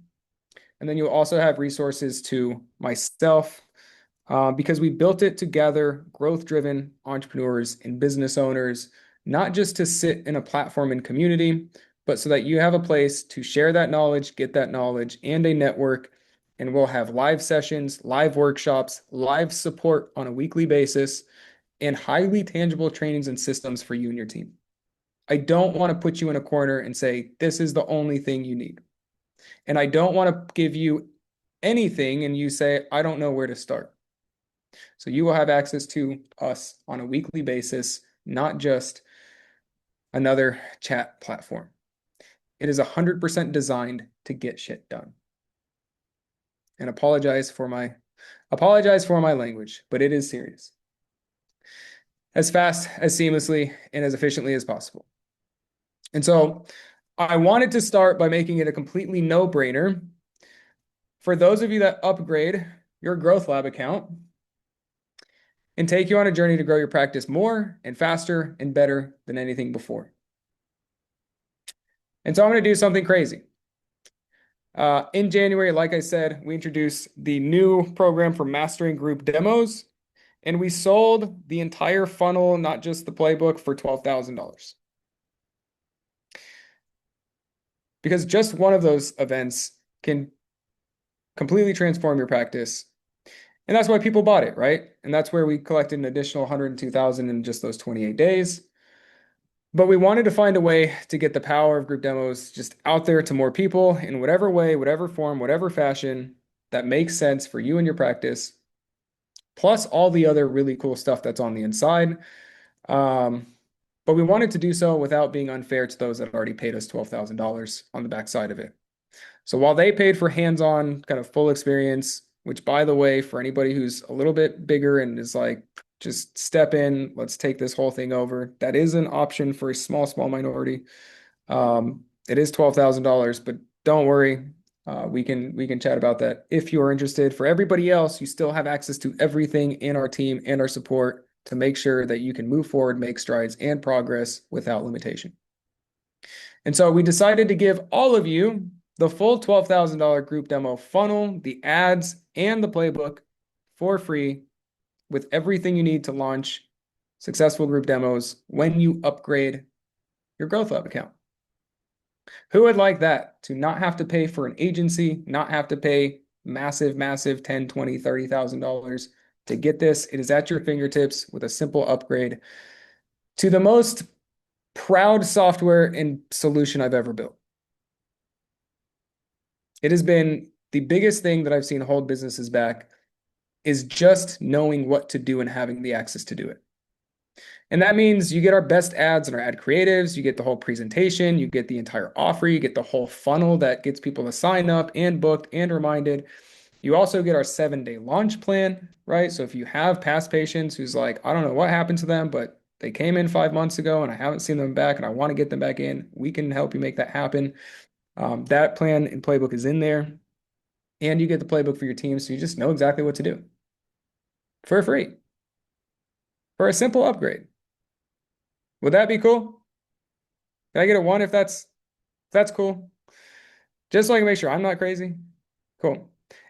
And then you'll also have resources to myself, because we built it to gather growth-driven entrepreneurs and business owners, not just to sit in a platform and community, but so that you have a place to share that knowledge, get that knowledge, and a network. And we'll have live sessions, live workshops, live support on a weekly basis, and highly tangible trainings and systems for you and your team. I don't want to put you in a corner and say, this is the only thing you need. And I don't want to give you anything and you say, I don't know where to start. So you will have access to us on a weekly basis, not just another chat platform. It is 100% designed to get shit done. And apologize for my language, but it is serious. As fast, as seamlessly, and as efficiently as possible. And so I wanted to start by making it a completely no-brainer for those of you that upgrade your Growth Lab account and take you on a journey to grow your practice more and faster and better than anything before. And so I'm going to do something crazy. In January, like I said, we introduced the new program for mastering group demos, and we sold the entire funnel, not just the playbook, for $12,000. Because just one of those events can completely transform your practice. And that's why people bought it, right? And that's where we collected an additional 102,000 in just those 28 days. But we wanted to find a way to get the power of group demos just out there to more people in whatever way, whatever form, whatever fashion that makes sense for you and your practice, plus all the other really cool stuff that's on the inside. But we wanted to do so without being unfair to those that already paid us $12,000 on the backside of it. So while they paid for hands-on kind of full experience, which by the way, for anybody who's a little bit bigger and is like, just step in, let's take this whole thing over. That is an option for a small minority. It is $12,000, but don't worry. We can chat about that if you are interested. For everybody else, you still have access to everything in our team and our support to make sure that you can move forward, make strides and progress without limitation. And so we decided to give all of you the full $12,000 group demo funnel, the ads, and the playbook for free with everything you need to launch successful group demos when you upgrade your Growth Lab account. Who would like that? To not have to pay for an agency, not have to pay massive 10, 20, $30,000 to get this. It is at your fingertips with a simple upgrade to the most proud software and solution I've ever built. It has been the biggest thing that I've seen hold businesses back is just knowing what to do and having the access to do it. And that means you get our best ads and our ad creatives, you get the whole presentation, you get the entire offer, you get the whole funnel that gets people to sign up and booked and reminded. You also get our 7-day launch plan, right? So if you have past patients who's like, I don't know what happened to them, but they came in 5 months ago and I haven't seen them back and I want to get them back in, we can help you make that happen. That plan and playbook is in there. And you get the playbook for your team, so you just know exactly what to do for free for a simple upgrade. Would that be cool? Can I get a 1 if that's cool? Just so I can make sure I'm not crazy. Cool.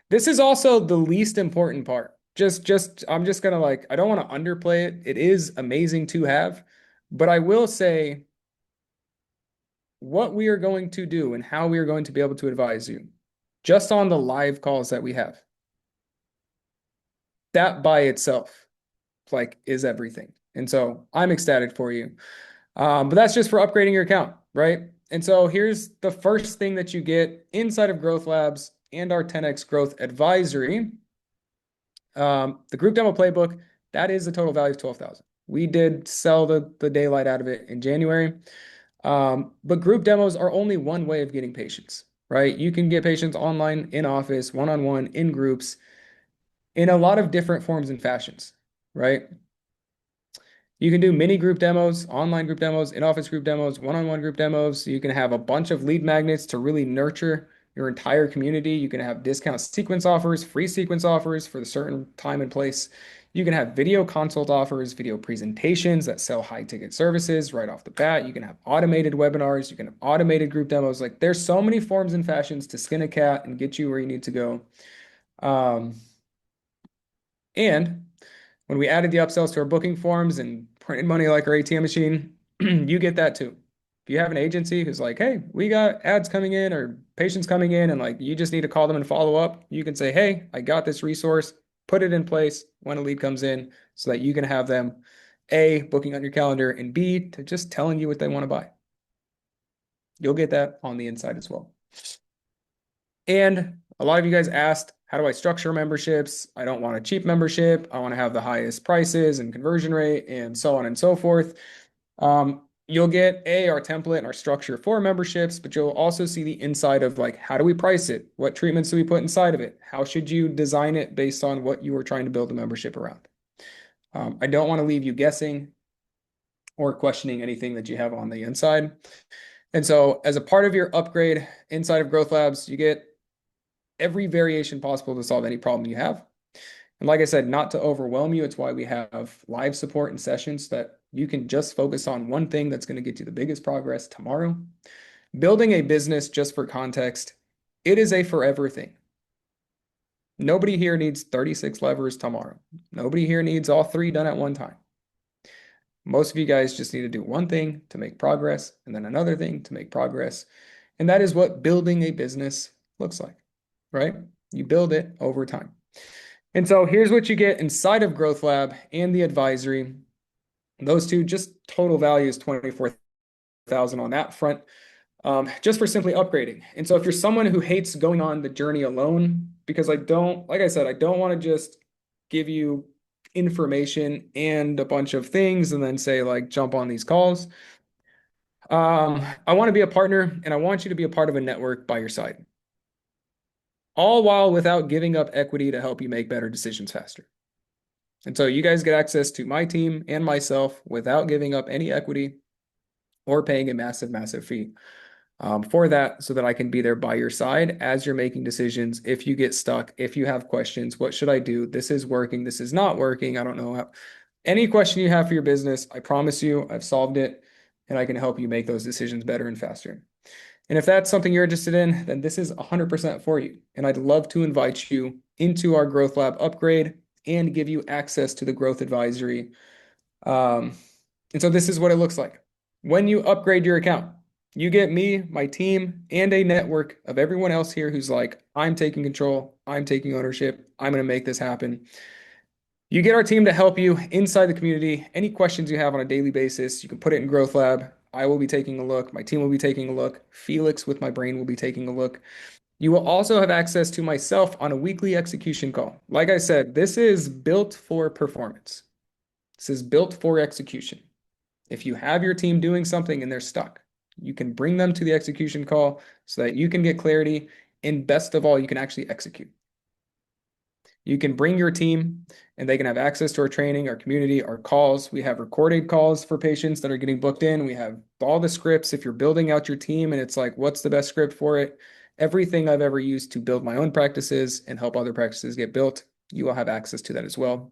This is also the least important part. I'm just gonna like, I don't want to underplay it. It is amazing to have, but I will say what we are going to do and how we are going to be able to advise you just on the live calls that we have. That by itself, like, is everything. And so I'm ecstatic for you. But that's just for upgrading your account, right? And so here's the first thing that you get inside of Growth Labs and our 10x Growth Advisory. The group demo playbook, that is the total value of 12,000. We did sell the daylight out of it in January. But group demos are only one way of getting patients, right? You can get patients online, in office, one-on-one, in groups, in a lot of different forms and fashions, right? You can do mini group demos, online group demos, in-office group demos, one-on-one group demos. You can have a bunch of lead magnets to really nurture your entire community. You can have discount sequence offers, free sequence offers for the certain time and place. You can have video consult offers, video presentations that sell high ticket services right off the bat. You can have automated webinars. You can have automated group demos. Like, there's so many forms and fashions to skin a cat and get you where you need to go. And when we added the upsells to our booking forms and printed money like our ATM machine, you get that too. If you have an agency who's like, hey, we got ads coming in or patients coming in, and like you just need to call them and follow up, you can say, hey, I got this resource, put it in place when a lead comes in so that you can have them A, booking on your calendar, and B, to just telling you what they want to buy. You'll get that on the inside as well. And a lot of you guys asked, how do I structure memberships? I don't want a cheap membership. I want to have the highest prices and conversion rate and so on and so forth. You'll get our template and our structure for memberships, but you'll also see the inside of like, how do we price it? What treatments do we put inside of it? How should you design it based on what you are trying to build a membership around? I don't want to leave you guessing or questioning anything that you have on the inside. And so as a part of your upgrade inside of Growth Labs, you get every variation possible to solve any problem you have. And like I said, not to overwhelm you, it's why we have live support and sessions that you can just focus on one thing that's going to get you the biggest progress tomorrow. Building a business, just for context, it is a forever thing. Nobody here needs 36 levers tomorrow. Nobody here needs all 3 done at one time. Most of you guys just need to do one thing to make progress and then another thing to make progress. And that is what building a business looks like, right? You build it over time. And so here's what you get inside of Growth Lab and the advisory. Those two, just total value is 24,000 on that front, just for simply upgrading. And so if you're someone who hates going on the journey alone, because like I said, I don't want to just give you information and a bunch of things and then say like, jump on these calls. I want to be a partner and I want you to be a part of a network by your side. All while without giving up equity to help you make better decisions faster. And so you guys get access to my team and myself without giving up any equity or paying a massive fee. for that so that I can be there by your side as you're making decisions. If you get stuck, if you have questions, what should I do? This is working. This is not working. I don't know how. Any question you have for your business, I promise you, I've solved it and I can help you make those decisions better and faster. And if that's something you're interested in, then this is 100% for you. And I'd love to invite you into our Growth Lab upgrade and give you access to the growth advisory. And so this is what it looks like. When you upgrade your account, you get me, my team, and a network of everyone else here who's like, I'm taking control, I'm taking ownership, I'm going to make this happen. You get our team to help you inside the community. Any questions you have on a daily basis, you can put it in Growth Lab. I will be taking a look. My team will be taking a look. Felix with my brain will be taking a look. You will also have access to myself on a weekly execution call. Like I said, this is built for performance. This is built for execution. If you have your team doing something and they're stuck, you can bring them to the execution call so that you can get clarity. And best of all, you can actually execute. You can bring your team and they can have access to our training, our community, our calls. We have recorded calls for patients that are getting booked in. We have all the scripts. If you're building out your team and it's like, what's the best script for it? Everything I've ever used to build my own practices and help other practices get built, you will have access to that as well.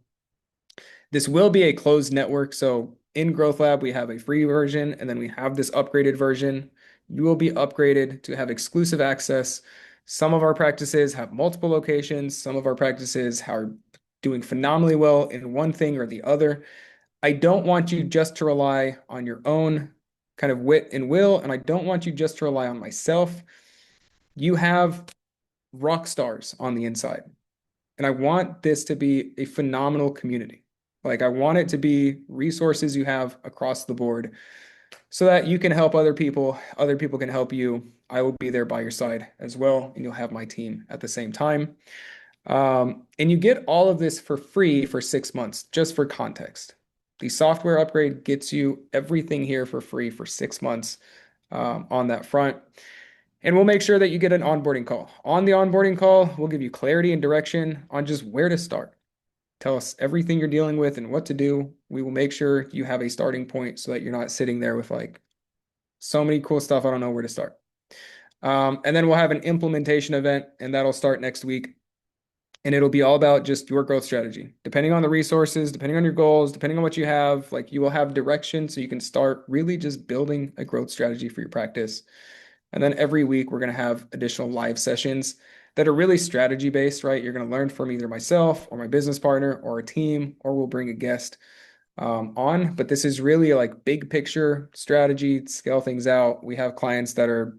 This will be a closed network. So in Growth Lab, we have a free version and then we have this upgraded version. You will be upgraded to have exclusive access. Some of our practices have multiple locations. Some of our practices are doing phenomenally well in one thing or the other. I don't want you just to rely on your own kind of wit and will, and I don't want you just to rely on myself. You have rock stars on the inside, and I want this to be a phenomenal community. Like I want it to be resources you have across the board so that you can help other people can help you. I will be there by your side as well, and you'll have my team at the same time. And you get all of this for free for 6 months, just for context. The software upgrade gets you everything here for free for 6 months on that front. And we'll make sure that you get an onboarding call. On the onboarding call, we'll give you clarity and direction on just where to start. Tell us everything you're dealing with and what to do. We will make sure you have a starting point so that you're not sitting there with like so many cool stuff. I don't know where to start. And then we'll have an implementation event, and that'll start next week. And it'll be all about just your growth strategy. Depending on the resources, depending on your goals, depending on what you have, like you will have direction so you can start really just building a growth strategy for your practice. And then every week we're going to have additional live sessions that are really strategy based, right? You're going to learn from either myself or my business partner or a team, or we'll bring a guest on. But this is really like big picture strategy, scale things out. We have clients that are,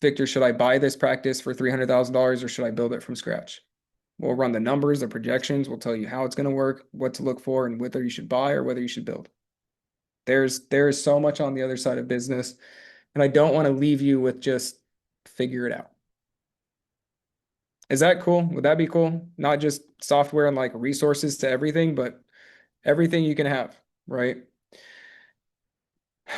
Victor, should I buy this practice for $300,000 or should I build it from scratch? We'll run the numbers, the projections. We'll tell you how it's going to work, what to look for, and whether you should buy or whether you should build. There's so much on the other side of business, and I don't want to leave you with just figure it out. Is that cool? Would that be cool? Not just software and like resources to everything, but everything you can have, right?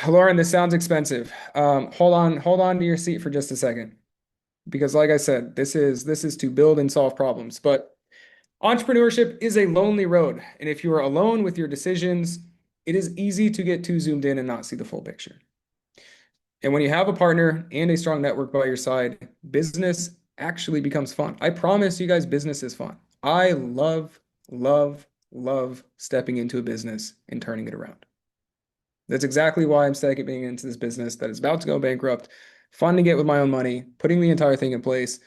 Lauren, this sounds expensive. Hold on to your seat for just a second, because like I said, this is to build and solve problems. But entrepreneurship is a lonely road, and if you are alone with your decisions, it is easy to get too zoomed in and not see the full picture. And when you have a partner and a strong network by your side, business actually becomes fun. I promise you guys, business is fun. I love, love, love stepping into a business and turning it around. That's exactly why I'm stepping into this business that is about to go bankrupt, funding it with my own money, putting the entire thing in place.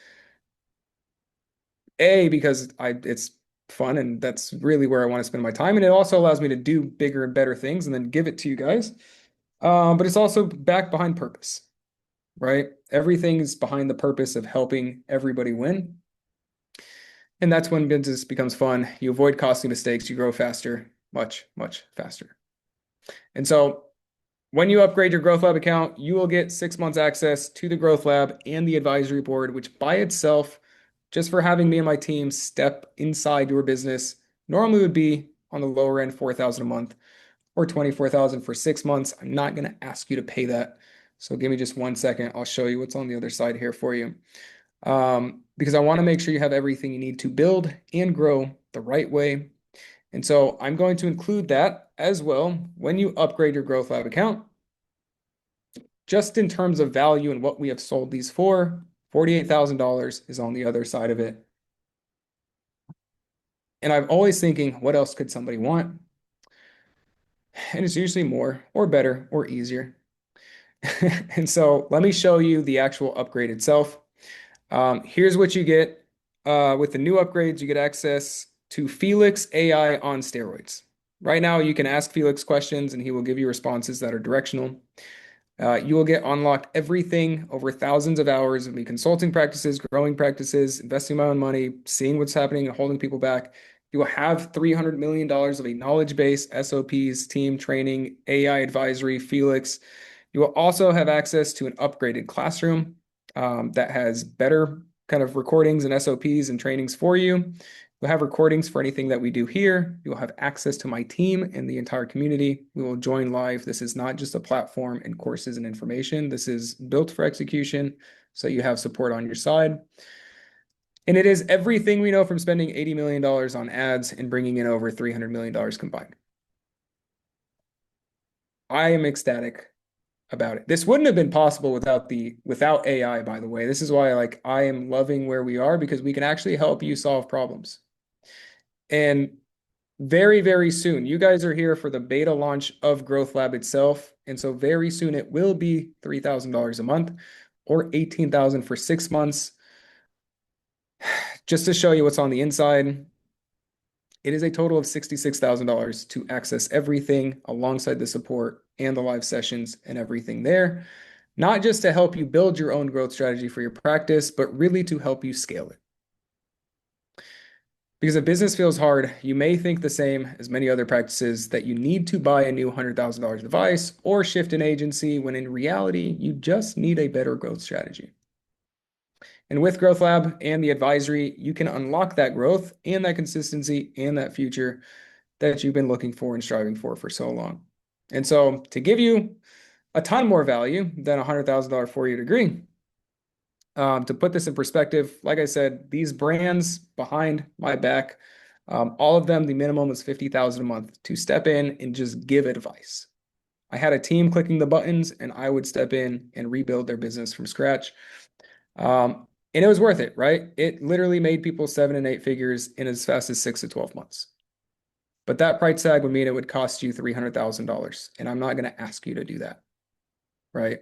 Because it's fun and that's really where I want to spend my time. And it also allows me to do bigger and better things and then give it to you guys. But it's also back behind purpose, right? Everything is behind the purpose of helping everybody win. And that's when business becomes fun. You avoid costly mistakes. You grow faster, much, much faster. And so when you upgrade your Growth Lab account, you will get 6 months access to the Growth Lab and the advisory board, which by itself, just for having me and my team step inside your business, normally would be on the lower end, $4,000 a month or $24,000 for 6 months. I'm not going to ask you to pay that. So give me just 1 second. I'll show you what's on the other side here for you. Because I want to make sure you have everything you need to build and grow the right way. And so I'm going to include that as well when you upgrade your Growth Lab account. just in terms of value and what we have sold these for, $48,000 is on the other side of it. And I'm always thinking, what else could somebody want? And it's usually more or better or easier. And so let me show you the actual upgrade itself. Here's what you get. With the new upgrades, you get access to Felix AI on steroids. Right now, you can ask Felix questions and he will give you responses that are directional. You will get unlocked everything over thousands of hours of me consulting practices, growing practices, investing my own money, seeing what's happening and holding people back. You will have $300 million of a knowledge base, SOPs, team training, AI advisory, Felix. You will also have access to an upgraded classroom that has better kind of recordings and SOPs and trainings for you. You'll have recordings for anything that we do here. You'll have access to my team and the entire community. We will join live. This is not just a platform and courses and information. This is built for execution, so you have support on your side. And it is everything we know from spending $80 million on ads and bringing in over $300 million combined. I am ecstatic about it. This wouldn't have been possible without AI, by the way. This is why I am loving where we are, because we can actually help you solve problems. And very, very soon, you guys are here for the beta launch of Growth Lab itself. And so very soon it will be $3,000 a month or $18,000 for 6 months. Just to show you what's on the inside, it is a total of $66,000 to access everything alongside the support and the live sessions and everything there. Not just to help you build your own growth strategy for your practice, but really to help you scale it. Because if business feels hard, you may think the same as many other practices that you need to buy a new $100,000 device or shift an agency, when in reality, you just need a better growth strategy. And with Growth Lab and the advisory, you can unlock that growth and that consistency and that future that you've been looking for and striving for so long. And so to give you a ton more value than a $100,000 four-year degree, to put this in perspective, like I said, these brands behind my back, all of them, the minimum was $50,000 a month to step in and just give advice. I had a team clicking the buttons, and I would step in and rebuild their business from scratch. And it was worth it, right? It literally made people 7 and 8 figures in as fast as 6 to 12 months. But that price tag would mean it would cost you $300,000, and I'm not going to ask you to do that, right?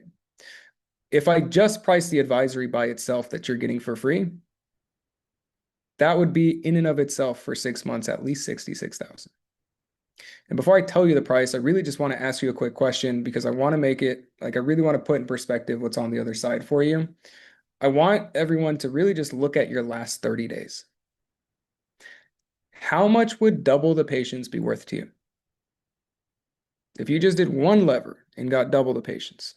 If I just price the advisory by itself that you're getting for free, that would be in and of itself for 6 months, at least $66,000. And before I tell you the price, I really just want to ask you a quick question, because I want to make it, I really want to put in perspective what's on the other side for you. I want everyone to really just look at your last 30 days. How much would double the patients be worth to you? If you just did one lever and got double the patients,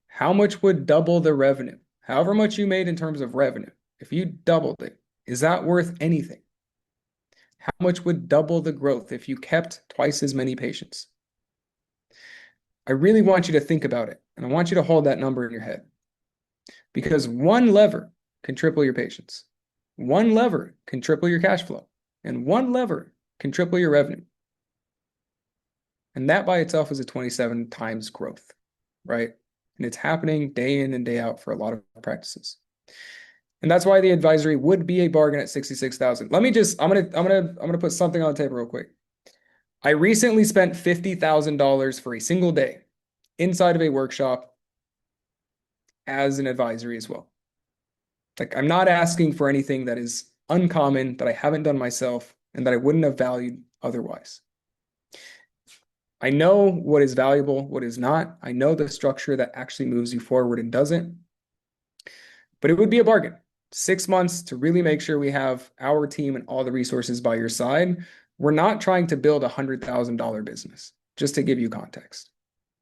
how much would double the revenue? However much you made in terms of revenue, if you doubled it, is that worth anything? How much would double the growth if you kept twice as many patients? I really want you to think about it, and I want you to hold that number in your head. Because one lever can triple your patients. One lever can triple your cash flow. And one lever can triple your revenue. And that by itself is a 27 times growth, right? And it's happening day in and day out for a lot of practices. And that's why the advisory would be a bargain at 66,000. Let me just, I'm gonna put something on the table real quick. I recently spent $50,000 for a single day inside of a workshop as an advisory as well. I'm not asking for anything that is uncommon, that I haven't done myself, and that I wouldn't have valued otherwise. I know what is valuable, what is not. I know the structure that actually moves you forward and doesn't. But it would be a bargain. 6 months to really make sure we have our team and all the resources by your side. We're not trying to build a $100,000 business, just to give you context.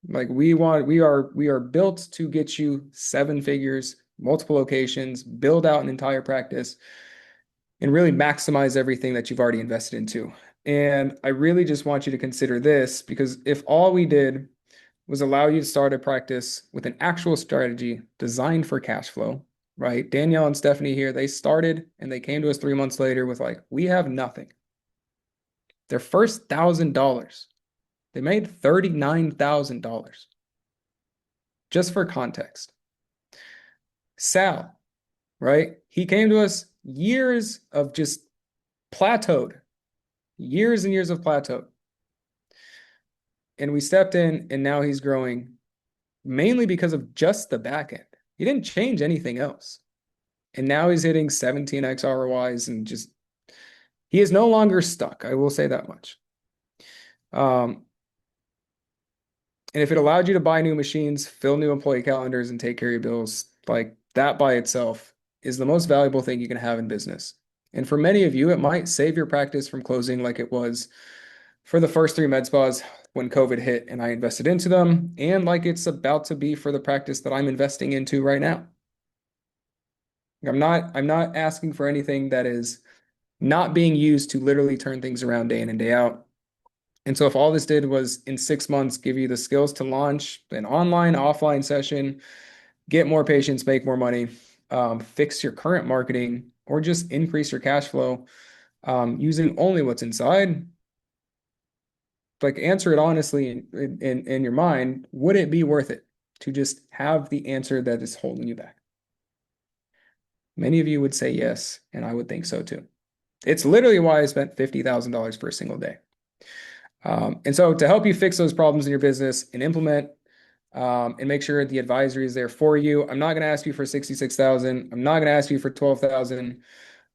We are built to get you 7 figures, multiple locations, build out an entire practice, and really maximize everything that you've already invested into. And I really just want you to consider this, because if all we did was allow you to start a practice with an actual strategy designed for cash flow, right? Danielle and Stephanie here, they started and they came to us 3 months later with we have nothing. Their first $1,000, they made $39,000 just for context. Sal, right? He came to us years of just plateaued, years and years of plateau. And we stepped in, and now he's growing mainly because of just the back end. He didn't change anything else. And now he's hitting 17x ROIs and just, he is no longer stuck. I will say that much. And if it allowed you to buy new machines, fill new employee calendars, and take care of your bills, like that by itself is the most valuable thing you can have in business. And for many of you, it might save your practice from closing like it was for the first 3 Medspas when COVID hit and I invested into them, and like it's about to be for the practice that I'm investing into right now. I'm not asking for anything that is not being used to literally turn things around day in and day out. And so if all this did was in 6 months give you the skills to launch an online, offline session, get more patients, make more money, fix your current marketing, or just increase your cash flow using only what's inside, like answer it honestly in your mind, would it be worth it to just have the answer that is holding you back? Many of you would say yes, and I would think so too. It's literally why I spent $50,000 for a single day. And so to help you fix those problems in your business and implement and make sure the advisory is there for you, I'm not going to ask you for 66,000. I'm not going to ask you for 12,000.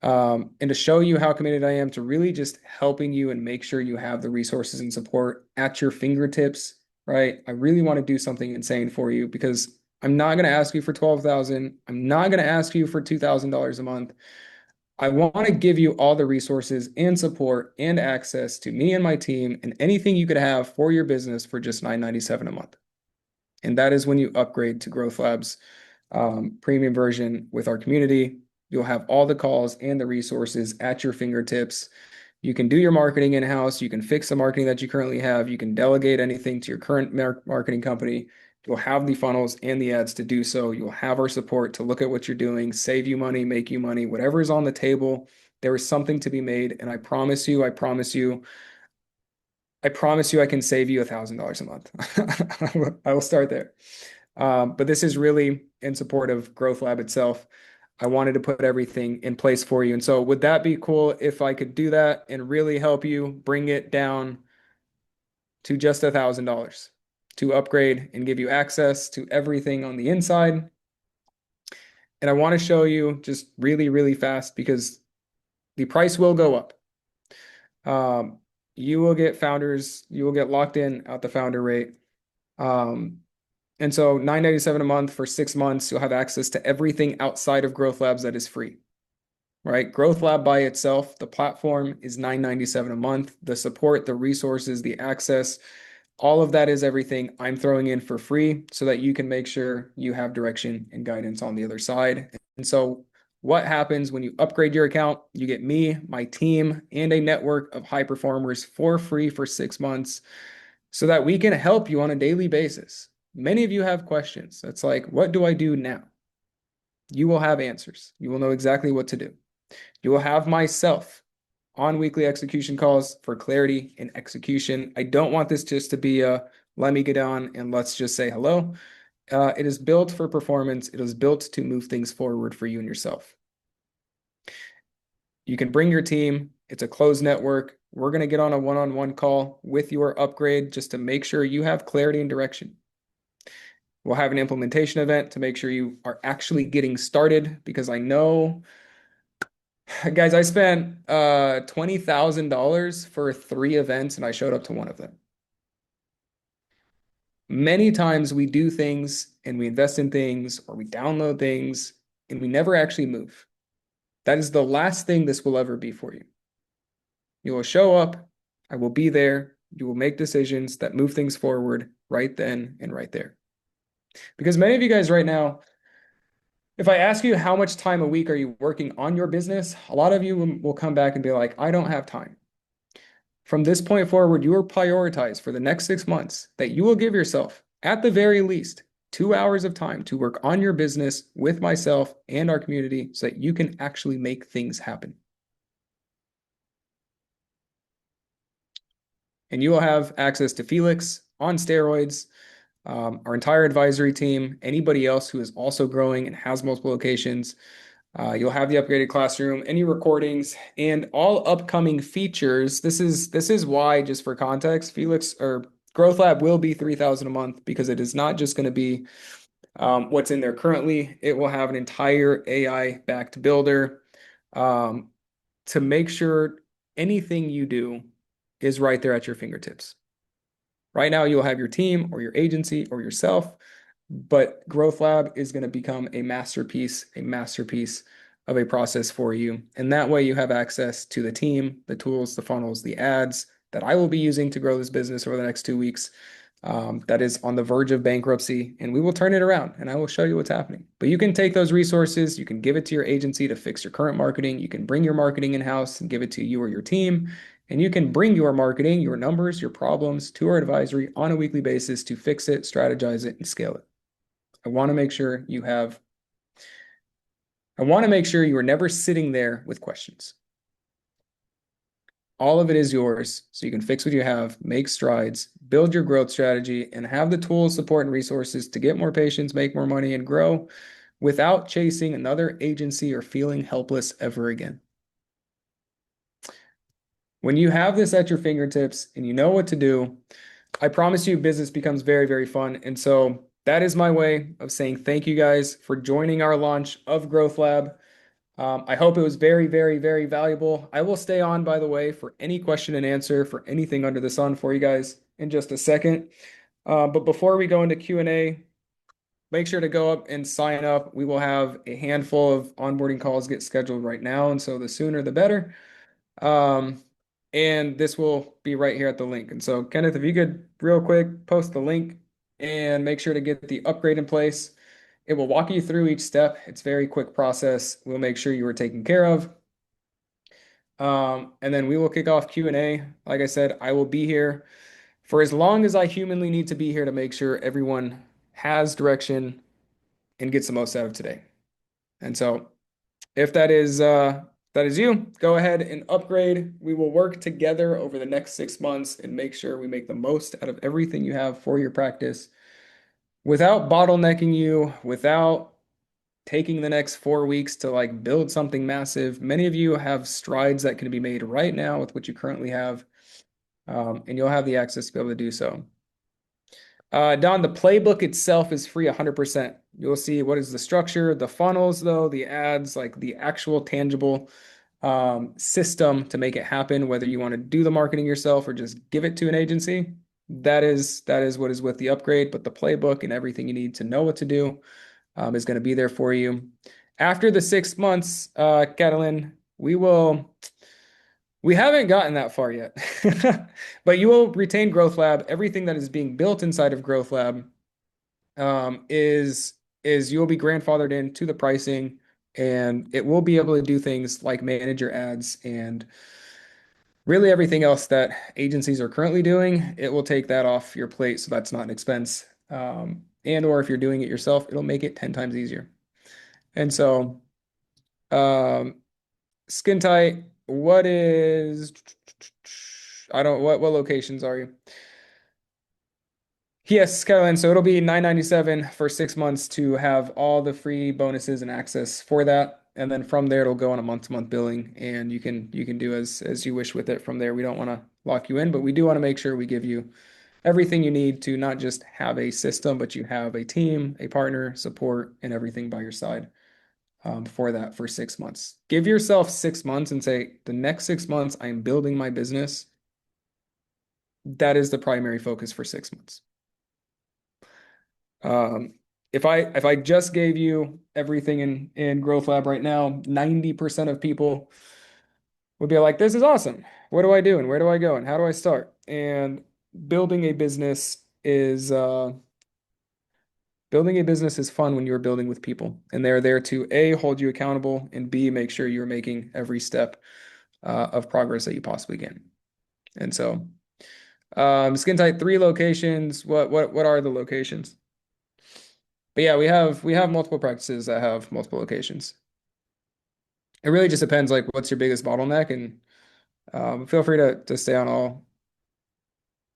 And to show you how committed I am to really just helping you and make sure you have the resources and support at your fingertips, right? I really want to do something insane for you because I'm not going to ask you for 12,000. I'm not going to ask you for $2,000 a month. I want to give you all the resources and support and access to me and my team and anything you could have for your business for just $997 a month. And that is when you upgrade to Growth Labs premium version with our community. You'll have all the calls and the resources at your fingertips. You can do your marketing in-house. You can fix the marketing that you currently have. You can delegate anything to your current marketing company. You'll have the funnels and the ads to do so. You'll have our support to look at what you're doing, save you money, make you money, whatever is on the table. There is something to be made. And I promise you, I can save you $1,000 a month. I will start there. But this is really in support of Growth Lab itself. I wanted to put everything in place for you. And so would that be cool if I could do that and really help you bring it down to just $1,000 to upgrade and give you access to everything on the inside? And I want to show you just really, really fast because the price will go up. You will get founders, you will get locked in at the founder rate. And so $997 a month for 6 months, you'll have access to everything outside of Growth Labs that is free, right? Growth Lab by itself, the platform is $997 a month. The support, the resources, the access, all of that is everything I'm throwing in for free so that you can make sure you have direction and guidance on the other side. And so what happens when you upgrade your account? You get me, my team, and a network of high performers for free for 6 months so that we can help you on a daily basis. Many of you have questions. It's like, what do I do now? You will have answers. You will know exactly what to do. You will have myself on weekly execution calls for clarity and execution. I don't want this just to be a let me get on and let's just say hello. It is built for performance. It is built to move things forward for you and yourself. You can bring your team. It's a closed network. We're going to get on a one-on-one call with your upgrade just to make sure you have clarity and direction. We'll have an implementation event to make sure you are actually getting started because I know, guys, I spent $20,000 for 3 events and I showed up to one of them. Many times we do things and we invest in things or we download things and we never actually move. That is the last thing this will ever be for you. You will show up, I will be there, you will make decisions that move things forward right then and right there. Because many of you guys right now, if I ask you how much time a week are you working on your business, a lot of you will come back and be like, I don't have time. From this point forward, you are prioritized for the next 6 months that you will give yourself, at the very least, 2 hours of time to work on your business with myself and our community so that you can actually make things happen. And you will have access to Felix on steroids, our entire advisory team, anybody else who is also growing and has multiple locations. You'll have the upgraded classroom, any recordings, and all upcoming features. This is why, just for context, Felix or Growth Lab will be 3,000 a month because it is not just going to be what's in there currently. It will have an entire AI-backed builder um, to make sure anything you do is right there at your fingertips. Right now, you'll have your team or your agency or yourself, but Growth Lab is going to become a masterpiece of a process for you. And that way, you have access to the team, the tools, the funnels, the ads that I will be using to grow this business over the next 2 weeks. That is on the verge of bankruptcy, and we will turn it around and I will show you what's happening. But you can take those resources, you can give it to your agency to fix your current marketing, you can bring your marketing in-house and give it to you or your team, and you can bring your marketing, your numbers, your problems to our advisory on a weekly basis to fix it, strategize it, and scale it. I want to make sure you are never sitting there with questions. All of it is yours, so you can fix what you have, make strides, build your growth strategy, and have the tools, support, and resources to get more patients, make more money, and grow without chasing another agency or feeling helpless ever again. When you have this at your fingertips and you know what to do, I promise you business becomes very, very fun. And so that is my way of saying thank you guys for joining our launch of Growth Lab. I hope it was very, very, very valuable. I will stay on, by the way, for any question and answer for anything under the sun for you guys in just a second. But before we go into Q&A, make sure to go up and sign up. We will have a handful of onboarding calls get scheduled right now, and so the sooner the better. And this will be right here at the link. And so, Kenneth, if you could real quick post the link and make sure to get the upgrade in place. It will walk you through each step. It's a very quick process. We'll make sure you are taken care of. And then we will kick off Q&A. Like I said, I will be here for as long as I humanly need to be here to make sure everyone has direction and gets the most out of today. And so if that is you, go ahead and upgrade. We will work together over the next 6 months and make sure we make the most out of everything you have for your practice without bottlenecking you, without taking the next 4 weeks to like build something massive. Many of you have strides that can be made right now with what you currently have, and you'll have the access to be able to do so. Don, the playbook itself is free 100%. You'll see what is the structure, the funnels, though, the ads, like the actual tangible system to make it happen, whether you want to do the marketing yourself or just give it to an agency. That is what is with the upgrade, but the playbook and everything you need to know what to do is going to be there for you. After the 6 months, Catalin, we haven't gotten that far yet, but you will retain Growth Lab. Everything that is being built inside of Growth Lab is you will be grandfathered into the pricing, and it will be able to do things like manage your ads and really everything else that agencies are currently doing. It will take that off your plate, so that's not an expense. And or if you're doing it yourself, it'll make it 10 times easier. And so, skin tight, what locations are you? Yes, Caroline. So it'll be $9.97 for 6 months to have all the free bonuses and access for that. And then from there, it'll go on a month-to-month billing, and you can do as you wish with it from there. We don't want to lock you in, but we do want to make sure we give you everything you need to not just have a system, but you have a team, a partner, support, and everything by your side for that for 6 months. Give yourself 6 months and say, the next 6 months, I am building my business. That is the primary focus for 6 months. If I just gave you everything in Growth Lab right now, 90% of people would be like, this is awesome. What do I do and where do I go and how do I start? And building a business is fun when you're building with people, and they're there to A, hold you accountable, and B, make sure you're making every step of progress that you possibly can. And so, Skin Tight, 3 locations. What are the locations? But yeah, we have multiple practices that have multiple locations. It really just depends, like what's your biggest bottleneck, and feel free to stay on all.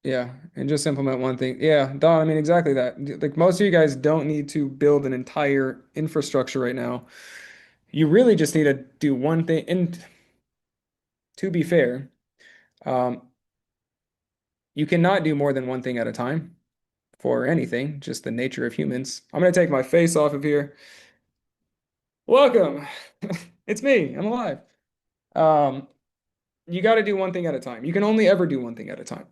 Yeah, and just implement one thing. Yeah, Don, I mean exactly that. Like most of you guys don't need to build an entire infrastructure right now. You really just need to do one thing. And to be fair, um, you cannot do more than one thing at a time for anything, just the nature of humans. I'm gonna take my face off of here. Welcome. It's me. I'm alive. Um, you got to do one thing at a time. You can only ever do one thing at a time,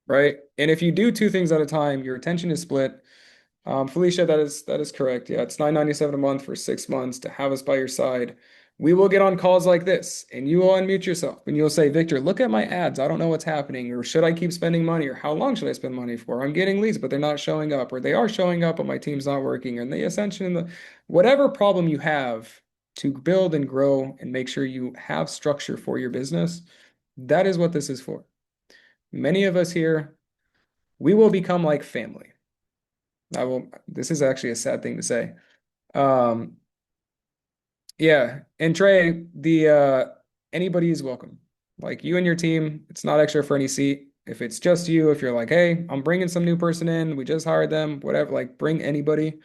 right? And if you do two things at a time, your attention is split. Felicia, that is correct. Yeah, it's 9.97 a month for 6 months to have us by your side. We will get on calls like this, and you will unmute yourself, and you'll say, Victor, look at my ads. I don't know what's happening, or should I keep spending money, or how long should I spend money for? I'm getting leads, but they're not showing up, or they are showing up, but my team's not working, and the ascension, whatever problem you have to build and grow and make sure you have structure for your business, that is what this is for. Many of us here, we will become like family. This is actually a sad thing to say. Um, yeah, and Trey, the anybody is welcome. Like you and your team, it's not extra for any seat. If it's just you, if you're like, hey, I'm bringing some new person in, we just hired them, whatever, like bring anybody.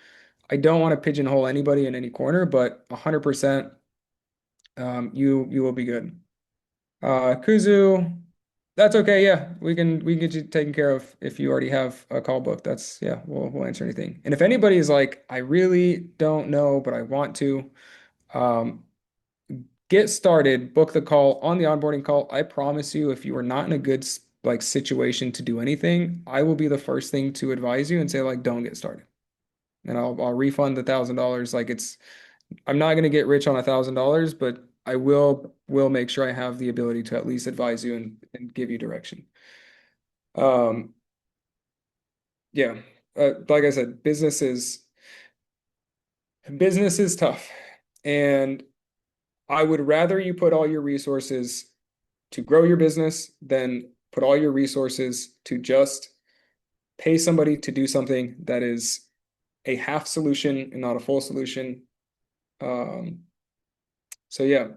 I don't want to pigeonhole anybody in any corner, but 100%, you will be good. Kuzu, that's okay. Yeah, we can get you taken care of if you already have a call book. That's yeah, we'll answer anything. And if anybody is like, I really don't know, but I want to, um, get started, book the call on the onboarding call. I promise you, if you are not in a good like situation to do anything, I will be the first thing to advise you and say like, don't get started. And I'll refund the $1,000. Like I'm not going to get rich on $1,000, but I will make sure I have the ability to at least advise you and give you direction. Um, yeah, like I said, business is tough, and I would rather you put all your resources to grow your business than put all your resources to just pay somebody to do something that is a half solution and not a full solution. Um, so yeah.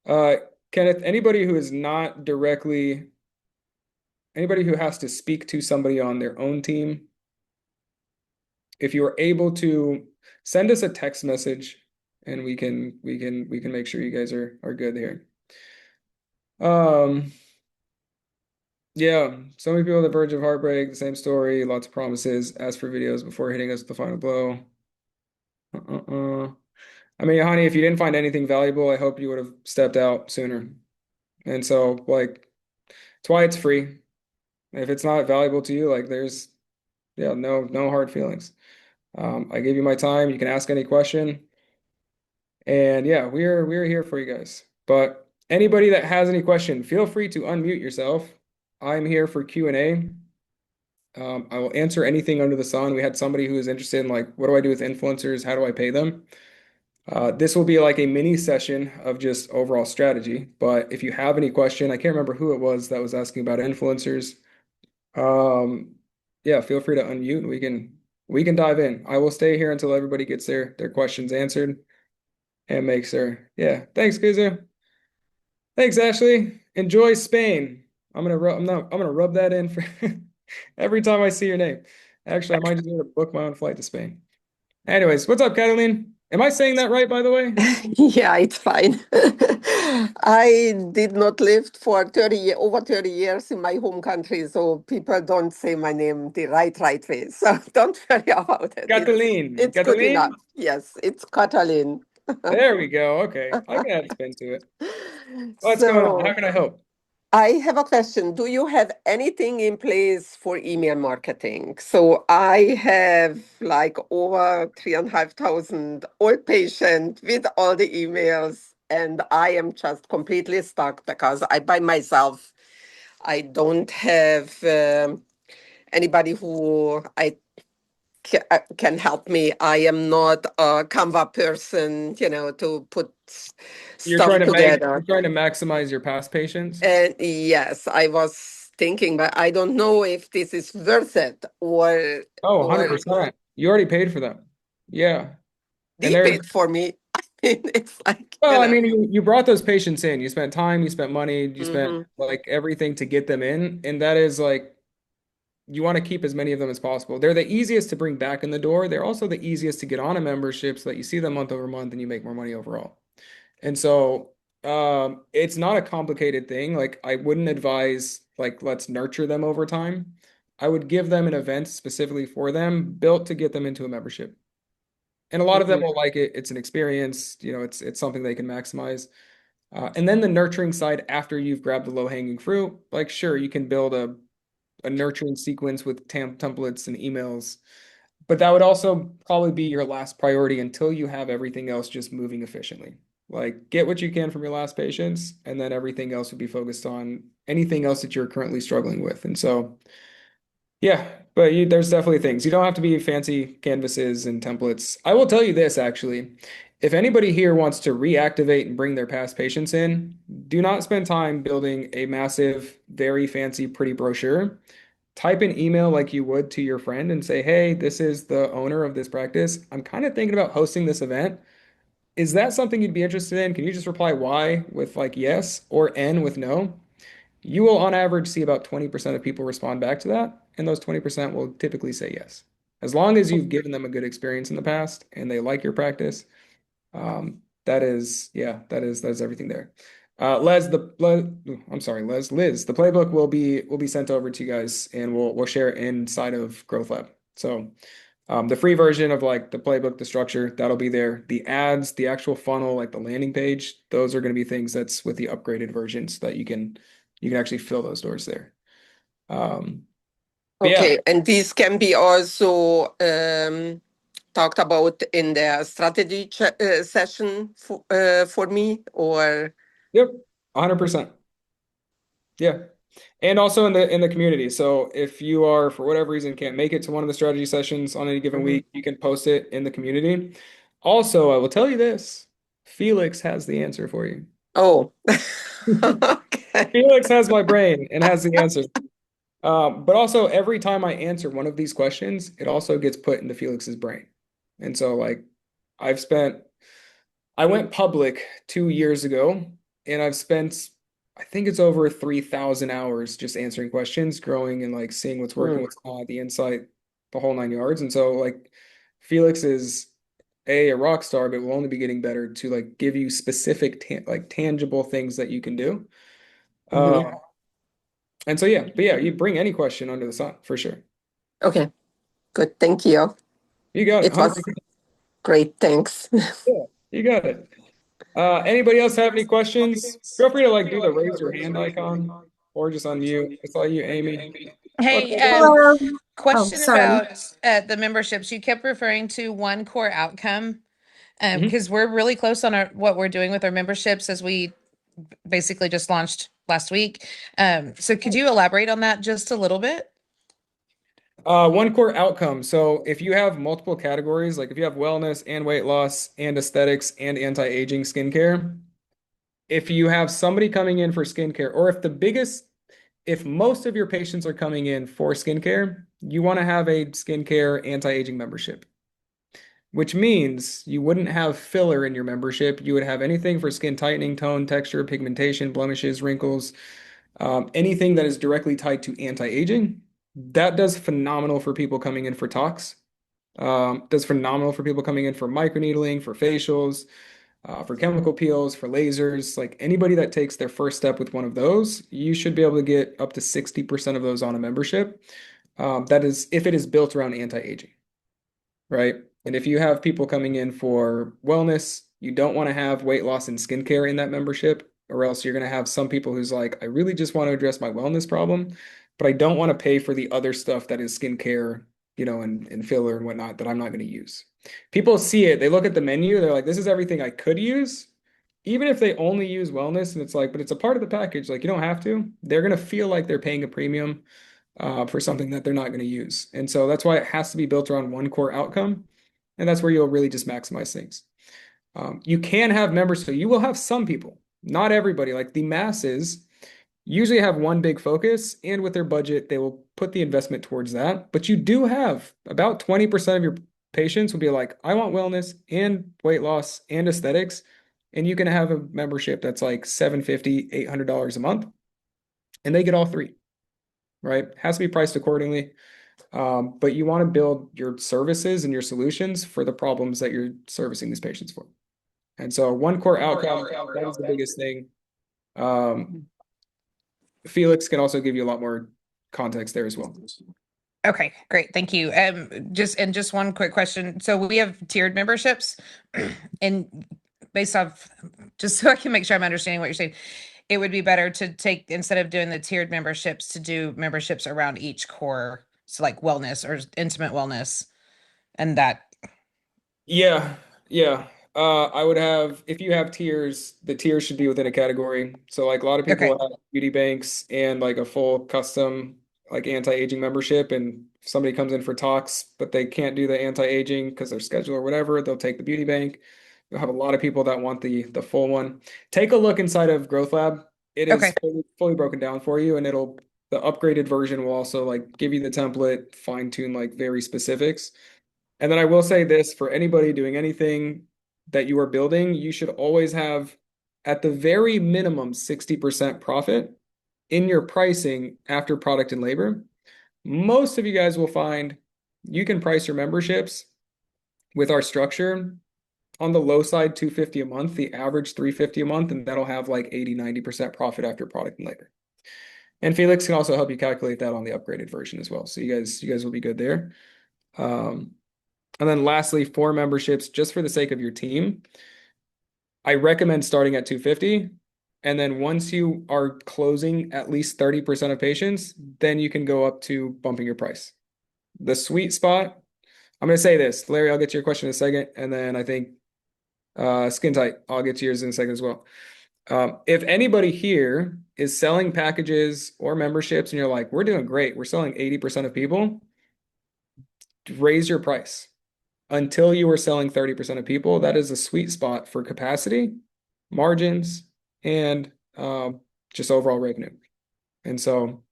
Uh, Kenneth, anybody who has to speak to somebody on their own team, if you are able to send us a text message and we can make sure you guys are good here. Um, yeah, so many people on the verge of heartbreak, the same story, lots of promises, ask for videos before hitting us with the final blow. I mean, honey, if you didn't find anything valuable, I hope you would have stepped out sooner. And so, like, it's why it's free. If it's not valuable to you, like, yeah, no hard feelings. I gave you my time. You can ask any question. And yeah, we're here for you guys. But anybody that has any question, feel free to unmute yourself. I'm here for Q&A. I will answer anything under the sun. We had somebody who was interested in like, what do I do with influencers? How do I pay them? This will be like a mini session of just overall strategy. But if you have any question, I can't remember who it was that was asking about influencers. Um, yeah, feel free to unmute and we can dive in. I will stay here until everybody gets their questions answered and makes their yeah. Thanks, Kuzu. Thanks, Ashley. Enjoy Spain. I'm gonna rub that in for every time I see your name. Actually, I might just need to book my own flight to Spain. Anyways, what's up, Cataline? Am I saying that right, by the way? Yeah, it's fine. I did not live for over 30 years in my home country, so people don't say my name the right way. So don't worry about it. Cataline. It's good enough. Cataline? Yes, it's Catalin. There we go. Okay. I can add a spin to it. What's going on? How So can I help? I have a question. Do you have anything in place for email marketing? So I have like over 3,500 old patients with all the emails, and I am just completely stuck because I by myself, I don't have anybody who can help me. I am not a Canva person, to put stuff You're together. trying to maximize your past patients? And yes, I was thinking, but I don't know if this is worth it Oh, or 100%. You already paid for them. Yeah. And they there's paid for me. I mean, it's like, well, I mean, you brought those patients in. You spent time, you spent money, you spent mhm. like everything to get them in. And that is like you want to keep as many of them as possible. They're the easiest to bring back in the door. They're also the easiest to get on a membership so that you see them month over month and you make more money overall. And so it's not a complicated thing. Like I wouldn't advise like let's nurture them over time. I would give them an event specifically for them, built to get them into a membership. And a lot of them Mhm. will like it. It's an experience, it's something they can maximize. And then the nurturing side after you've grabbed the low-hanging fruit, like sure, you can build a nurturing sequence with templates and emails, but that would also probably be your last priority until you have everything else just moving efficiently. Like get what you can from your last patients, and then everything else would be focused on anything else that you're currently struggling with. And so, yeah, but there's definitely things. You don't have to be fancy canvases and templates. I will tell you this actually. If anybody here wants to reactivate and bring their past patients in, do not spend time building a massive, very fancy, pretty brochure. Type an email like you would to your friend and say, hey, this is the owner of this practice. I'm kind of thinking about hosting this event. Is that something you'd be interested in? Can you just reply Y with like yes or N with no? You will on average see about 20% of people respond back to that, and those 20% will typically say yes. As long as you've given them a good experience in the past and they like your practice, that is, yeah, that is everything there. I'm sorry, Liz, the playbook will be sent over to you guys, and we'll share it inside of Growth Lab. So, the free version of like the playbook, the structure, that'll be there. The ads, the actual funnel, like the landing page, those are going to be things that's with the upgraded version so that you can actually fill those doors there. But yeah, Okay, and these can be also talked about in the strategy session for me, or yep, 100%. Yeah. And also in the community. So if you are for whatever reason can't make it to one of the strategy sessions on any given Mhm. week, you can post it in the community. Also, I will tell you this, Felix has the answer for you. Oh, okay. Felix has my brain and has the answer. But also every time I answer one of these questions, it also gets put into Felix's brain. And so like I've spent I went public 2 years ago, and I've spent, I think it's over 3,000 hours just answering questions, growing and like seeing what's working, Mm. what's not, the insight, the whole 9 yards. And so like Felix is a rock star, but will only be getting better to like give you specific like tangible things that you can do. Mhm. Uh, and so yeah, but yeah, you bring any question under the sun for sure. Okay, good. Thank you. You got it, It was 100%. great. Thanks. Yeah, you got it. Anybody else have any questions? Feel free to like do the raise your hand icon or just unmute. It's all you, Amy. What Hey, Hello. Oh, question sorry. about the memberships. You kept referring to one core outcome Mhm. because we're really close on what we're doing with our memberships as we basically just launched last week. So could you elaborate on that just a little bit? One core outcome. So if you have multiple categories, like if you have wellness and weight loss and aesthetics and anti-aging skincare, if you have somebody coming in for skincare, or if most of your patients are coming in for skincare, you want to have a skincare anti-aging membership, which means you wouldn't have filler in your membership. You would have anything for skin tightening, tone, texture, pigmentation, blemishes, wrinkles, anything that is directly tied to anti-aging. That does phenomenal for people coming in for tox. Does phenomenal for people coming in for microneedling, for facials, for chemical peels, for lasers. Like anybody that takes their first step with one of those, you should be able to get up to 60% of those on a membership. That is if it is built around anti-aging, right? And if you have people coming in for wellness, you don't want to have weight loss and skincare in that membership, or else you're going to have some people who's like, I really just want to address my wellness problem, but I don't want to pay for the other stuff that is skincare, and filler and whatnot that I'm not going to use. People see it, they look at the menu, they're like, this is everything I could use. Even if they only use wellness and it's like, but it's a part of the package, like you don't have to, they're going to feel like they're paying a premium for something that they're not going to use. And so that's why it has to be built around one core outcome. And that's where you'll really just maximize things. You can have members, so you will have some people, not everybody, like the masses usually have one big focus, and with their budget, they will put the investment towards that. But you do have about 20% of your patients will be like, I want wellness and weight loss and aesthetics. And you can have a membership that's like $750, $800 a month, and they get all three. right? It has to be priced accordingly. But you want to build your services and your solutions for the problems that you're servicing these patients for. And so one core outcome, that is the biggest thing. Felix can also give you a lot more context there as well. Okay, great. Thank you. Just one quick question. So we have tiered memberships and based off, just so I can make sure I'm understanding what you're saying, it would be better to take, instead of doing the tiered memberships, to do memberships around each core. So like wellness or intimate wellness and that. Yeah, yeah. I would have, if you have tiers, the tiers should be within a category. So like a lot of people Okay. have beauty banks and like a full custom like anti-aging membership, and if somebody comes in for talks, but they can't do the anti-aging because their schedule or whatever, they'll take the beauty bank. You'll have a lot of people that want the full one. Take a look inside of Growth Lab. It is Okay. fully broken down for you, and the upgraded version will also like give you the template, fine tune like very specifics. And then I will say this for anybody doing anything that you are building, you should always have at the very minimum 60% profit in your pricing after product and labor. Most of you guys will find you can price your memberships with our structure on the low side 250 a month, the average 350 a month, and that'll have like 80-90% profit after product and labor. And Felix can also help you calculate that on the upgraded version as well. So you guys will be good there. And then lastly, for memberships, just for the sake of your team, I recommend starting at 250. And then once you are closing at least 30% of patients, then you can go up to bumping your price. The sweet spot, I'm going to say this, Larry, I'll get to your question in a second. And then I think Skin Tight, I'll get to yours in a second as well. If anybody here is selling packages or memberships and you're like, we're doing great, we're selling 80% of people, raise your price. Until you are selling 30% of people, that is a sweet spot for capacity, margins, and just overall revenue. And so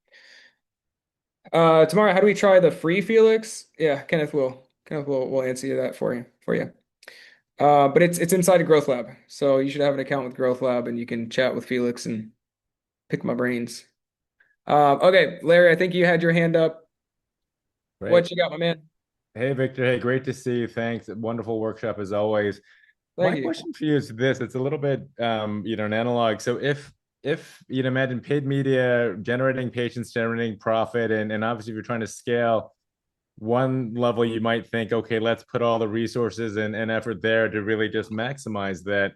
tomorrow, how do we try the free Felix? Yeah, Kenneth will answer you that for you. But it's inside of Growth Lab. So you should have an account with Growth Lab and you can chat with Felix and pick my brains. Okay, Larry, I think you had your hand up. Great. What you got, my man? Hey, Victor. Hey, great to see you. Thanks. Wonderful workshop as always. My Thank you. question for you is this. It's a little bit, an analog. So if imagine paid media generating patients, generating profit, and obviously if you're trying to scale one level, you might think, okay, let's put all the resources and effort there to really just maximize that.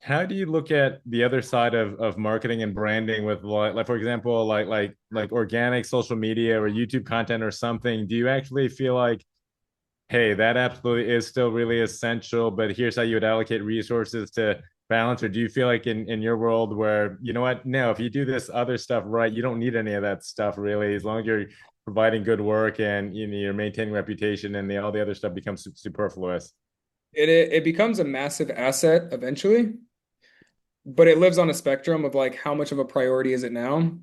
How do you look at the other side of marketing and branding with like for example, like organic social media or YouTube content or something? Do you actually feel like, hey, that absolutely is still really essential, but here's how you would allocate resources to balance? Or do you feel like in your world where, you know what, no, if you do this other stuff right, you don't need any of that stuff really, as long as you're providing good work and you're maintaining reputation, and all the other stuff becomes superfluous? It becomes a massive asset eventually, but it lives on a spectrum of like how much of a priority is it now?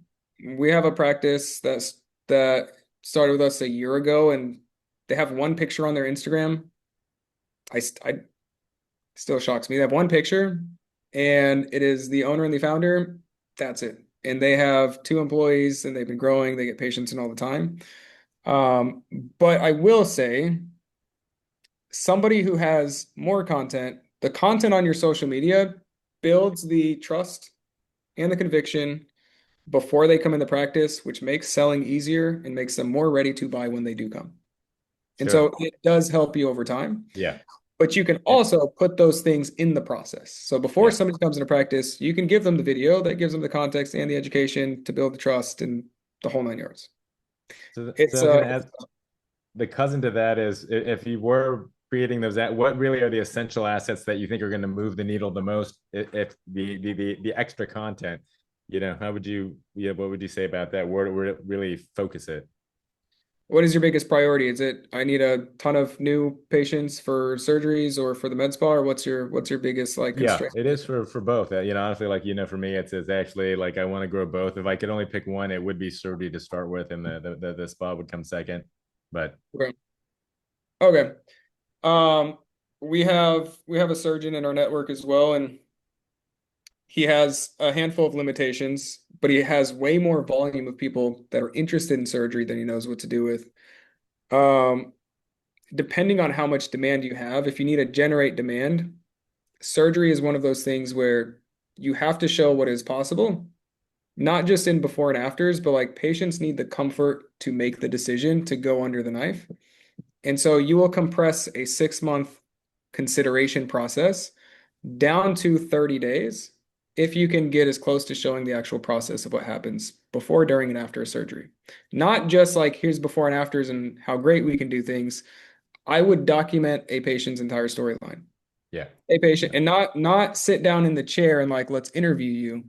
We have a practice that started with us a year ago, and they have one picture on their Instagram. I still shocks me. They have one picture, and it is the owner and the founder. That's it. And they have two employees, and they've been growing. They get patients in all the time. But I will say, somebody who has more content, the content on your social media builds the trust and the conviction before they come into practice, which makes selling easier and makes them more ready to buy when they do come. And Sure. so it does help you over time, Yeah. but you can also put those things in the process. So before Yeah. somebody comes into practice, you can give them the video that gives them the context and the education to build the trust and the whole 9 yards. So I was going to ask, the cousin to that is, if you were creating those, what really are the essential assets that you think are going to move the needle the most? If the extra content, how would you, what would you say about that? Where to really focus it? What is your biggest priority? Is it I need a ton of new patients for surgeries or for the med spa, or what's your biggest like Yeah, constraint? it is for both. Honestly, like, for me, it's actually like I want to grow both. If I could only pick one, it would be surgery to start with, and the spa would come second. But Okay. Okay. Um, we have a surgeon in our network as well, and He has a handful of limitations, but he has way more volume of people that are interested in surgery than he knows what to do with. Um, Depending on how much demand you have, if you need to generate demand, surgery is one of those things where you have to show what is possible, not just in before and afters, but like patients need the comfort to make the decision to go under the knife. And so you will compress a 6 month consideration process down to 30 days if you can get as close to showing the actual process of what happens before, during, and after a surgery. Not just like here's before and afters and how great we can do things. I would document a patient's entire storyline. Yeah. A patient and not sit down in the chair and like let's interview you.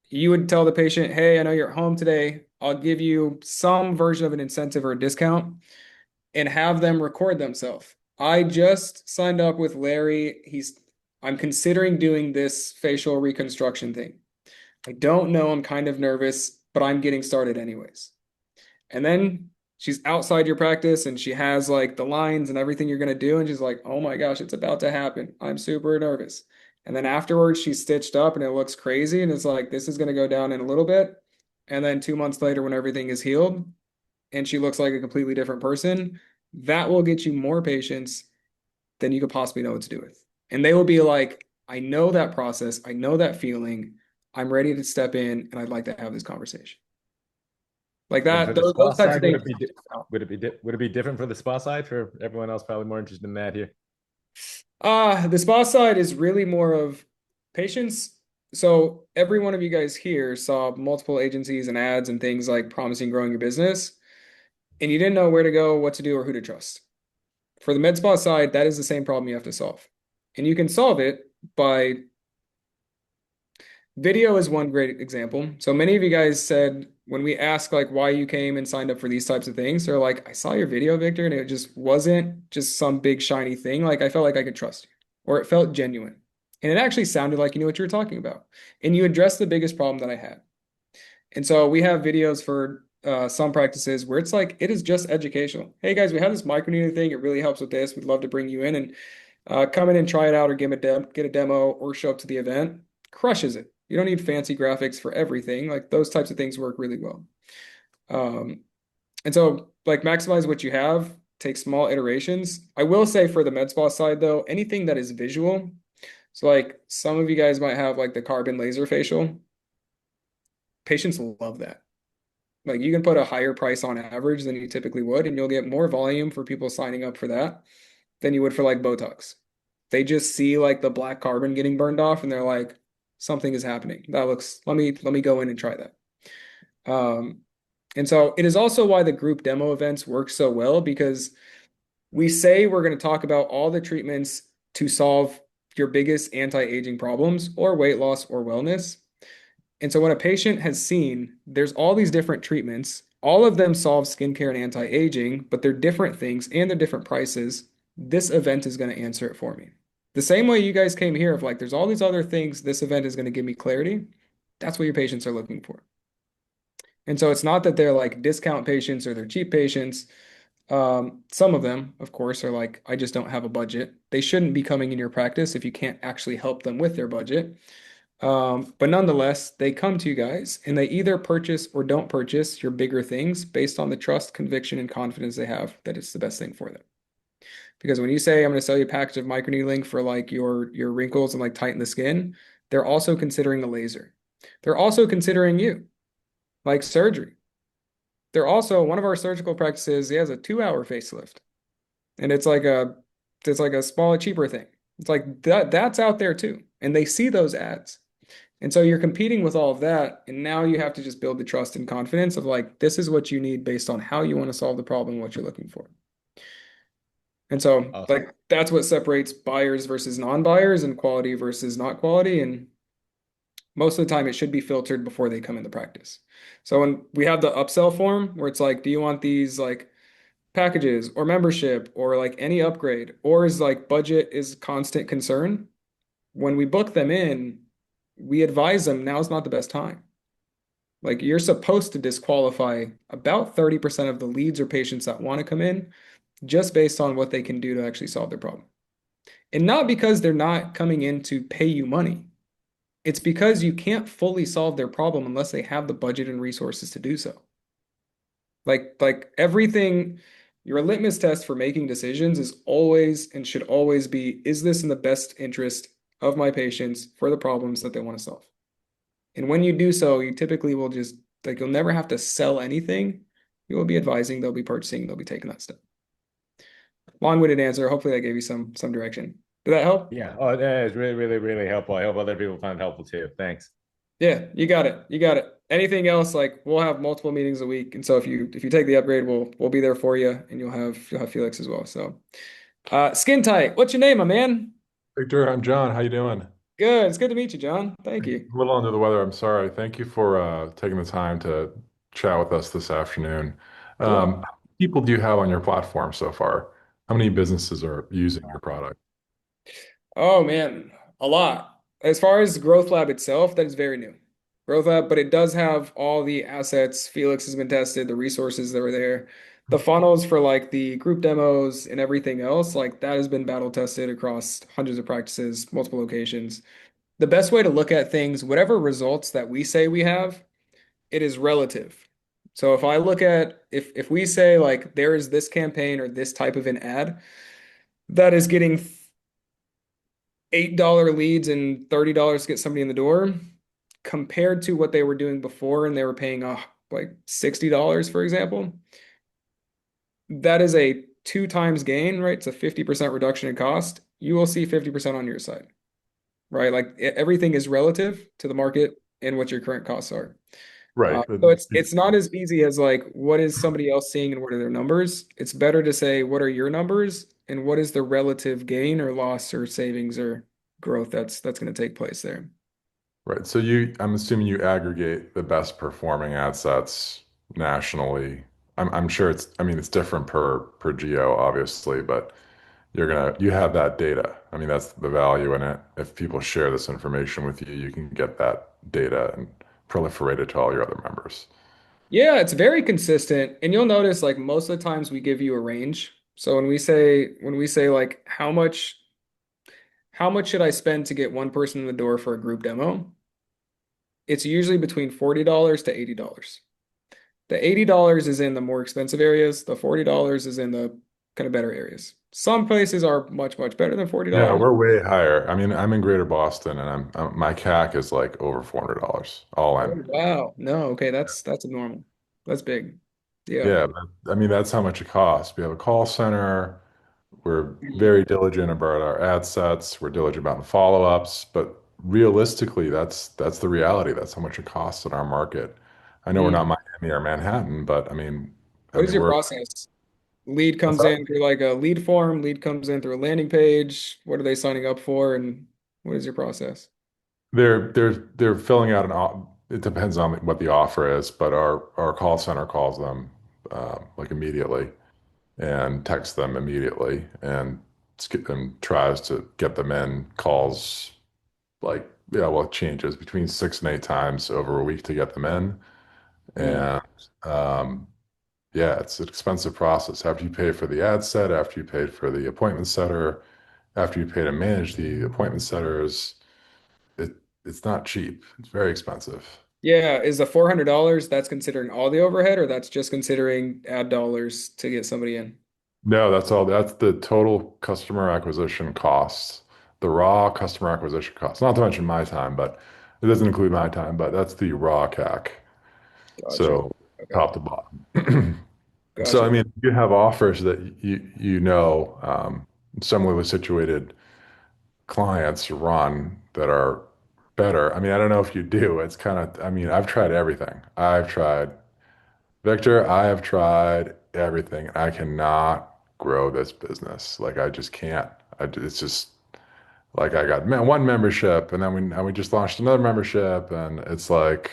You would tell the patient, "Hey, I know you're at home today. I'll give you some version of an incentive or a discount," and have them record themselves. I just signed up with Larry. I'm considering doing this facial reconstruction thing. I don't know, I'm kind of nervous, but I'm getting started anyways. And then she's outside your practice and she has like the lines and everything you're going to do. And she's like, oh my gosh, it's about to happen. I'm super nervous. And then afterwards, she's stitched up and it looks crazy. And it's like, this is going to go down in a little bit. And then 2 months later, when everything is healed and she looks like a completely different person, that will get you more patients than you could possibly know what to do with. And they will be like, I know that process. I know that feeling. I'm ready to step in and I'd like to have this conversation. Like And for that, the spa those types of side, would things. it be would it be different for the spa side for everyone else? Probably more interested in that here. The spa side is really more of patients. So every one of you guys here saw multiple agencies and ads and things like promising growing your business, and you didn't know where to go, what to do, or who to trust. For the med spa side, that is the same problem you have to solve. And you can solve it by video is one great example. So many of you guys said when we ask like why you came and signed up for these types of things, they're like, I saw your video, Victor, and it just wasn't just some big shiny thing. Like I felt like I could trust you, or it felt genuine. And it actually sounded like you knew what you were talking about. And you addressed the biggest problem that I had. And so we have videos for some practices where it's like it is just educational. Hey guys, we have this microneedling thing. It really helps with this. We'd love to bring you in and come in and try it out, or get a demo, or show up to the event. Crushes it. You don't need fancy graphics for everything. Like those types of things work really well. Um, and so like maximize what you have. Take small iterations. I will say for the med spa side though, anything that is visual. So like some of you guys might have like the carbon laser facial. Patients love that. Like you can put a higher price on average than you typically would, and you'll get more volume for people signing up for that than you would for like Botox. They just see like the black carbon getting burned off and they're like, something is happening. That looks, let me go in and try that. And so it is also why the group demo events work so well, because we say we're going to talk about all the treatments to solve your biggest anti-aging problems or weight loss or wellness. And so when a patient has seen there's all these different treatments, all of them solve skincare and anti-aging, but they're different things and they're different prices. This event is going to answer it for me. The same way you guys came here of like, there's all these other things, this event is going to give me clarity. That's what your patients are looking for. And so it's not that they're like discount patients or they're cheap patients. Some of them, of course, are like, I just don't have a budget. They shouldn't be coming in your practice if you can't actually help them with their budget. But nonetheless, they come to you guys and they either purchase or don't purchase your bigger things based on the trust, conviction, and confidence they have that it's the best thing for them. Because when you say I'm going to sell you a package of microneedling for like your wrinkles and like tighten the skin, they're also considering a laser. They're also considering you, like surgery. They're also one of our surgical practices. He has a 2 hour facelift, and it's like a smaller, cheaper thing. It's like that's out there too, and they see those ads. And so you're competing with all of that, and now you have to just build the trust and confidence of like, this is what you need based on how you want to solve the problem and what you're looking for. And so Awesome. like that's what separates buyers versus non-buyers and quality versus not quality. And most of the time it should be filtered before they come into practice. So when we have the upsell form where it's like, do you want these like packages or membership or like any upgrade, or is like budget is constant concern? When we book them in, we advise them now is not the best time. Like you're supposed to disqualify about 30% of the leads or patients that want to come in just based on what they can do to actually solve their problem. And not because they're not coming in to pay you money. It's because you can't fully solve their problem unless they have the budget and resources to do so. Like everything, your litmus test for making decisions is always and should always be, is this in the best interest of my patients for the problems that they want to solve? And when you do so, you typically will just like you'll never have to sell anything. You will be advising, they'll be purchasing, they'll be taking that step. Long-winded answer. Hopefully that gave you some direction. Did that help? Yeah. Oh, that is really, really, really helpful. I hope other people find it helpful too. Thanks. Yeah, you got it. You got it. Anything else, like we'll have multiple meetings a week. And so if you take the upgrade, we'll be there for you and you'll have Felix as well. So Skin Tight, what's your name, my man? Victor, I'm John. How you doing? Good. It's good to meet you, John. Thank I'm you. a little under the weather. I'm sorry. Thank you for taking the time to chat with us this afternoon. Yeah. How many people do you have on your platform so far? How many businesses are using your product? Oh man, a lot. As far as Growth Lab itself, that is very new. Growth Lab, but it does have all the assets. Felix has been tested, the resources that were there, the funnels for like the group demos and everything else, like that has been battle tested across hundreds of practices, multiple locations. The best way to look at things, whatever results that we say we have, it is relative. So if I look at if we say like there is this campaign or this type of an ad that is getting $8 leads and $30 to get somebody in the door compared to what they were doing before and they were paying like $60, for example, that is a two times gain, right? It's a 50% reduction in cost. You will see 50% on your side, right? Like everything is relative to the market and what your current costs are. Right. So it's not as easy as like what is somebody else seeing and what are their numbers. It's better to say what are your numbers and what is the relative gain or loss or savings or growth that's going to take place there. Right. So I'm assuming you aggregate the best performing ad sets nationally. I'm sure I mean, it's different per geo, obviously, but you have that data. I mean, that's the value in it. If people share this information with you, you can get that data and proliferate it to all your other members. Yeah, it's very consistent, and you'll notice like most of the times we give you a range. So when we say like how much should I spend to get one person in the door for a group demo? It's usually between $40 to $80. The $80 is in the more expensive areas. The $40 is in the kind of better areas. Some places are much, much better than Yeah, $40. we're way higher. I mean, I'm in Greater Boston, and my CAC is like over $400 all Oh, in. wow. No, okay, that's abnormal. That's big. Yeah. Yeah, but, I mean that's how much it costs. We have a call center. We're very diligent about our ad sets. We're diligent about the follow-ups, but realistically, that's the reality. That's how much it costs in our market. I know we're Mm. not Miami or Manhattan, but I What is mean your we're process? Lead what's comes that? in through like a lead form, lead comes in through a landing page. What are they signing up for, and what is your process? They're filling out it depends on what the offer is, but our call center calls them like immediately and texts them immediately and tries to get them in calls like yeah, well, it changes between 6 and 8 times over a week to get them in. Mm. And yeah, it's an expensive process. After you pay for the ad set, after you paid for the appointment setter, after you pay to manage the appointment setters, it it's not cheap. It's very expensive. Yeah, is the $400 that's considering all the overhead, or that's just considering ad dollars to get somebody in? No, that's all. That's the total customer acquisition costs, the raw customer acquisition costs. Not to mention my time, but it doesn't include my time, but that's the raw CAC. Gotcha. So Okay. top to bottom. So I Gotcha. mean, you have offers that similarly situated clients run that are better. I mean, I don't know if you do. It's kind of, I mean, I've tried everything. Victor, I have tried everything. I cannot grow this business. Like I just can't. It's just like I got one membership and then we just launched another membership and it's like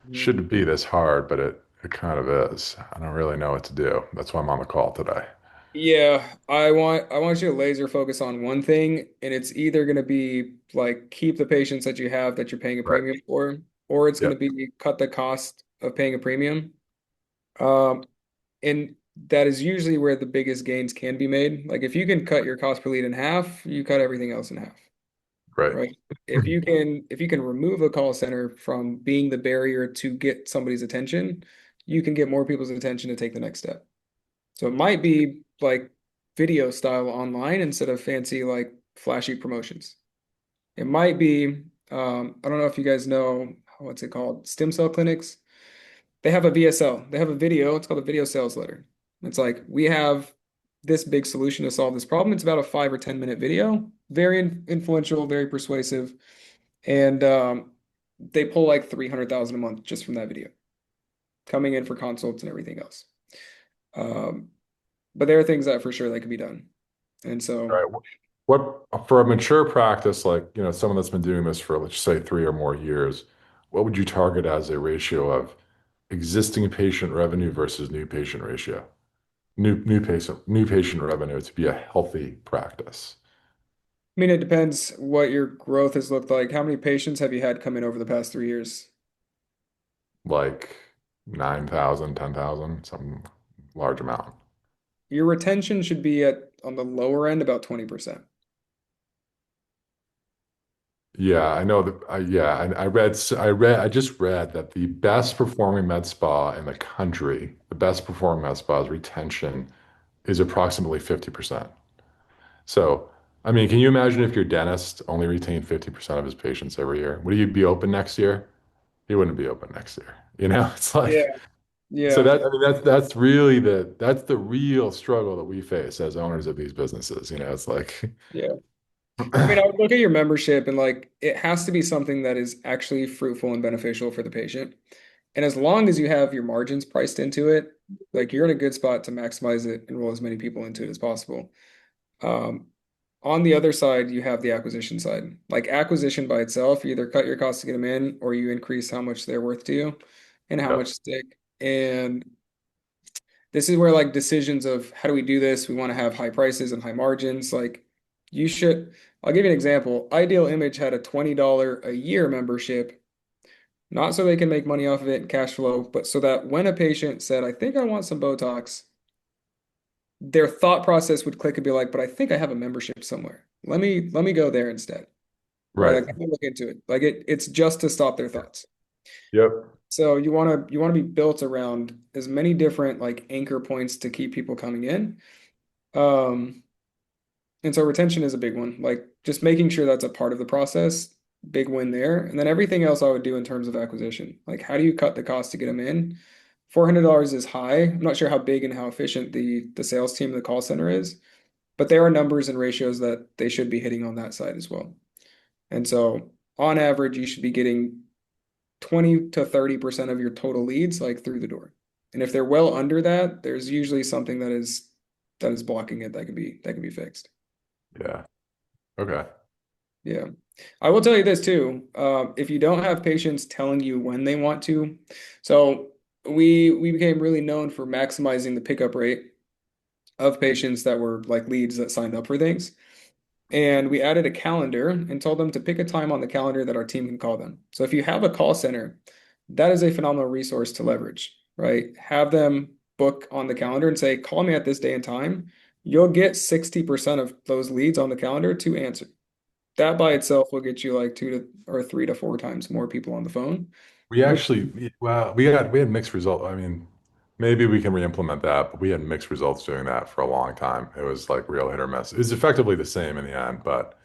Mm. shouldn't be this hard, but it kind of is. I don't really know what to do. That's why I'm on the call today. Yeah, I want you to laser focus on one thing, and it's either going to be like keep the patients that you have that you're paying a Right. premium for, or it's going Yeah. to be cut the cost of paying a premium. Um, and that is usually where the biggest gains can be made. Like if you can cut your cost per lead in half, you cut everything else in half. Right. right? If you can remove a call center from being the barrier to get somebody's attention, you can get more people's attention to take the next step. So it might be like video style online instead of fancy like flashy promotions. It might be I don't know if you guys know what's it called? Stem cell clinics. They have a VSL. They have a video. It's called a video sales letter. It's like we have this big solution to solve this problem. It's about a 5 or 10 minute video. Very influential, very persuasive, and they pull like 300,000 a month just from that video, coming in for consults and everything else. Um, but there are things that for sure that can be done. And All so, right. What for a mature practice, like, someone that's been doing this for, let's say, 3 or more years, what would you target as a ratio of existing patient revenue versus new patient ratio? New patient revenue to be a healthy practice. I mean, it depends what your growth has looked like. How many patients have you had come in over the past 3 years? Like 9,000, 10,000, some large amount. Your retention should be at on the lower end about 20%. Yeah, I know that. I just read that the best performing med spa in the country, the best performing med spa's retention is approximately 50%. So, I mean, can you imagine if your dentist only retained 50% of his patients every year? Would he be open next year? He wouldn't be open next year. It's Yeah, like, so yeah, that, I mean, that's really that's the real struggle that we face as owners of these businesses. It's like, yeah. I mean, I would look at your membership and like it has to be something that is actually fruitful and beneficial for the patient. And as long as you have your margins priced into it, like you're in a good spot to maximize it, enroll as many people into it as possible. Um, on the other side, you have the acquisition side. Like acquisition by itself, you either cut your costs to get them in or you increase how much they're worth to you and how yeah, much stick. And this is where like decisions of how do we do this? We want to have high prices and high margins. Like you should, I'll give you an example. Ideal Image had a $20 a year membership, not so they can make money off of it and cash flow, but so that when a patient said, I think I want some Botox, their thought process would click and be like, but I think I have a membership somewhere. Let me go there instead. Right? right. Like let me look into it. Like it's just to stop their thoughts. Yep. So you want to be built around as many different like anchor points to keep people coming in. Um, and so retention is a big one. Like just making sure that's a part of the process, big win there. And then everything else I would do in terms of acquisition. Like how do you cut the cost to get them in? $400 is high. I'm not sure how big and how efficient the sales team, the call center is, but there are numbers and ratios that they should be hitting on that side as well. And so on average, you should be getting 20 to 30% of your total leads like through the door. And if they're well under that, there's usually something that is blocking it that can be fixed. Yeah. Okay. Yeah. I will tell you this too. If you don't have patients telling you when they want to, so we became really known for maximizing the pickup rate of patients that were like leads that signed up for things. And we added a calendar and told them to pick a time on the calendar that our team can call them. So if you have a call center, that is a phenomenal resource to leverage, right? Have them book on the calendar and say, call me at this day and time. You'll get 60% of those leads on the calendar to answer. That by itself will get you like 2 to 3 to 4 times more people on the phone, We which actually, well, we had mixed results. I mean, maybe we can re-implement that, but we had mixed results doing that for a long time. It was like real hit or miss. It was effectively the same in the end, but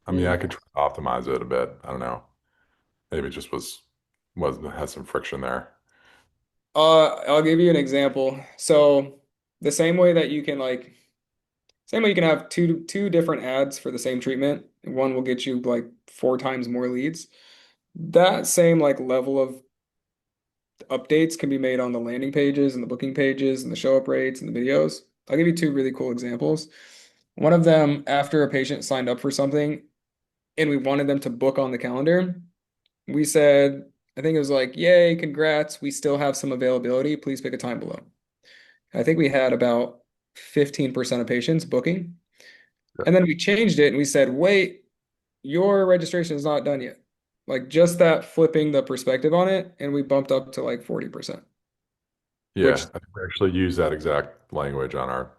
I mean, I mm. could try to optimize it a bit. I don't know. Maybe it just was had some friction there. I'll give you an example. So the same way you can have two different ads for the same treatment. One will get you like 4 times more leads. That same like level of updates can be made on the landing pages and the booking pages and the show up rates and the videos. I'll give you two really cool examples. One of them, after a patient signed up for something and we wanted them to book on the calendar, we said, I think it was like, yay, congrats. We still have some availability. Please pick a time below. I think we had about 15% of patients booking. And then we changed it and we said, wait, your registration is not done yet. Like just that flipping the perspective on it, and we bumped up to like 40%, which Yeah, I think we actually used that exact language on our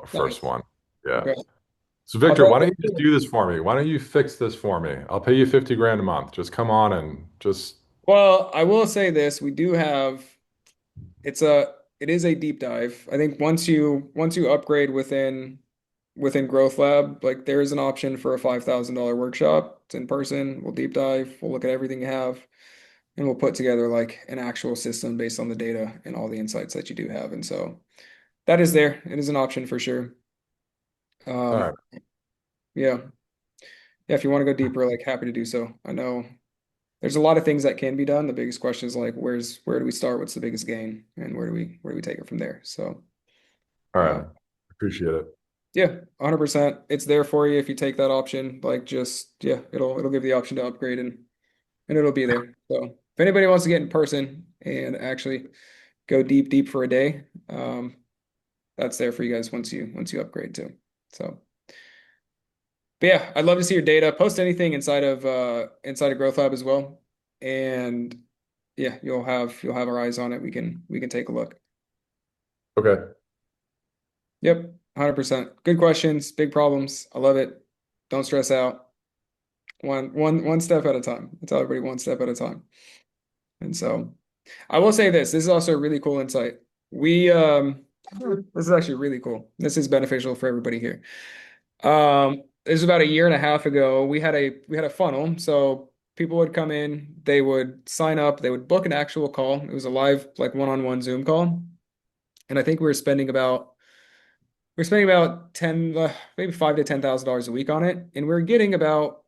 first nice. one. Yeah. Okay. So I'll Victor, try why don't you just to. do this for me? Why don't you fix this for me? I'll pay you 50 grand a month. Just come on and just Well, I will say this, we do have it's a it is a deep dive. I think once you upgrade within Growth Lab, like there is an option for a $5,000 workshop. It's in person. We'll deep dive. We'll look at everything you have, and we'll put together like an actual system based on the data and all the insights that you do have. And so that is there. It is an option for sure. all right. Um, yeah. Yeah, if you want to go deeper, like happy to do so. I know there's a lot of things that can be done. The biggest question is like where do we start? What's the biggest gain? And where do we take it from there? So All uh, right. Appreciate it. yeah, 100%. It's there for you if you take that option. Like just yeah, it'll give you the option to upgrade and it'll be there. So if anybody wants to get in person and actually go deep for a day, that's there for you guys once you upgrade too. So but yeah, I'd love to see your data. Post anything inside of Growth Lab as well. And yeah, you'll have our eyes on it. We can take a look. Okay. Yep, 100%. Good questions, big problems. I love it. Don't stress out. One step at a time. I tell everybody one step at a time. And so I will say this is also a really cool insight. We this is actually really cool. This is beneficial for everybody here. This is about a year and a half ago. We had a funnel. So people would come in, they would sign up, they would book an actual call. It was a live, like one-on-one Zoom call. And I think we were spending about 10, maybe $5,000 to $10,000 a week on it. And we're getting about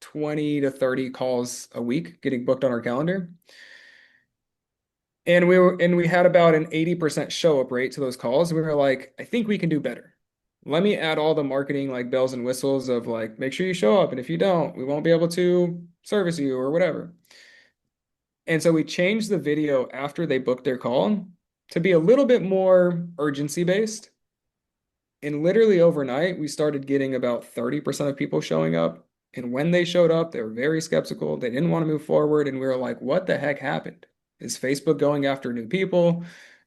20 to 30 calls a week getting booked on our calendar. And we had about an 80% show up rate to those calls. We were like, I think we can do better. Let me add all the marketing like bells and whistles of like, make sure you show up. And if you don't, we won't be able to service you or whatever. And so we changed the video after they booked their call to be a little bit more urgency based. And literally overnight, we started getting about 30% of people showing up. And when they showed up, they were very skeptical. They didn't want to move forward. And we were like, what the heck happened? Is Facebook going after new people?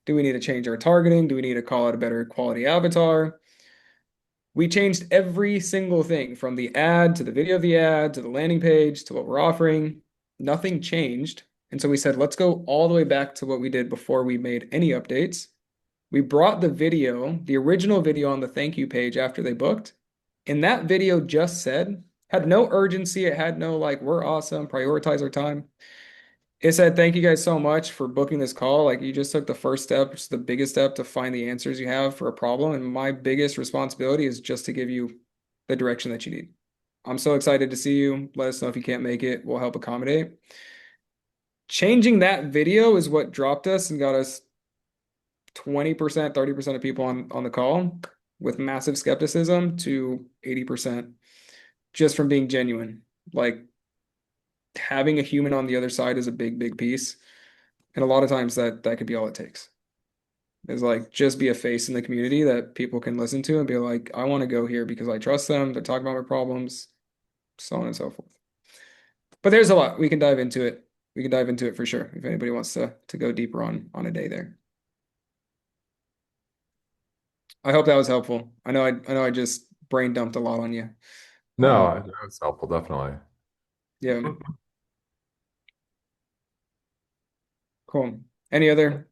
Do we need to change our targeting? Do we need to call it a better quality avatar? We changed every single thing from the ad to the video of the ad to the landing page to what we're offering. Nothing changed. And so we said, let's go all the way back to what we did before we made any updates. We brought the video, the original video on the thank you page after they booked. And that video just said, had no urgency. It had no like, we're awesome, prioritize our time. It said, thank you guys so much for booking this call. Like you just took the first step, which is the biggest step to find the answers you have for a problem. And my biggest responsibility is just to give you the direction that you need. I'm so excited to see you. Let us know if you can't make it. We'll help accommodate. Changing that video is what dropped us and got us 20%, 30% of people on the call with massive skepticism to 80% just from being genuine. Like having a human on the other side is a big piece. And a lot of times that could be all it takes. Is like just be a face in the community that people can listen to and be like, I want to go here because I trust them. They're talking about my problems, so on and so forth. But there's a lot. We can dive into it. We can dive into it for sure if anybody wants to go deeper on a day there. I hope that was helpful. I know I just brain dumped a lot on you. Um, No, that's helpful, definitely. yeah, cool. Any other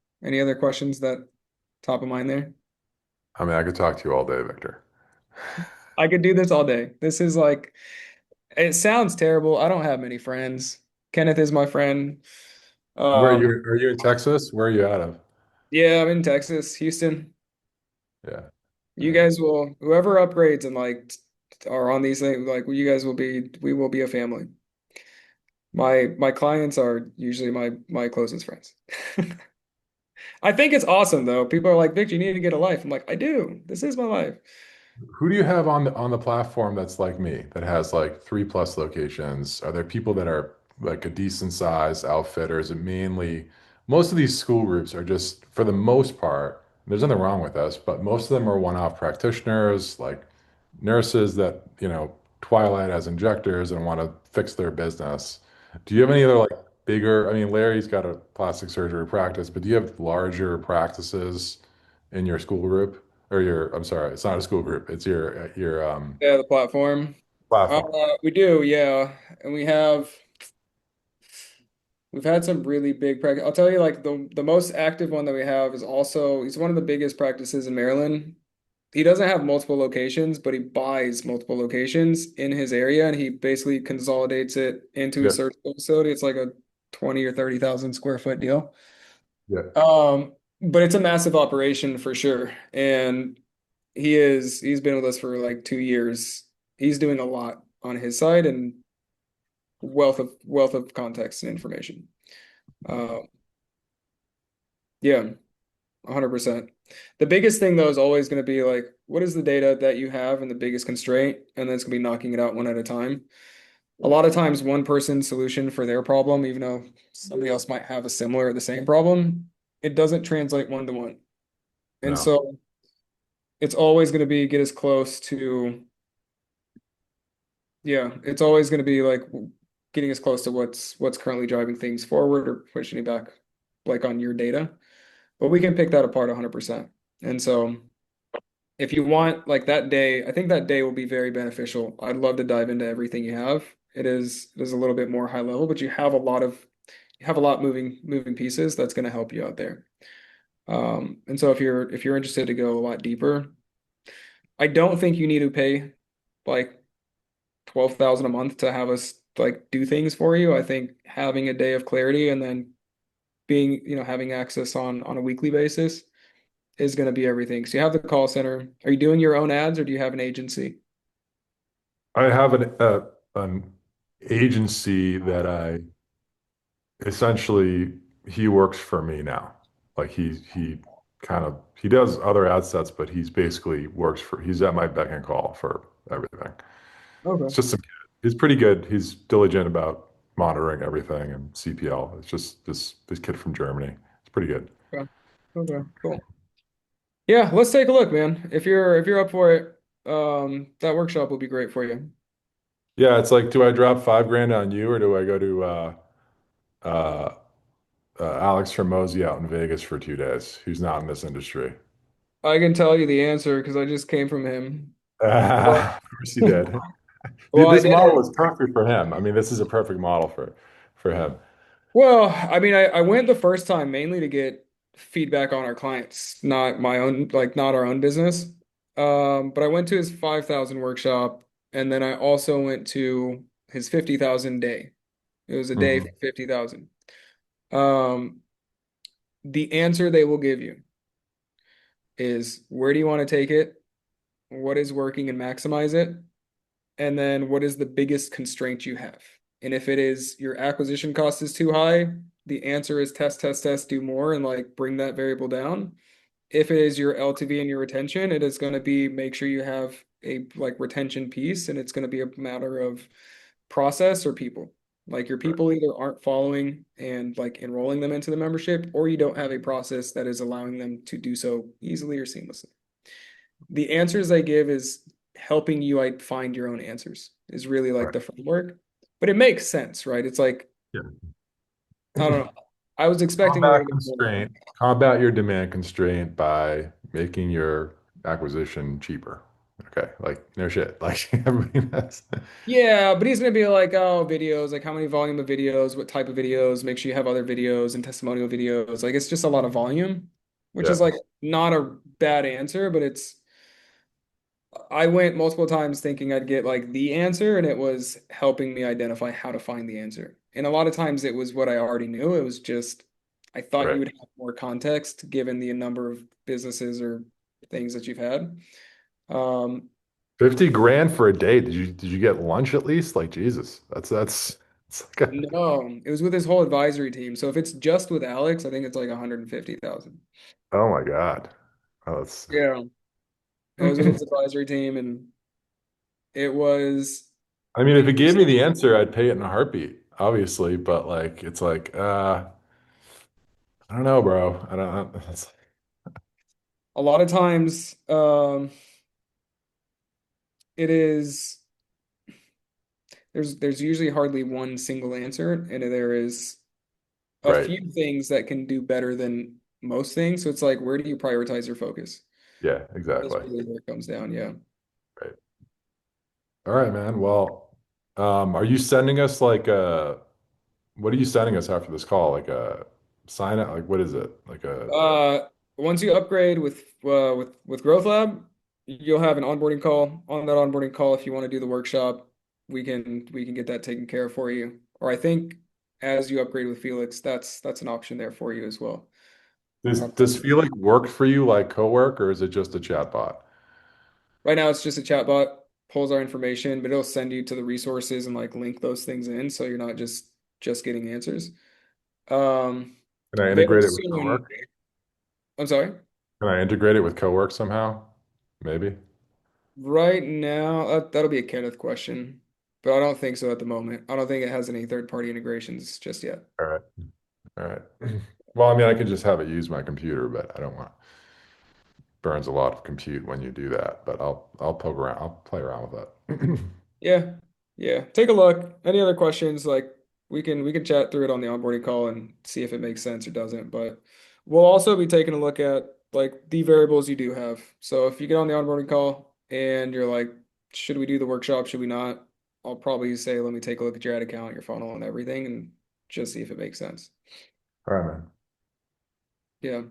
questions that top of mind there? I mean, I could talk to you all day, Victor. I could do this all day. This is like it sounds terrible. I don't have many friends. Kenneth is my friend. Where are you? Um, Are you in Texas? Where are you out of? yeah, I'm in Texas, Houston. Yeah. You Yeah. guys will whoever upgrades and like are on these things, like you guys we will be a family. My clients are usually my closest friends. I think it's awesome though. People are like, Victor, you need to get a life. I'm like, I do. This is my life. Who do you have on the platform that's like me, that has like 3+ locations? Are there people that are like a decent size outfitters? And mainly, most of these school groups are just, for the most part, there's nothing wrong with us, but most of them are one-off practitioners, like nurses that, Twilight as injectors and want to fix their business. Do you have any other like bigger, I mean, Larry's got a plastic surgery practice, but do you have larger practices in your school group? or your, I'm sorry, it's not a school group. It's your Yeah, the platform. platform. We do, yeah. And we've had some really big practice. I'll tell you, like the most active one that we have is also he's one of the biggest practices in Maryland. He doesn't have multiple locations, but he buys multiple locations in his area and he basically consolidates it into a Yeah, surgical facility. It's like a 20 or 30,000 square foot deal. yeah. But it's a massive operation for sure. And he's been with us for like 2 years. He's doing a lot on his side and wealth of context and information. Uh, yeah, 100%. The biggest thing though is always going to be like, what is the data that you have and the biggest constraint? And then it's going to be knocking it out one at a time. A lot of times, one person's solution for their problem, even though somebody else might have a similar or the same problem, it doesn't translate one to one. And No. so it's always going to be get as close to, yeah, it's always going to be like getting as close to what's currently driving things forward or pushing it back like on your data. But we can pick that apart 100%. And so if you want like that day, I think that day will be very beneficial. I'd love to dive into everything you have. It is a little bit more high level, but you have a lot moving pieces that's going to help you out there. And so if you're interested to go a lot deeper, I don't think you need to pay like 12,000 a month to have us like do things for you. I think having a day of clarity and then being, having access on a weekly basis is going to be everything. So you have the call center. Are you doing your own ads or do you have an agency? I have an agency that I essentially he works for me now. Like he kind of he does other ad sets, but he's basically works for he's at my beck and call for everything. It's Okay. just some kid. He's pretty good. He's diligent about monitoring everything and CPL. It's just this kid from Germany. It's pretty good. Okay. Okay. Cool. Yeah, let's take a look, man. If you're up for it, that workshop will be great for you. Yeah, it's like, do I drop 5 grand on you or do I go to uh, Alex Hormozy out in Vegas for 2 days, who's not in this industry? I can tell you the answer because I just came from him. Well, Of course he did. well, I This did model it. is perfect for him. I mean, this is a perfect model for him. Well, I mean, I went the first time mainly to get feedback on our clients, not my own, like not our own business. But I went to his 5,000 workshop, and then I also went to his 50,000 day. It was a day for Mhm. 50,000. Um, the answer they will give you is where do you want to take it? What is working and maximize it? And then what is the biggest constraint you have? And if it is your acquisition cost is too high, the answer is test, test, test, do more and like bring that variable down. If it is your LTV and your retention, it is going to be make sure you have a like retention piece and it's going to be a matter of process or people. Like your people either aren't following and like enrolling them into the membership, or you don't have a process that is allowing them to do so easily or seamlessly. The answers I give is helping you like find your own answers is really like Right. the framework. But it makes sense, right? It's like, I don't know. I was expecting a Combat little bit more. constraint, combat your demand constraint by making your acquisition cheaper. Okay, like no shit. Like everybody knows. Yeah, but he's gonna be like, oh, videos, like how many volume of videos, what type of videos, make sure you have other videos and testimonial videos. Like it's just a lot of volume, which Yeah, is like not a bad answer, but I went multiple times thinking I'd get like the answer, and it was helping me identify how to find the answer. And a lot of times it was what I already knew. It was just I thought you right. would have more context given the number of businesses or things that you've had. Um, 50 grand for a day. Did you get lunch at least? Like Jesus. That's it's like a no, it was with his whole advisory team. So if it's just with Alex, I think it's like 150,000. oh my God. Oh, that's Yeah. It was with his advisory team, and it was I mean, if it gave me interesting. the answer, I'd pay it in a heartbeat, obviously, but like it's like I don't know, bro. I don't it's, A lot of times, it is there's usually hardly one single answer, and there is a right. few things that can do better than most things. So it's like, where do you prioritize your focus? Yeah, That's exactly. really where it comes down. Yeah. Right. All right, man. Well, are you sending us like what are you sending us after this call? Like a sign up? Like what is it? Like a Once you upgrade with Growth Lab, you'll have an onboarding call. On that onboarding call, if you want to do the workshop, we can get that taken care of for you. Or I think as you upgrade with Felix, that's an option there for you as well. does feel like work for you like co-work or is it just a chatbot? Right now, it's just a chatbot, pulls our information, but it'll send you to the resources and like link those things in, so you're not just getting answers. Um, Can I Very integrate it with soon. co-work? I'm sorry. Can I integrate it with co-work somehow? Maybe. Right now, that'll be a Kenneth question, but I don't think so at the moment. I don't think it has any third-party integrations just yet. All right. All right. Well, I mean, I could just have it use my computer, but I don't want burns a lot of compute when you do that. But I'll poke around. I'll play around with that. Yeah, yeah. Take a look. Any other questions? Like we can chat through it on the onboarding call and see if it makes sense or doesn't. But we'll also be taking a look at like the variables you do have. So if you get on the onboarding call and you're like, should we do the workshop? Should we not? I'll probably say, let me take a look at your ad account, your funnel, and everything, and just see if it makes sense. All right, man. Yeah.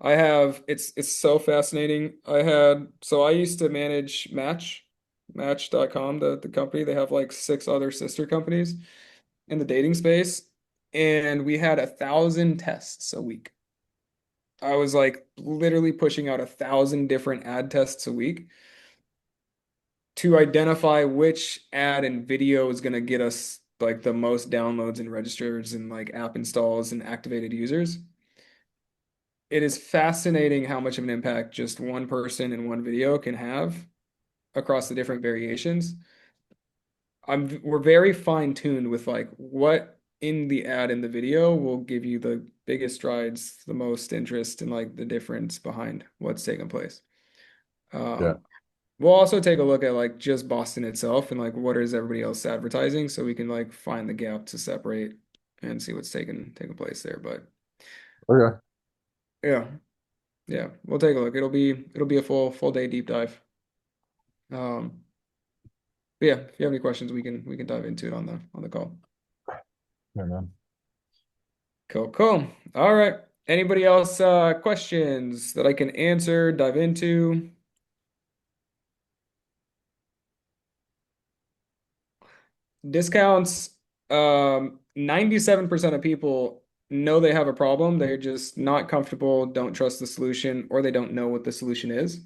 I have it's so fascinating. I used to manage Match.com, the company. They have like six other sister companies in the dating space, and we had 1,000 tests a week. I was like literally pushing out 1,000 different ad tests a week to identify which ad and video is going to get us like the most downloads and registers and like app installs and activated users. It is fascinating how much of an impact just one person in one video can have across the different variations. We're very fine-tuned with like what in the ad and the video will give you the biggest strides, the most interest, and like the difference behind what's taking place. Yeah. Um, we'll also take a look at like just Boston itself and like what is everybody else advertising, so we can like find the gap to separate and see what's taking place there. But Okay. yeah, yeah, we'll take a look. It'll be a full day deep dive. Um, but yeah, if you have any questions, we can dive into it on the call. Yeah, man. Cool, cool. All right. Anybody else questions that I can answer, dive into? Discounts, 97% of people know they have a problem. They're just not comfortable, don't trust the solution, or they don't know what the solution is.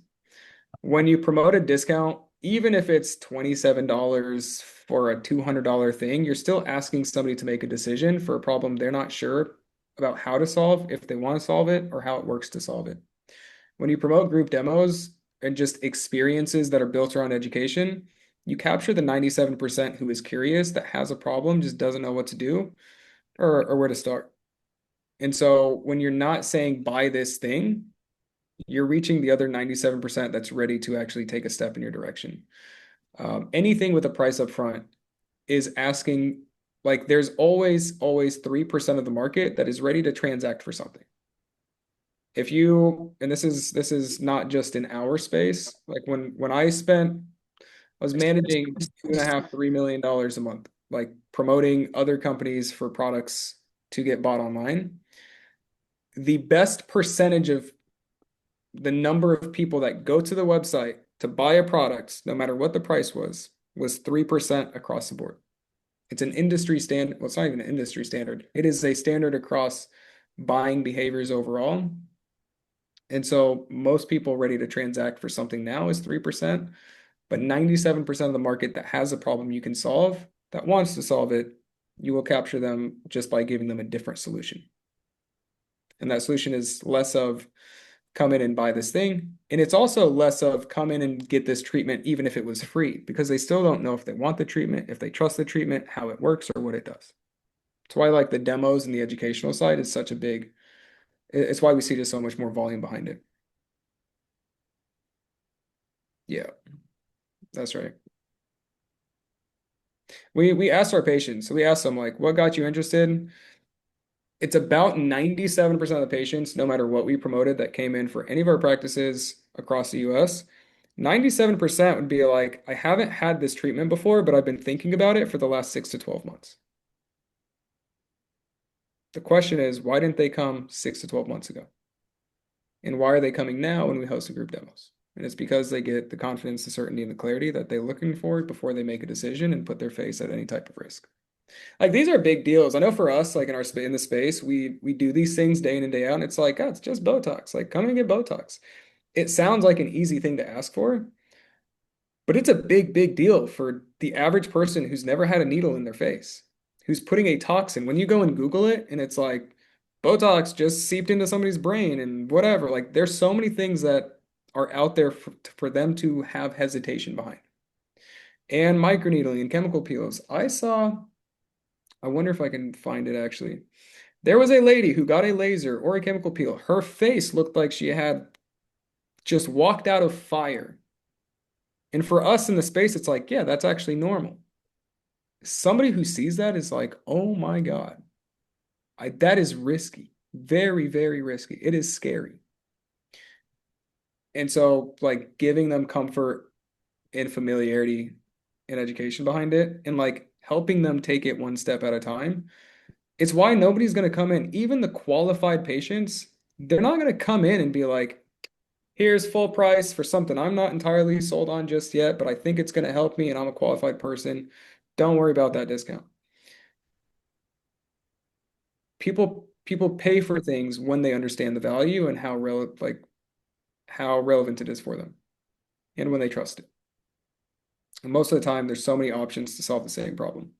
When you promote a discount, even if it's $27 for a $200 thing, you're still asking somebody to make a decision for a problem they're not sure about how to solve, if they want to solve it, or how it works to solve it. When you promote group demos and just experiences that are built around education, you capture the 97% who is curious, that has a problem, just doesn't know what to do or where to start. And so when you're not saying buy this thing, you're reaching the other 97% that's ready to actually take a step in your direction. Anything with a price up front is asking, like, there's always 3% of the market that is ready to transact for something. If you, and this is not just in our space, like I was managing $2.5–3 million a month, like promoting other companies for products to get bought online. The best percentage of the number of people that go to the website to buy a product, no matter what the price was 3% across the board. It's an industry standard. Well, it's not even an industry standard. It is a standard across buying behaviors overall. And so most people ready to transact for something now is 3%, but 97% of the market that has a problem you can solve, that wants to solve it, you will capture them just by giving them a different solution. And that solution is less of come in and buy this thing. And it's also less of come in and get this treatment, even if it was free, because they still don't know if they want the treatment, if they trust the treatment, how it works, or what it does. That's why like the demos and the educational side is such a big, it's why we see just so much more volume behind it. Yeah, that's right. We asked our patients, so we asked them like, what got you interested? It's about 97% of the patients, no matter what we promoted, that came in for any of our practices across the US, 97% would be like, I haven't had this treatment before, but I've been thinking about it for the last 6 to 12 months. The question is, why didn't they come 6 to 12 months ago? And why are they coming now when we host the group demos? And it's because they get the confidence, the certainty, and the clarity that they're looking for before they make a decision and put their face at any type of risk. Like these are big deals. I know for us, like in our in the space, we do these things day in and day out, and it's like, oh, it's just Botox. Like, come and get Botox. It sounds like an easy thing to ask for, but it's a big, big deal for the average person who's never had a needle in their face, who's putting a toxin. When you go and Google it, and it's like Botox just seeped into somebody's brain and whatever. Like, there's so many things that are out there for them to have hesitation behind. And microneedling and chemical peels. I wonder if I can find it actually. There was a lady who got a laser or a chemical peel. Her face looked like she had just walked out of fire. And for us in the space, it's like, yeah, that's actually normal. Somebody who sees that is like, oh my God, that is risky. Very, very risky. It is scary. And so, like, giving them comfort and familiarity and education behind it and like helping them take it one step at a time. It's why nobody's going to come in, even the qualified patients, they're not going to come in and be like, here's full price for something I'm not entirely sold on just yet, but I think it's going to help me and I'm a qualified person. Don't worry about that discount. People pay for things when they understand the value and how relevant it is for them and when they trust it. And most of the time, there's so many options to solve the same problem.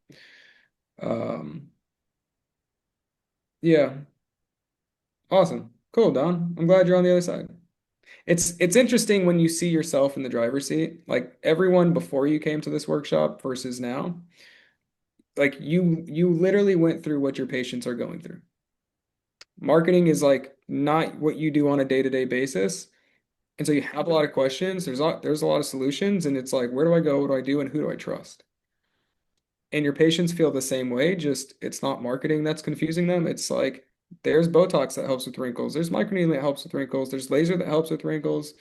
Yeah, awesome, cool, Don. I'm glad you're on the other side. It's interesting when you see yourself in the driver's seat, like everyone before you came to this workshop versus now. Like you literally went through what your patients are going through. Marketing is like not what you do on a day-to-day basis. And so you have a lot of questions. There's a lot of solutions, and it's like, where do I go? What do I do? And who do I trust? And your patients feel the same way, just it's not marketing that's confusing them. It's like there's Botox that helps with wrinkles. There's microneedling that helps with wrinkles. There's laser that helps with wrinkles.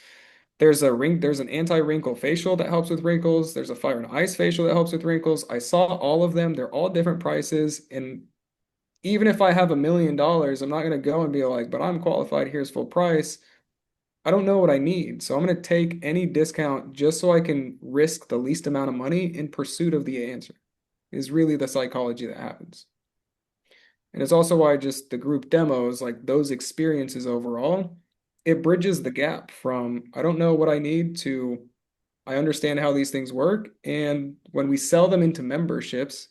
There's an anti-wrinkle facial that helps with wrinkles. There's a fire and ice facial that helps with wrinkles. I saw all of them. They're all different prices. And even if I have $1 million, I'm not going to go and be like, but I'm qualified, here's full price. I don't know what I need. So I'm going to take any discount just so I can risk the least amount of money in pursuit of the answer, is really the psychology that happens. And it's also why just the group demos, like those experiences overall, it bridges the gap from I don't know what I need to I understand how these things work. And when we sell them into memberships,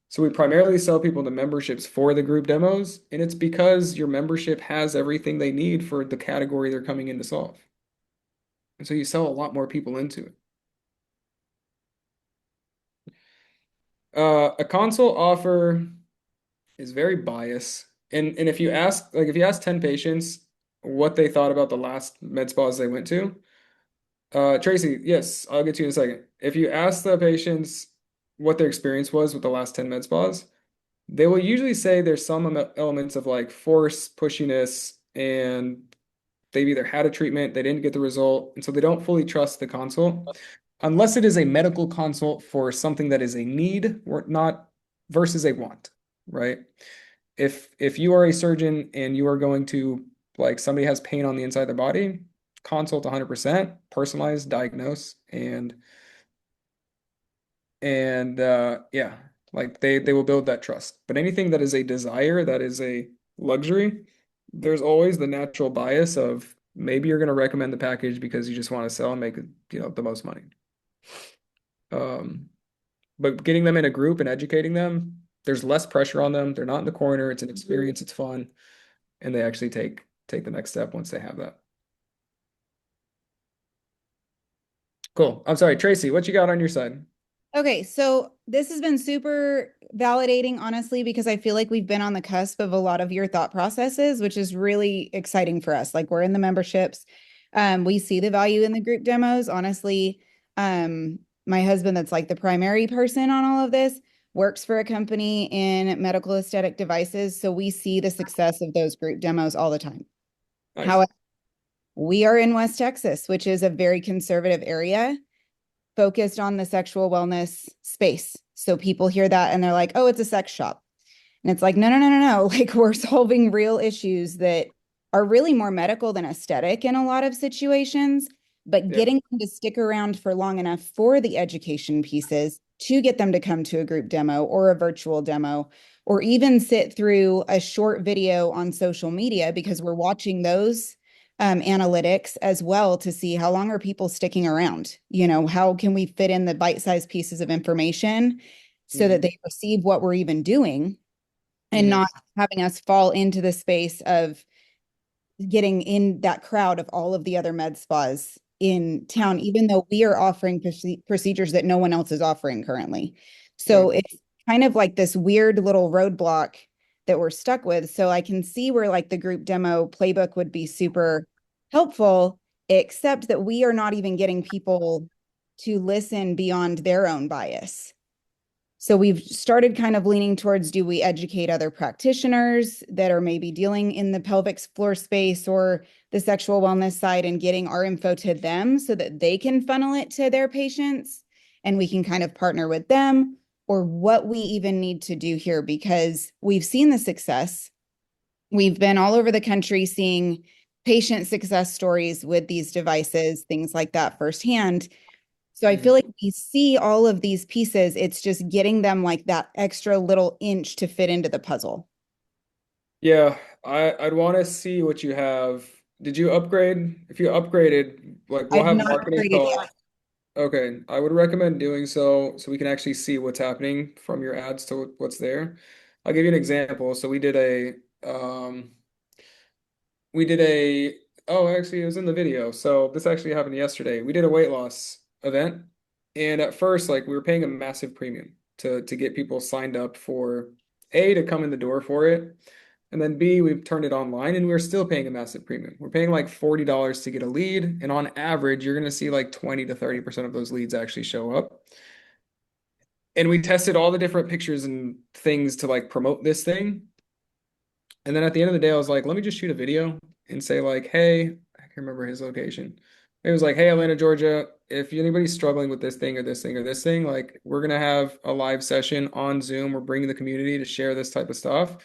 so we primarily sell people to memberships for the group demos, and it's because your membership has everything they need for the category they're coming in to solve. And so you sell a lot more people into it. A consult offer is very biased. And if you ask 10 patients what they thought about the last med spas they went to, Tracy, yes, I'll get to you in a second. If you ask the patients what their experience was with the last 10 med spas, they will usually say there's some elements of like force, pushiness, and they've either had a treatment, they didn't get the result, and so they don't fully trust the consult unless it is a medical consult for something that is a need or not versus a want, right? If you are a surgeon and you are going to like somebody has pain on the inside of their body, consult 100%, personalized, diagnose, and yeah, like they will build that trust. But anything that is a desire, that is a luxury, there's always the natural bias of maybe you're going to recommend the package because you just want to sell and make the most money. But getting them in a group and educating them, there's less pressure on them. They're not in the corner. It's an experience. It's fun, and they actually take the next step once they have that. Cool. I'm sorry, Tracy, what you got on your side? Okay, so this has been super validating, honestly, because I feel like we've been on the cusp of a lot of your thought processes, which is really exciting for us. Like we're in the memberships. We see the value in the group demos. Honestly, my husband, that's like the primary person on all of this, works for a company in medical aesthetic devices. So we see the success of those group demos all the time. Nice. However, We are in West Texas, which is a very conservative area focused on the sexual wellness space. So people hear that and they're like, oh, it's a sex shop. And it's like, no, no, no, no, no. Like we're solving real issues that are really more medical than aesthetic in a lot of situations, but Yeah. getting them to stick around for long enough for the education pieces to get them to come to a group demo or a virtual demo, or even sit through a short video on social media because we're watching those analytics as well to see how long are people sticking around. How can we fit in the bite-sized pieces of information so that Mhm. they receive what we're even doing and Mhm. not having us fall into the space of getting in that crowd of all of the other med spas in town, even though we are offering procedures that no one else is offering currently. So Yeah. it's kind of like this weird little roadblock that we're stuck with. So I can see where like the group demo playbook would be super helpful, except that we are not even getting people to listen beyond their own bias. So we've started kind of leaning towards, do we educate other practitioners that are maybe dealing in the pelvic floor space or the sexual wellness side and getting our info to them so that they can funnel it to their patients and we can kind of partner with them, or what we even need to do here, because we've seen the success. We've been all over the country seeing patient success stories with these devices, things like that firsthand. So I feel Mhm. like we see all of these pieces. It's just getting them like that extra little inch to fit into the puzzle. Yeah, I'd want to see what you have. Did you upgrade? If you upgraded, like we'll I've have not marketing upgraded calls. yet. Okay, I would recommend doing so we can actually see what's happening from your ads to what's there. I'll give you an example. So we did a oh actually it was in the video. So this actually happened yesterday. We did a weight loss event, and at first like we were paying a massive premium to get people signed up for A, to come in the door for it, and then B, we've turned it online and we're still paying a massive premium. We're paying like $40 to get a lead, and on average you're going to see like 20 to 30% of those leads actually show up. And we tested all the different pictures and things to like promote this thing. And then at the end of the day, I was like, let me just shoot a video and say, like, hey, I can remember his location. It was like, hey, Atlanta, Georgia, if anybody's struggling with this thing or this thing or this thing, like, we're gonna have a live session on Zoom. We're bringing the community to share this type of stuff.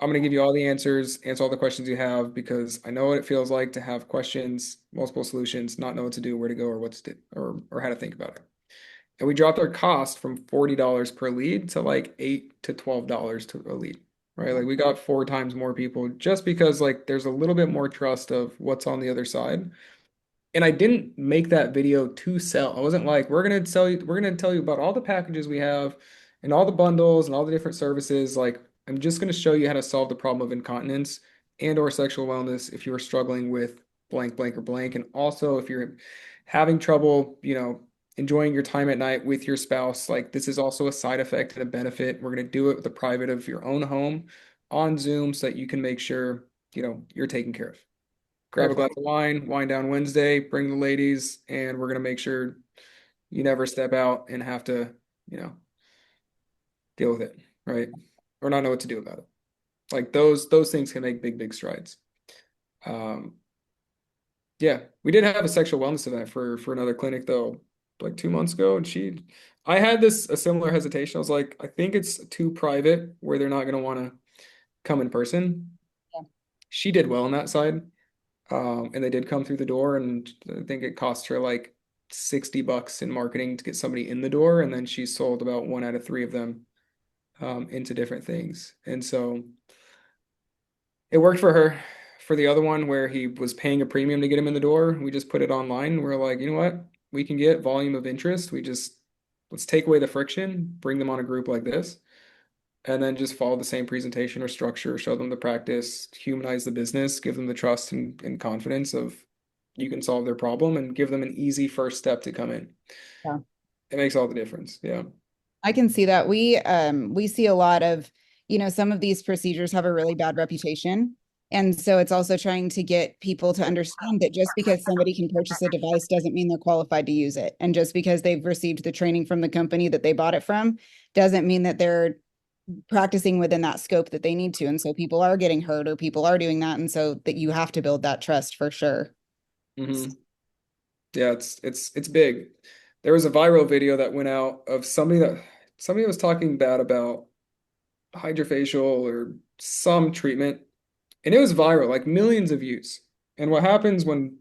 I'm gonna give you all the answers, answer all the questions you have, because I know what it feels like to have questions, multiple solutions, not know what to do, where to go, or what to do, or how to think about it. And we dropped our cost from $40 per lead to like $8 to $12 to a lead, right? Like we got 4 times more people just because like there's a little bit more trust of what's on the other side. And I didn't make that video to sell. I wasn't like, we're gonna tell you about all the packages we have and all the bundles and all the different services. Like, I'm just gonna show you how to solve the problem of incontinence and or sexual wellness if you are struggling with blank, blank, or blank. And also if you're having trouble, enjoying your time at night with your spouse, like this is also a side effect and a benefit. We're gonna do it with the private of your own home on Zoom so that you can make sure, you're taken care of. Grab a glass Perfect. of wine, wine down Wednesday, bring the ladies, and we're gonna make sure you never step out and have to, you know, deal with it, right? Or not know what to do about it. Like those things can make big, big strides. Um, yeah, we did have a sexual wellness event for another clinic though, like 2 months ago, and I had a similar hesitation. I was like, I think it's too private where they're not gonna want to come in person. Yeah. She did well on that side. And they did come through the door, and I think it cost her like $60 in marketing to get somebody in the door, and then she sold about 1 out of 3 of them into different things. And so it worked for her. For the other one where he was paying a premium to get him in the door, we just put it online. We're like, you know what? We can get volume of interest. Let's take away the friction, bring them on a group like this, and then just follow the same presentation or structure, show them the practice, humanize the business, give them the trust and confidence of you can solve their problem, and give them an easy first step to come in. Yeah. It makes all the difference. Yeah. I can see that. We see a lot of, some of these procedures have a really bad reputation. And so it's also trying to get people to understand that just because somebody can purchase a device doesn't mean they're qualified to use it. And just because they've received the training from the company that they bought it from doesn't mean that they're practicing within that scope that they need to. And so people are getting hurt or people are doing that. And so that you have to build that trust for sure. Mm-hmm. Yeah, it's big. There was a viral video that went out of somebody was talking bad about hydrofacial or some treatment, and it was viral, like millions of views. And what happens when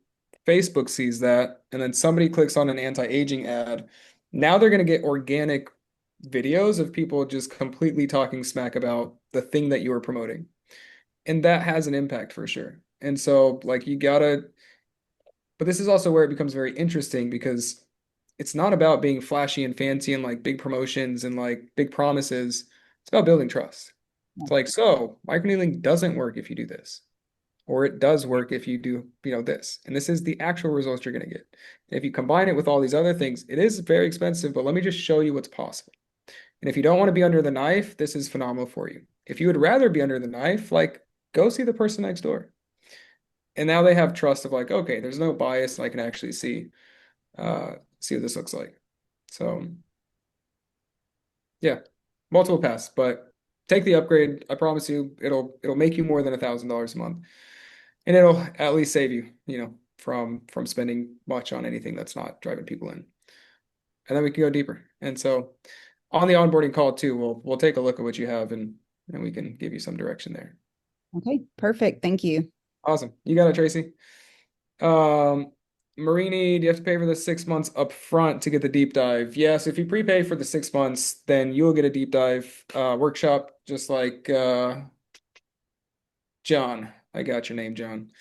Facebook sees that, and then somebody clicks on an anti-aging ad, now they're going to get organic videos of people just completely talking smack about the thing that you are promoting. And that has an impact for sure. And so, like, you gotta, but this is also where it becomes very interesting because it's not about being flashy and fancy and like big promotions and like big promises. It's about building trust. It's like, so microneedling doesn't work if you do this, or it does work if you do, this. And this is the actual results you're going to get. And if you combine it with all these other things, it is very expensive, but let me just show you what's possible. And if you don't want to be under the knife, this is phenomenal for you. If you would rather be under the knife, like go see the person next door. And now they have trust of like, okay, there's no bias, and I can actually see what this looks like. So yeah, multiple paths, but take the upgrade. I promise you, it'll make you more than $1,000 a month, and it'll at least save you, from spending much on anything that's not driving people in. And then we can go deeper. And so on the onboarding call too, we'll take a look at what you have and we can give you some direction there. Okay, perfect. Thank you. Awesome. You got it, Tracy. Marini, do you have to pay for the 6 months up front to get the deep dive? Yes, if you prepay for the 6 months, then you'll get a deep dive workshop, just like John. I got your name, John.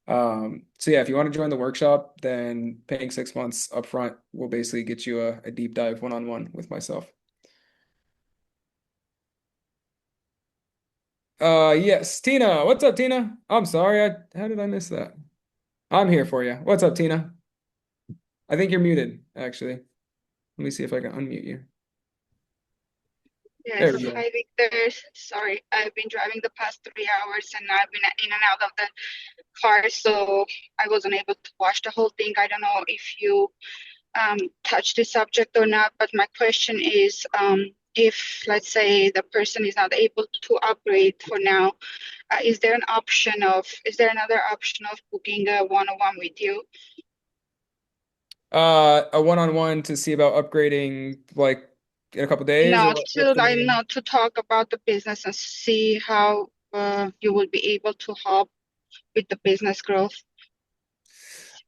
So yeah, if you want to join the workshop, then paying 6 months up front will basically get you a deep dive one-on-one with myself. Yes, Tina. What's up, Tina? I'm sorry, how did I miss that? I'm here for you. What's up, Tina? I think you're muted, actually. Let me see if I can unmute you. There Yes, we go. hi Victor. Sorry, I've been driving the past 3 hours and I've been in and out of the car, so I wasn't able to watch the whole thing. I don't know if you touched the subject or not, but my question is, if let's say the person is not able to upgrade for now, is there another option of booking a one-on-one with you? A one-on-one to see about upgrading like in a couple days, or what's the main? To talk about the business and see how you will be able to help with the business growth.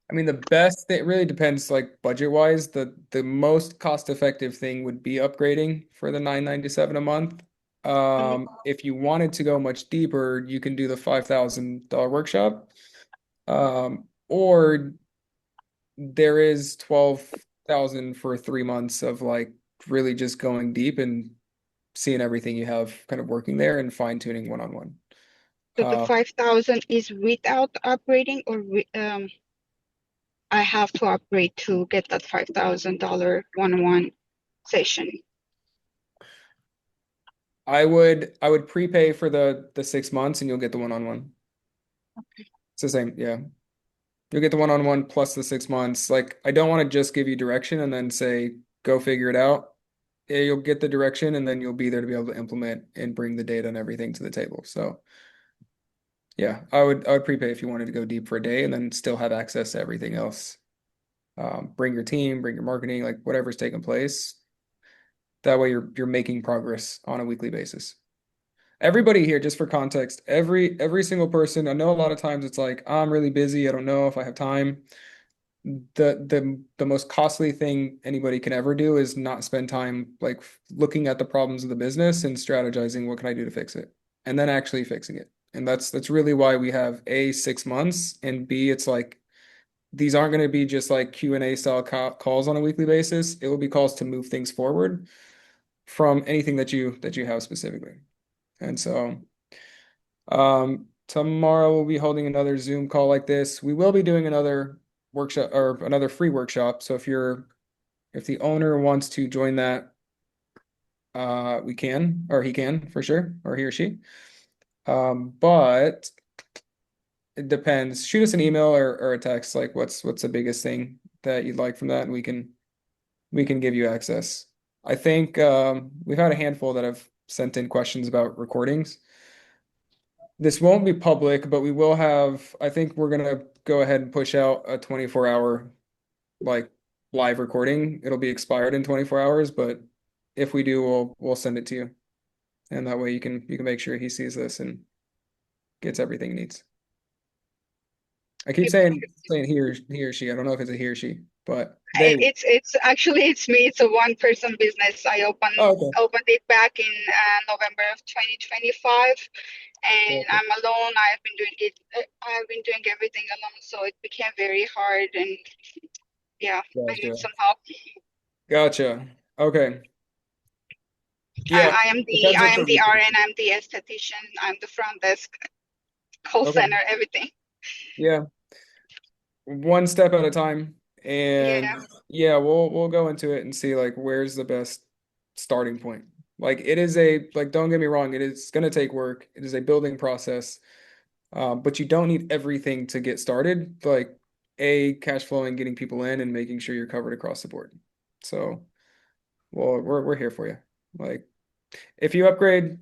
I mean, the best it really depends, like budget wise. The most cost effective thing would be upgrading for the 997 a month. If you wanted to go much deeper, you can do the $5,000 workshop. Or there is 12,000 for 3 months of like really just going deep and seeing everything you have kind of working there and fine tuning one-on-one. So the 5,000 is without upgrading, or I have to upgrade to get that $5,000 one-on-one session? I would prepay for the 6 months and you'll get the one-on-one. Okay. It's the same, yeah. You'll get the one-on-one plus the 6 months. Like, I don't want to just give you direction and then say, go figure it out. Yeah, you'll get the direction and then you'll be there to be able to implement and bring the data and everything to the table. So yeah, I would prepay if you wanted to go deep for a day and then still have access to everything else. Bring your team, bring your marketing, like whatever's taking place. That way you're making progress on a weekly basis. Everybody here, just for context, every single person, I know a lot of times it's like, I'm really busy, I don't know if I have time. The most costly thing anybody can ever do is not spend time like looking at the problems of the business and strategizing what can I do to fix it, and then actually fixing it. And that's really why we have A, 6 months, and B, it's like these aren't going to be just like Q&A style calls on a weekly basis. It will be calls to move things forward from anything that you have specifically. And so tomorrow we'll be holding another Zoom call like this. We will be doing another workshop or another free workshop. So if the owner wants to join that, we can, or he can for sure, or he or she. But it depends. Shoot us an email or a text, like what's the biggest thing that you'd like from that, and we can give you access. I think we've had a handful that sent in questions about recordings. This won't be public, but we will have, I think we're gonna go ahead and push out a 24-hour like live recording. It'll be expired in 24 hours, but if we do, we'll send it to you. And that way you can make sure he sees this and gets everything he needs. I keep saying he or she. I don't know if it's a he or she, but they. It's actually it's me. It's a one person business. I Oh, okay. opened it back in November of 2025, and Okay. I'm alone. I've been doing it. I've been doing everything alone, so it became very hard. And yeah, I Gotcha. need some help. Gotcha. Okay. Yeah. Depends I what am the the reason. RN. I'm the esthetician. I'm the front desk, call Okay. center, everything. Yeah. One step at a time. And Yeah. yeah, we'll go into it and see like where's the best starting point. Like it is like don't get me wrong, it is gonna take work. It is a building process. But you don't need everything to get started. Like cash flowing, getting people in and making sure you're covered across the board. So well, we're here for you. Like if you upgrade,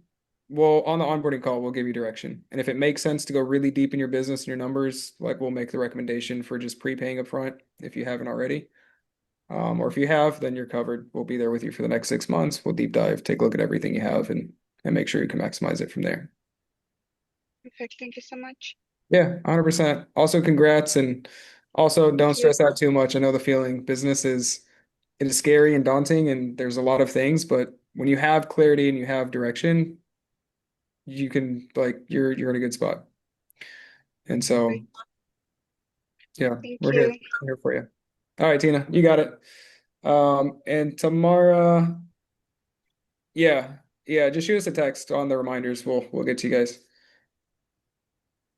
well, on the onboarding call, we'll give you direction. And if it makes sense to go really deep in your business and your numbers, like we'll make the recommendation for just prepaying up front if you haven't already. Or if you have, then you're covered. We'll be there with you for the next 6 months. We'll deep dive, take a look at everything you have and make sure you can maximize it from there. Perfect. Thank you so much. Yeah, 100%. Also, congrats and also Thank don't you. stress out too much. I know the feeling business is it is scary and daunting and there's a lot of things, but when you have clarity and you have direction, you can like you're in a good spot. And so Great. yeah, Thank we're here. you. We're here for you. All right, Tina, you got it. And Tamara, yeah, yeah, just shoot us a text on the reminders. We'll get to you guys.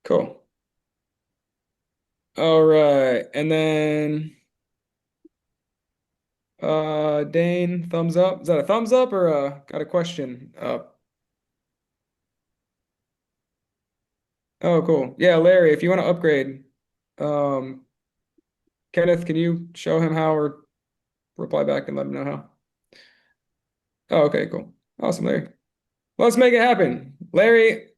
Cool. All right, and then Dane, thumbs up. Is that a thumbs up or got a question up? Oh, cool. Yeah, Larry, if you want to upgrade, um, Kenneth, can you show him how or reply back and let him know how? Oh, okay, cool. Awesome, Larry. Let's make it happen. Larry,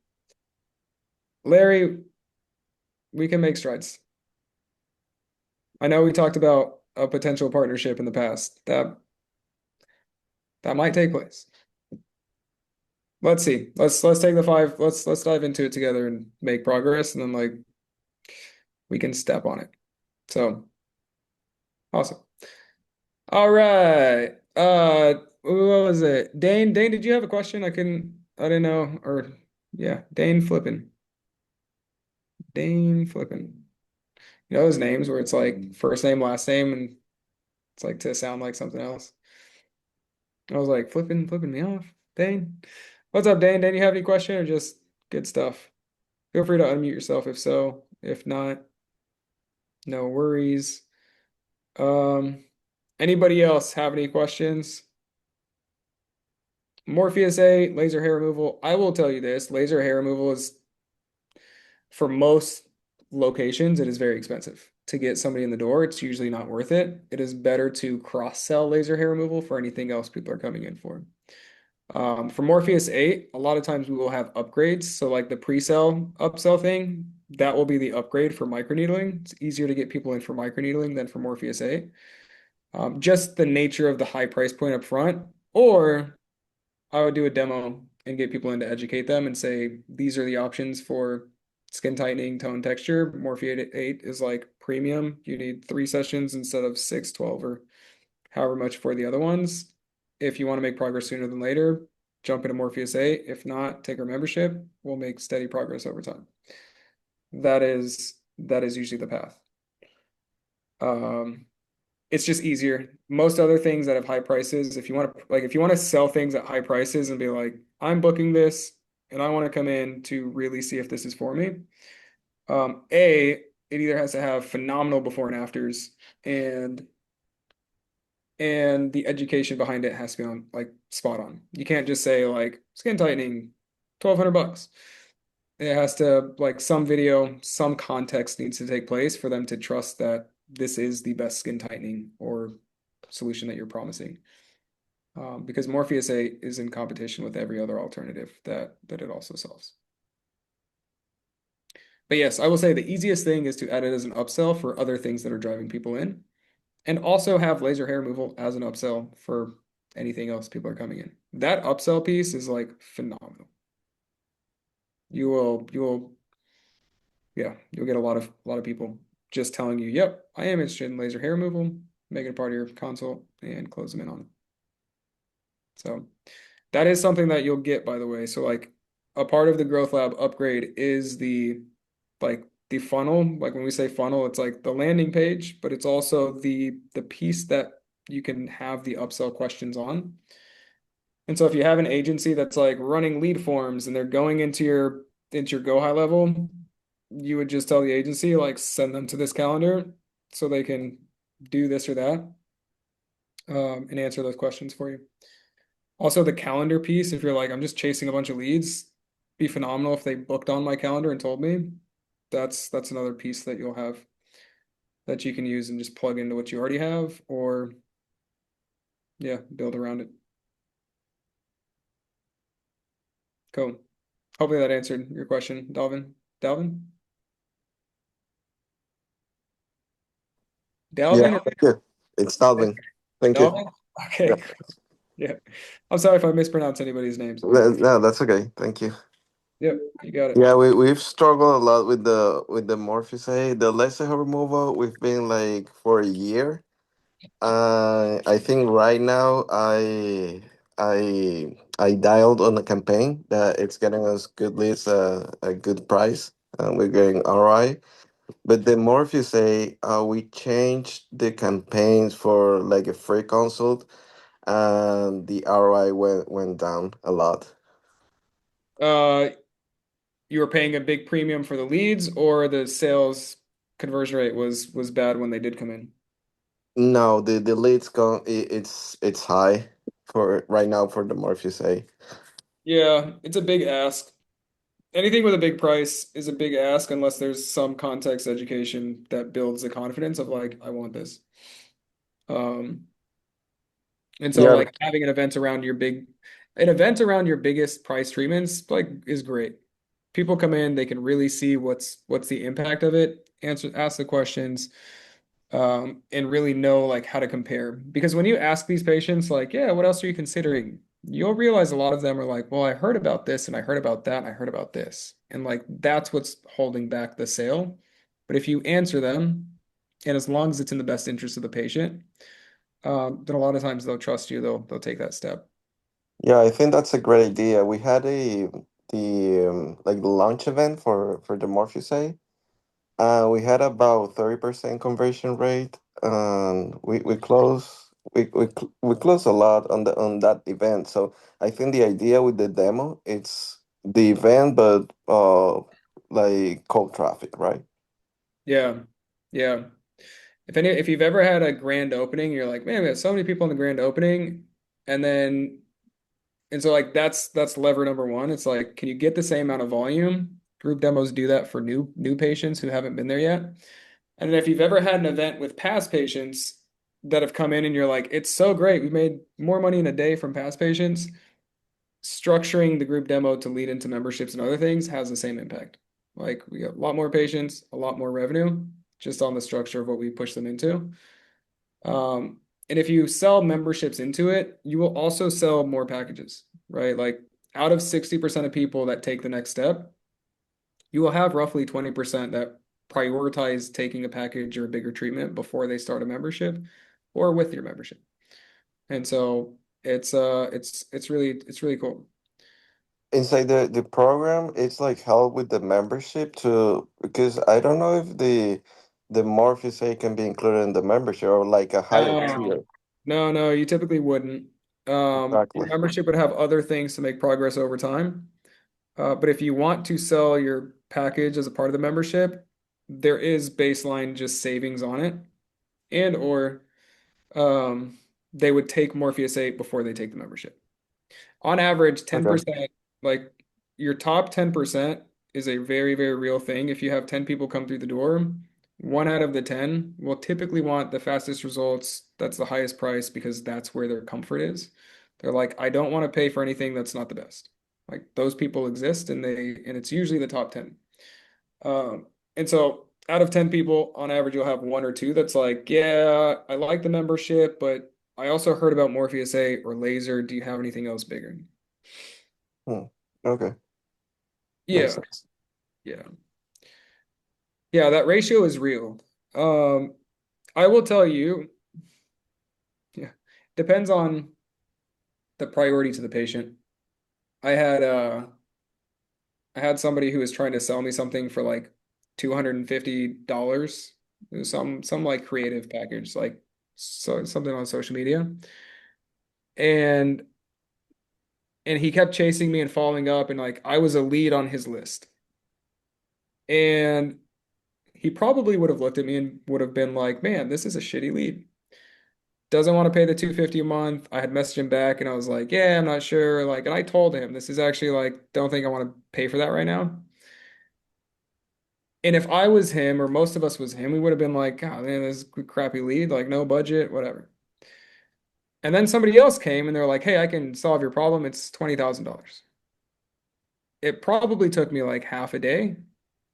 we can make strides. I know we talked about a potential partnership in the past. That might take place. Let's see. Let's take the five. Let's dive into it together and make progress, and then like we can step on it. So awesome. All right. What was it? Dane, did you have a question? I didn't know. Or yeah, Dane Flippin. Dane Flippin. You know those names where it's like first name, last name, and it's like to sound like something else. I was like flipping me off. Dane. What's up, Dane? Dane, you have any question or just good stuff? Feel free to unmute yourself if so. If not, no worries. Um, Anybody else have any questions? Morpheus A, laser hair removal. I will tell you this, laser hair removal is for most locations, it is very expensive. To get somebody in the door, it's usually not worth it. It is better to cross-sell laser hair removal for anything else people are coming in for. For Morpheus 8, a lot of times we will have upgrades. So like the pre-sell upsell thing, that will be the upgrade for microneedling. It's easier to get people in for microneedling than for Morpheus 8. Just the nature of the high price point up front, or I would do a demo and get people in to educate them and say, these are the options for skin tightening, tone texture. Morphe 8 is like premium. You need 3 sessions instead of 6, 12, or however much for the other ones. If you want to make progress sooner than later, jump into Morpheus 8. If not, take our membership. We'll make steady progress over time. That is usually the path. It's just easier. Most other things that have high prices, if you want to sell things at high prices and be like, I'm booking this and I want to come in to really see if this is for me. It either has to have phenomenal before and afters and the education behind it has to be on like spot on. You can't just say like skin tightening, $1,200. It has to like some video, some context needs to take place for them to trust that this is the best skin tightening or solution that you're promising. because Morpheus 8 is in competition with every other alternative that it also sells. But yes, I will say the easiest thing is to add it as an upsell for other things that are driving people in, and also have laser hair removal as an upsell for anything else people are coming in. That upsell piece is like phenomenal. You will yeah, you'll get a lot of people just telling you, "Yep, I am interested in laser hair removal." Make it a part of your consult and close them in on it. So that is something that you'll get, by the way. So like a part of the Growth Lab upgrade is the like the funnel. Like when we say funnel, it's like the landing page, but it's also the piece that you can have the upsell questions on. And so if you have an agency that's like running lead forms and they're going into your go high level, you would just tell the agency like send them to this calendar so they can do this or that, and answer those questions for you. Also, the calendar piece, if you're like, I'm just chasing a bunch of leads, be phenomenal if they booked on my calendar and told me. That's another piece that you'll have that you can use and just plug into what you already have, or yeah, build around it. Cool. Hopefully that answered your question, Dalvin. Dalvin? Yeah, Dalvin? thank you. It's Dalvin. Thank you. Dalvin? Yeah. Okay. Yeah. I'm sorry if I mispronounce anybody's names. No, that's okay. Thank you. Yep, you got it. Yeah, we've struggled a lot with the Morpheus. The laser hair removal, we've been like for a year. I think right now I dialed on a campaign that it's getting us good leads, a good price, and we're getting ROI. But the Morpheus, we changed the campaigns for like a free consult, and the ROI went down a lot. Uh, you were paying a big premium for the leads, or the sales conversion rate was bad when they did come in? No, the leads it's high for right now for the Morpheus A. Yeah, it's a big ask. Anything with a big price is a big ask unless there's some context education that builds the confidence of like, I want this. Um, and so Yeah, like having an event around your biggest price treatments like is great. People come in, they can really see what's the impact of it, ask the questions, and really know like how to compare. Because when you ask these patients, like, yeah, what else are you considering? You'll realize a lot of them are like, well, I heard about this and I heard about that and I heard about this. And like that's what's holding back the sale. But if you answer them, and as long as it's in the best interest of the patient, then a lot of times they'll trust you, they'll take that step. yeah, I think that's a great idea. We had like the launch event for the Morpheus A. We had about 30% conversion rate, and we closed a lot on the on that event. So I think the idea with the demo, it's the event, but like cold traffic, right? Yeah. Yeah. If you've ever had a grand opening, you're like, man, we have so many people in the grand opening, and then and so like that's lever number one. It's like, can you get the same amount of volume? Group demos do that for new patients who haven't been there yet. And then if you've ever had an event with past patients that have come in and you're like, it's so great, we made more money in a day from past patients, structuring the group demo to lead into memberships and other things has the same impact. Like we got a lot more patients, a lot more revenue just on the structure of what we push them into. Um, and if you sell memberships into it, you will also sell more packages, right? Like out of 60% of people that take the next step, you will have roughly 20% that prioritize taking a package or a bigger treatment before they start a membership or with your membership. And so it's really cool. Inside the program, it's like help with the membership too, because I don't know if the Morpheus A can be included in the membership or like a higher No, tier. no, you typically wouldn't. Your Exactly. membership would have other things to make progress over time. But if you want to sell your package as a part of the membership, there is baseline just savings on it, and or um, they would take Morpheus 8 before they take the membership. On average, Okay. 10%, like your top 10% is a very, very real thing. If you have 10 people come through the door, one out of the 10 will typically want the fastest results. That's the highest price because that's where their comfort is. They're like, I don't want to pay for anything that's not the best. Like those people exist and it's usually the top 10. And so out of 10 people, on average, you'll have one or two that's like, yeah, I like the membership, but I also heard about Morpheus 8 or laser. Do you have anything else bigger? Hmm. Okay, makes Yeah, sense. yeah. Yeah, that ratio is real. Um, I will tell you, yeah, depends on the priority to the patient. I had I had somebody who was trying to sell me something for like $250. It was some like creative package, like something on social media. And he kept chasing me and following up and like I was a lead on his list. And he probably would have looked at me and would have been like, "Man, this is a shitty lead. Doesn't want to pay the 250 a month." I had messaged him back and I was like, "Yeah, I'm not sure." Like, and I told him this is actually like, don't think I want to pay for that right now. And if I was him or most of us was him, we would have been like, "God, man, this is a crappy lead, like no budget, whatever." And then somebody else came and they're like, "Hey, I can solve your problem. It's $20,000." It probably took me like half a day,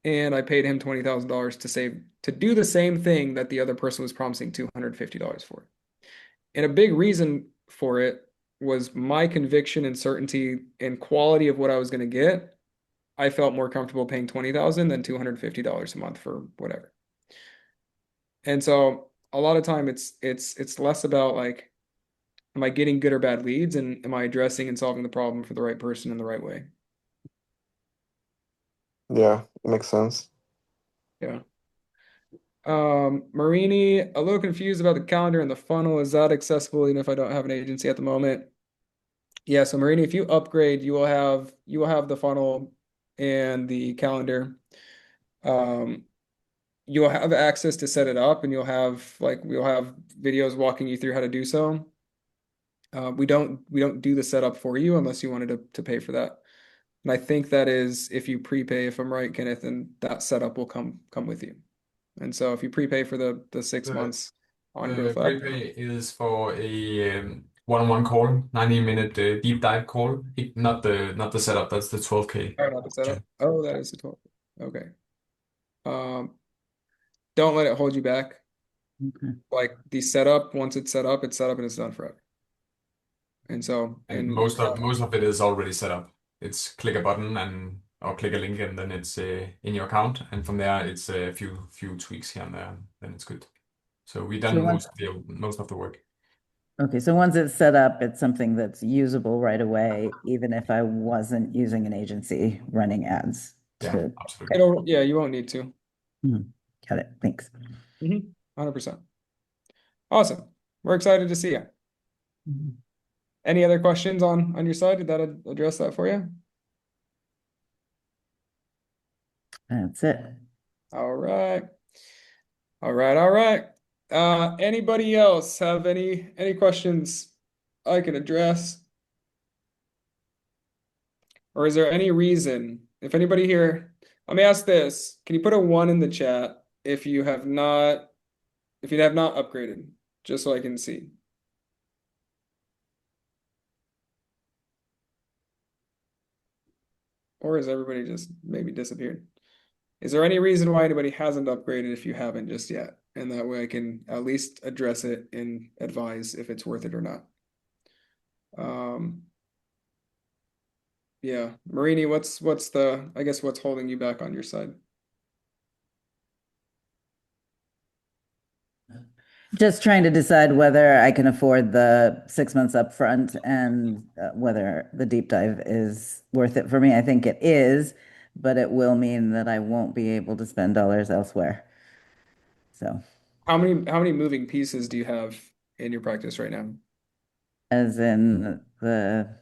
and I paid him $20,000 to do the same thing that the other person was promising $250 for. And a big reason for it was my conviction and certainty and quality of what I was going to get. I felt more comfortable paying 20,000 than $250 a month for whatever. And so a lot of time it's less about like, am I getting good or bad leads and am I addressing and solving the problem for the right person in the right way? Yeah, makes sense. Yeah. Marini, a little confused about the calendar and the funnel. Is that accessible even if I don't have an agency at the moment? Yeah, so Marini, if you upgrade, you will have the funnel and the calendar. Um, you'll have access to set it up and we'll have videos walking you through how to do so. We don't do the setup for you unless you wanted to pay for that. And I think that is if you prepay, if I'm right, Kenneth, then that setup will come with you. And so if you prepay for the 6 months on The Growth Lab, prepay is for a one-on-one call, 90-minute deep dive call. Not the setup. That's the 12K. oh, not the setup. Oh, that is the 12. Okay. Um, don't let it hold you back. Okay. Like the setup, once it's set up and it's done forever. And so, And most of it is already set up. It's click a button and or click a link and then it's in your account. And from there, it's a few tweaks here and there. Then it's good. So we've done So once, most of the work. okay, so once it's set up, it's something that's usable right away, even if I wasn't using an agency running ads Yeah, to. absolutely. yeah, you won't need to. Got it. Thanks. 100%. Awesome. We're excited to see you. Any other questions on your side? Did that address that for you? That's it. All right. All right, all right. Anybody else have any questions I can address? Or is there any reason, if anybody here, let me ask this, can you put a 1 in the chat if you have not upgraded, just so I can see? Or has everybody just maybe disappeared? Is there any reason why anybody hasn't upgraded if you haven't just yet? And that way I can at least address it and advise if it's worth it or not. Yeah, Marini, I guess what's holding you back on your side? Just trying to decide whether I can afford the 6 months upfront and whether the deep dive is worth it for me. I think it is, but it will mean that I won't be able to spend dollars elsewhere. So, How many moving pieces do you have in your practice right now? as in the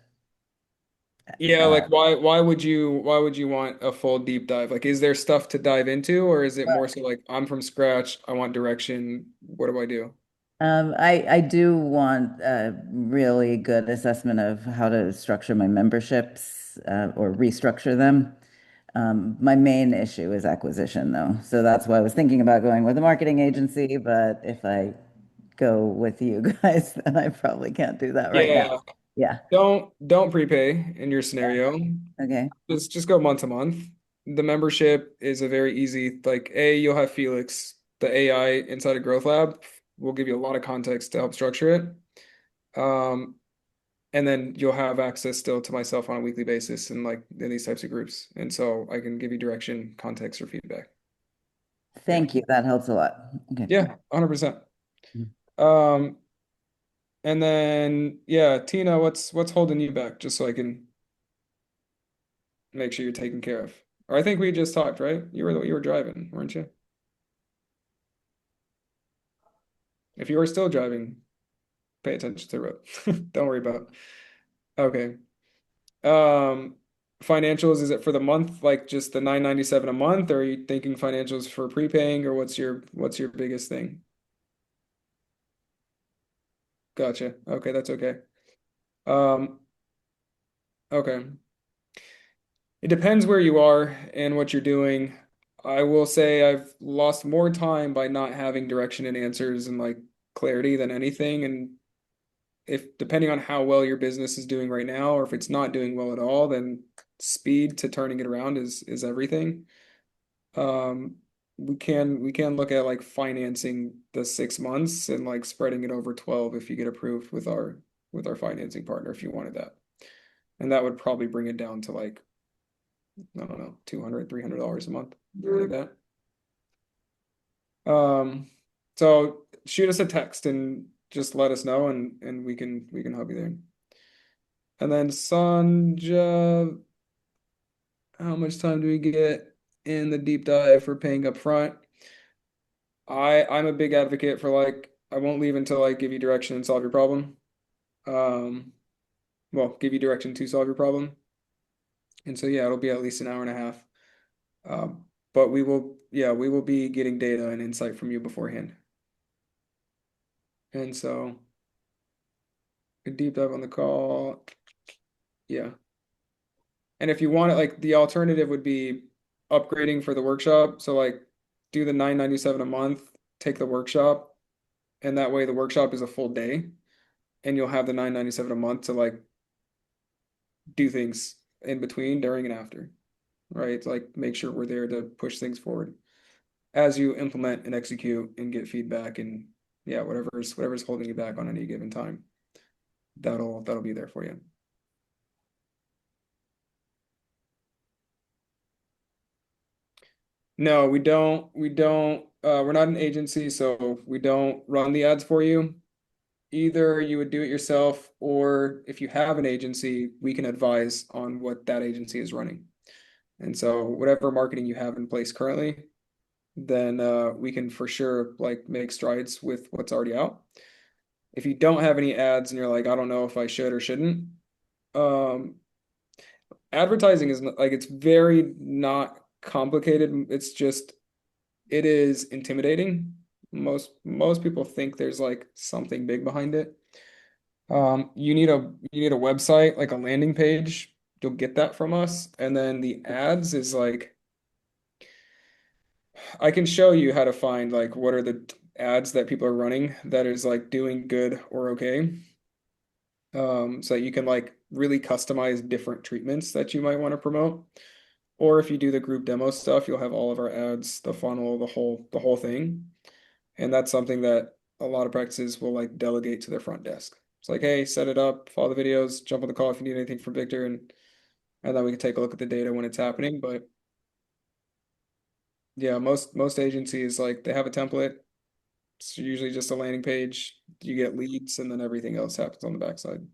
Yeah, like why would you want a full deep dive? Like, is there stuff to dive into, or is it more so like I'm from scratch, I want direction, what do I do? I do want a really good assessment of how to structure my memberships or restructure them. My main issue is acquisition, though. So that's why I was thinking about going with a marketing agency. But if I go with you guys, then I probably can't do that right Yeah, now. Yeah. Don't prepay in your scenario. Okay. Just go month to month. The membership is a very easy, like you'll have Felix, the AI inside of Growth Lab. Will give you a lot of context to help structure it. And then you'll have access still to myself on a weekly basis and like in these types of groups. And so I can give you direction, context, or feedback. Thank you. That helps a lot. Okay. Yeah, 100%. Mhm. Um, and then yeah, Tina, what's holding you back? Just so I can make sure you're taken care of. Or I think we just talked, right? You were driving, weren't you? If you are still driving, pay attention to the road. Don't worry about it. Okay. Um, Financials, is it for the month, like just the 997 a month, or are you thinking financials for prepaying, or what's your biggest thing? Gotcha. Okay, that's okay. Um, okay. It depends where you are and what you're doing. I will say I've lost more time by not having direction and answers and like clarity than anything. And if depending on how well your business is doing right now, or if it's not doing well at all, then speed to turning it around is everything. Um, we can look at like financing the 6 months and like spreading it over 12 if you get approved with our financing partner if you wanted that. And that would probably bring it down to like, I don't know, $200, $300 a month, something like that. So shoot us a text and just let us know and we can help you there. And then Sanja, how much time do we get in the deep dive for paying up front? I'm a big advocate for like I won't leave until I give you direction and solve your problem. Um, well, give you direction to solve your problem. And so yeah, it'll be at least an hour and a half. But we will be getting data and insight from you beforehand. And so a deep dive on the call. Yeah. And if you want it, like the alternative would be upgrading for the workshop. So like do the 997 a month, take the workshop, and that way the workshop is a full day, and you'll have the 997 a month to like do things in between, during, and after, right? Like make sure we're there to push things forward as you implement and execute and get feedback and yeah, whatever's holding you back on any given time. That'll be there for you. No, we don't. We're not an agency, so we don't run the ads for you. Either you would do it yourself, or if you have an agency, we can advise on what that agency is running. And so whatever marketing you have in place currently, then we can for sure like make strides with what's already out. If you don't have any ads and you're like, I don't know if I should or shouldn't, um, advertising is like it's very not complicated. It's just it is intimidating. Most people think there's like something big behind it. You need a website, like a landing page. You'll get that from us. And then the ads is like I can show you how to find like what are the ads that people are running that is like doing good or okay. So you can like really customize different treatments that you might want to promote. Or if you do the group demo stuff, you'll have all of our ads, the funnel, the whole thing. And that's something that a lot of practices will like delegate to their front desk. It's like, hey, set it up, follow the videos, jump on the call if you need anything from Victor, and then we can take a look at the data when it's happening. But yeah, most agencies like they have a template. It's usually just a landing page. You get leads, and then everything else happens on the backside.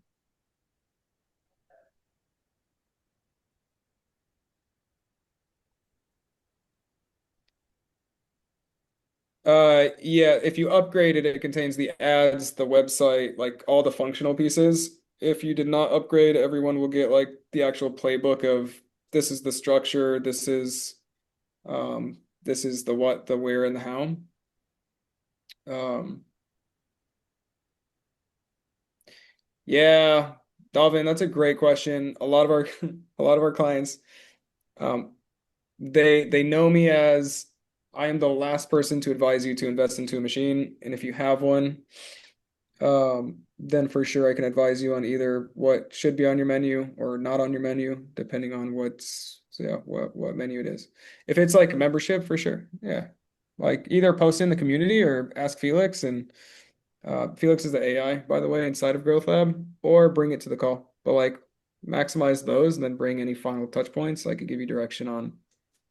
Yeah, if you upgrade it, it contains the ads, the website, like all the functional pieces. If you did not upgrade, everyone will get like the actual playbook of this is the structure, this is the what, the where, and the how. Um, yeah, Dalvin, that's a great question. A lot of our a lot of our clients, um, they know me as I am the last person to advise you to invest into a machine, and if you have one, then for sure I can advise you on either what should be on your menu or not on your menu, depending on what menu it is. If it's like a membership, for sure, yeah. Like either post in the community or ask Felix, and Felix is the AI, by the way, inside of Growth Lab, or bring it to the call. But like maximize those and then bring any final touch points. I could give you direction on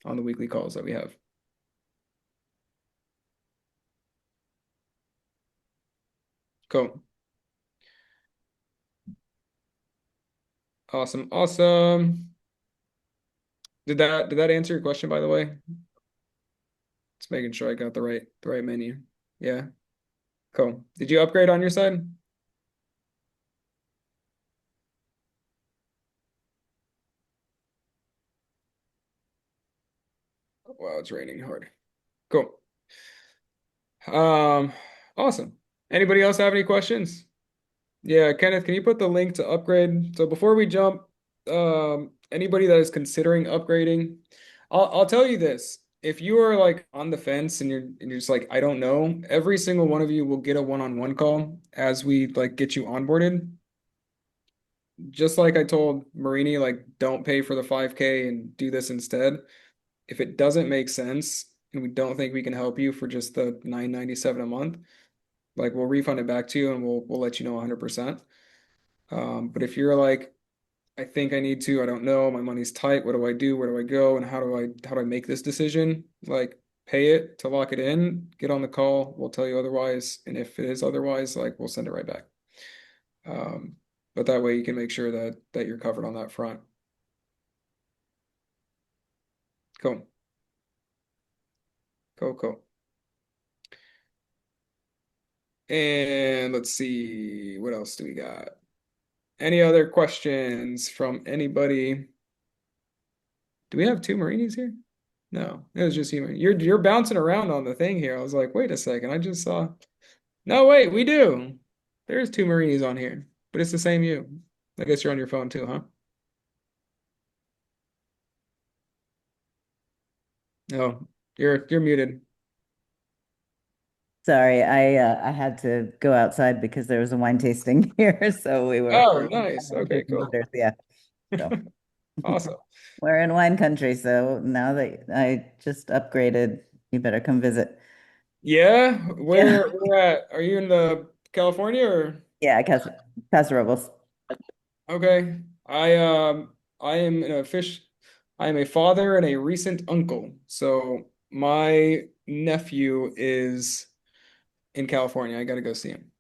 the weekly calls that we have. Cool. Awesome. Awesome. Did that answer your question, by the way? Just making sure I got the right menu. Yeah. Cool. Did you upgrade on your side? Wow, it's raining hard. Cool. Um, awesome. Anybody else have any questions? Yeah, Kenneth, can you put the link to upgrade? So before we jump, anybody that is considering upgrading, I'll tell you this. If you are like on the fence and you're just like, I don't know, every single one of you will get a one-on-one call as we like get you onboarded. Just like I told Marini, like don't pay for the 5K and do this instead. If it doesn't make sense and we don't think we can help you for just the 997 a month, like we'll refund it back to you and we'll let you know 100%. But if you're like, I think I need to, I don't know, my money's tight, what do I do? Where do I go? And how do I make this decision? Like pay it to lock it in, get on the call, we'll tell you otherwise. And if it is otherwise, like we'll send it right back. Um, but that way you can make sure that you're covered on that front. Cool. Cool, cool. And let's see, what else do we got? Any other questions from anybody? Do we have two Marinis here? No, it was just you. You're bouncing around on the thing here. I was like, wait a second, I just saw. No, wait, we do. There's two Marinis on here, but it's the same you. I guess you're on your phone too, huh? No, you're muted. Sorry, I had to go outside because there was a wine tasting here, so we were Oh, nice. Okay, cool. yeah. So Awesome. we're in wine country, so now that I just upgraded, you better come visit. Yeah, where at? Are you in the California or? Yeah, Casa Robles. Okay. I am I am a father and a recent uncle. So my nephew is in California. I gotta go see him.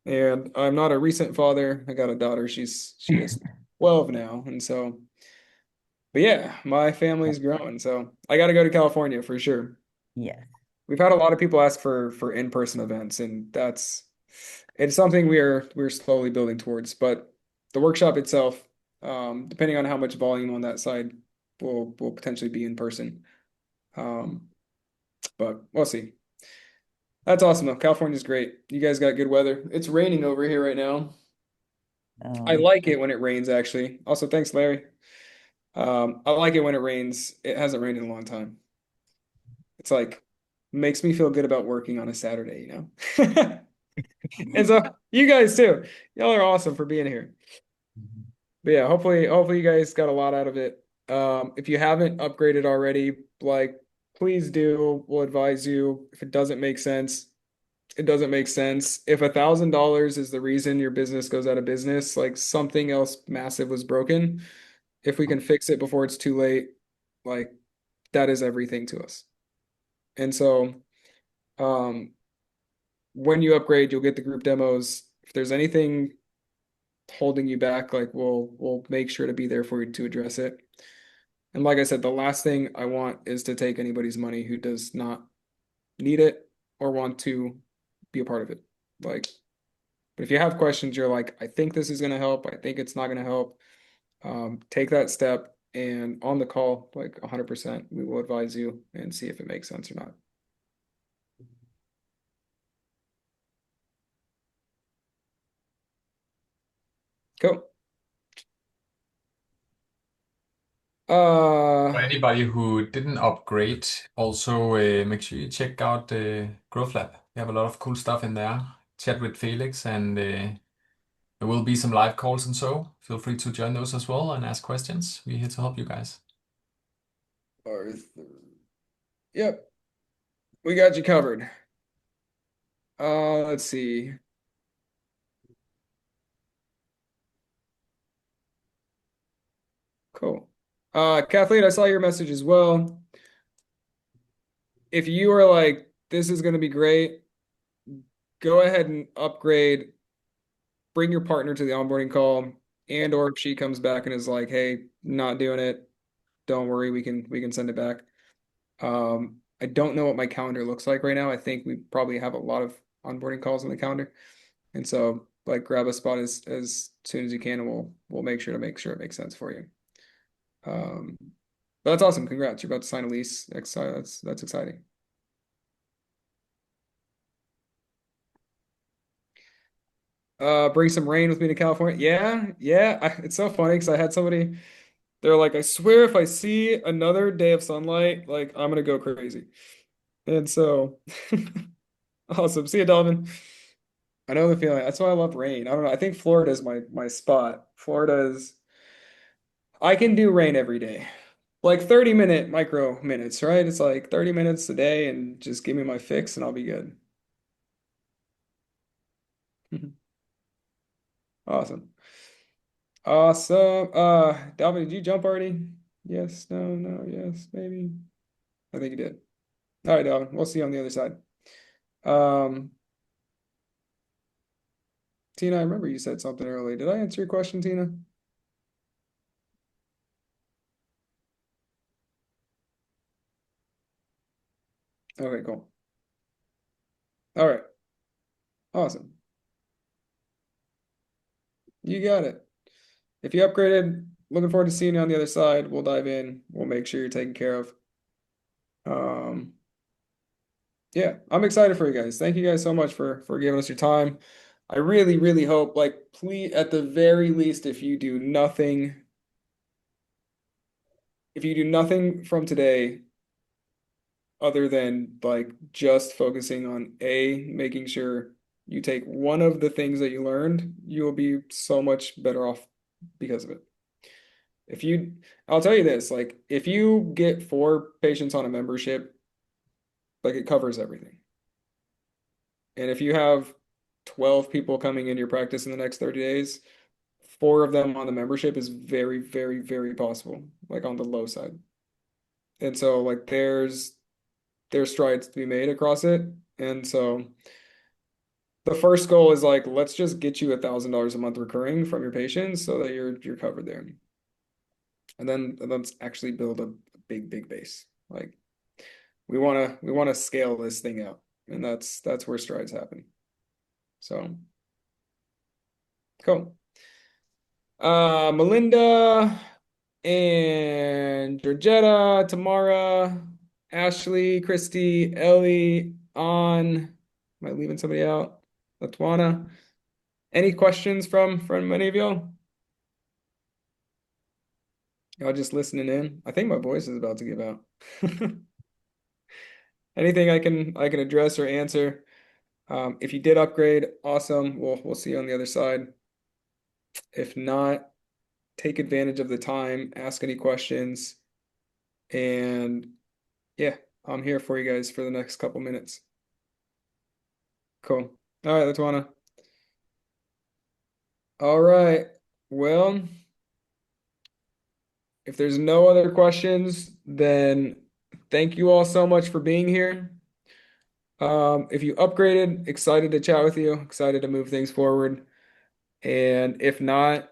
And I'm not a recent father. I got a daughter. She is 12 now. And so, but yeah, my family's growing. So I gotta go to California for sure. Yeah. We've had a lot of people ask for in-person events, and it's something we're slowly building towards. But the workshop itself, depending on how much volume on that side, will potentially be in person. But we'll see. That's awesome though. California's great. You guys got good weather. It's raining over here right now. I like it when it rains, actually. Also, thanks, Larry. I like it when it rains. It hasn't rained in a long time. It's like makes me feel good about working on a Saturday, you know? And so you guys too. Y'all are awesome for being here. But yeah, hopefully you guys got a lot out of it. If you haven't upgraded already, like please do. We'll advise you. If it doesn't make sense, it doesn't make sense. If $1,000 is the reason your business goes out of business, like something else massive was broken. If we can fix it before it's too late, like that is everything to us. And so when you upgrade, you'll get the group demos. If there's anything holding you back, like we'll make sure to be there for you to address it. And like I said, the last thing I want is to take anybody's money who does not need it or want to be a part of it. Like, but if you have questions, you're like, I think this is going to help. I think it's not going to help. Take that step and on the call, like 100%, we will advise you and see if it makes sense or not. Cool. For anybody who didn't upgrade, also make sure you check out the Growth Lab. We have a lot of cool stuff in there. chat with Felix, and there will be some live calls and so. Feel free to join those as well and ask questions. We're here to help you guys. Arthur. Yep, we got you covered. Let's see. Cool. Kathleen, I saw your message as well. If you are like, this is going to be great, go ahead and upgrade. Bring your partner to the onboarding call, and or if she comes back and is like, hey, not doing it, don't worry, we can send it back. I don't know what my calendar looks like right now. I think we probably have a lot of onboarding calls on the calendar. And so like grab a spot as soon as you can and we'll make sure it makes sense for you. But that's awesome. Congrats. You're about to sign a lease. That's exciting. Bring some rain with me to California. Yeah. It's so funny because I had somebody, they're like, I swear if I see another day of sunlight, like I'm gonna go crazy. And so awesome. See you, Delvin. I know the feeling. That's why I love rain. I don't know. I think Florida is my spot. I can do rain every day. Like 30-minute micro minutes, right? It's like 30 minutes a day and just give me my fix and I'll be good. Awesome. Awesome. Dalvin, did you jump already? Yes, no, yes, maybe. I think you did. All right, Dalvin. We'll see you on the other side. Um, Tina, I remember you said something earlier. Did I answer your question, Tina? Okay, cool. All right. Awesome. You got it. If you upgraded, looking forward to seeing you on the other side. We'll dive in. We'll make sure you're taken care of. Yeah, I'm excited for you guys. Thank you guys so much for giving us your time. I really, really hope, like, please, at the very least, if you do nothing from today other than like just focusing on making sure you take one of the things that you learned, you will be so much better off because of it. I'll tell you this, like if you get 4 patients on a membership, like it covers everything. And if you have 12 people coming into your practice in the next 30 days, 4 of them on the membership is very, very, very possible, like on the low side. And so like there's strides to be made across it. And so the first goal is like, let's just get you $1,000 a month recurring from your patients so that you're covered there. And then let's actually build a big, big base. Like we wanna scale this thing out. And that's where strides happen. So cool. Melinda and Georgetta, Tamara, Ashley, Christy, Ellie, An. Am I leaving somebody out? Latwana. Any questions from any of y'all? Y'all just listening in? I think my voice is about to give out. Anything I can address or answer. If you did upgrade, awesome. We'll see you on the other side. If not, take advantage of the time, ask any questions, and yeah, I'm here for you guys for the next couple minutes. Cool. All right, Latwana. All right. Well, if there's no other questions, then thank you all so much for being here. If you upgraded, excited to chat with you, excited to move things forward. And if not,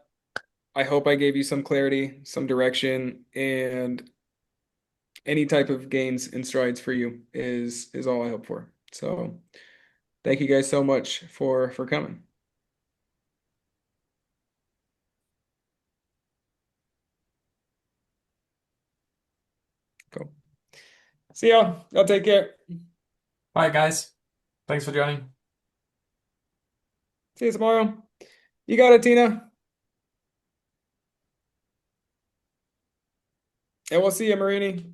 I hope I gave you some clarity, some direction, and any type of gains and strides for you is all I hope for. So thank you guys so much for coming. Cool. See y'all. Y'all take care. Bye, guys. Thanks for joining. See you tomorrow. You got it, Tina. And we'll see you, Marini.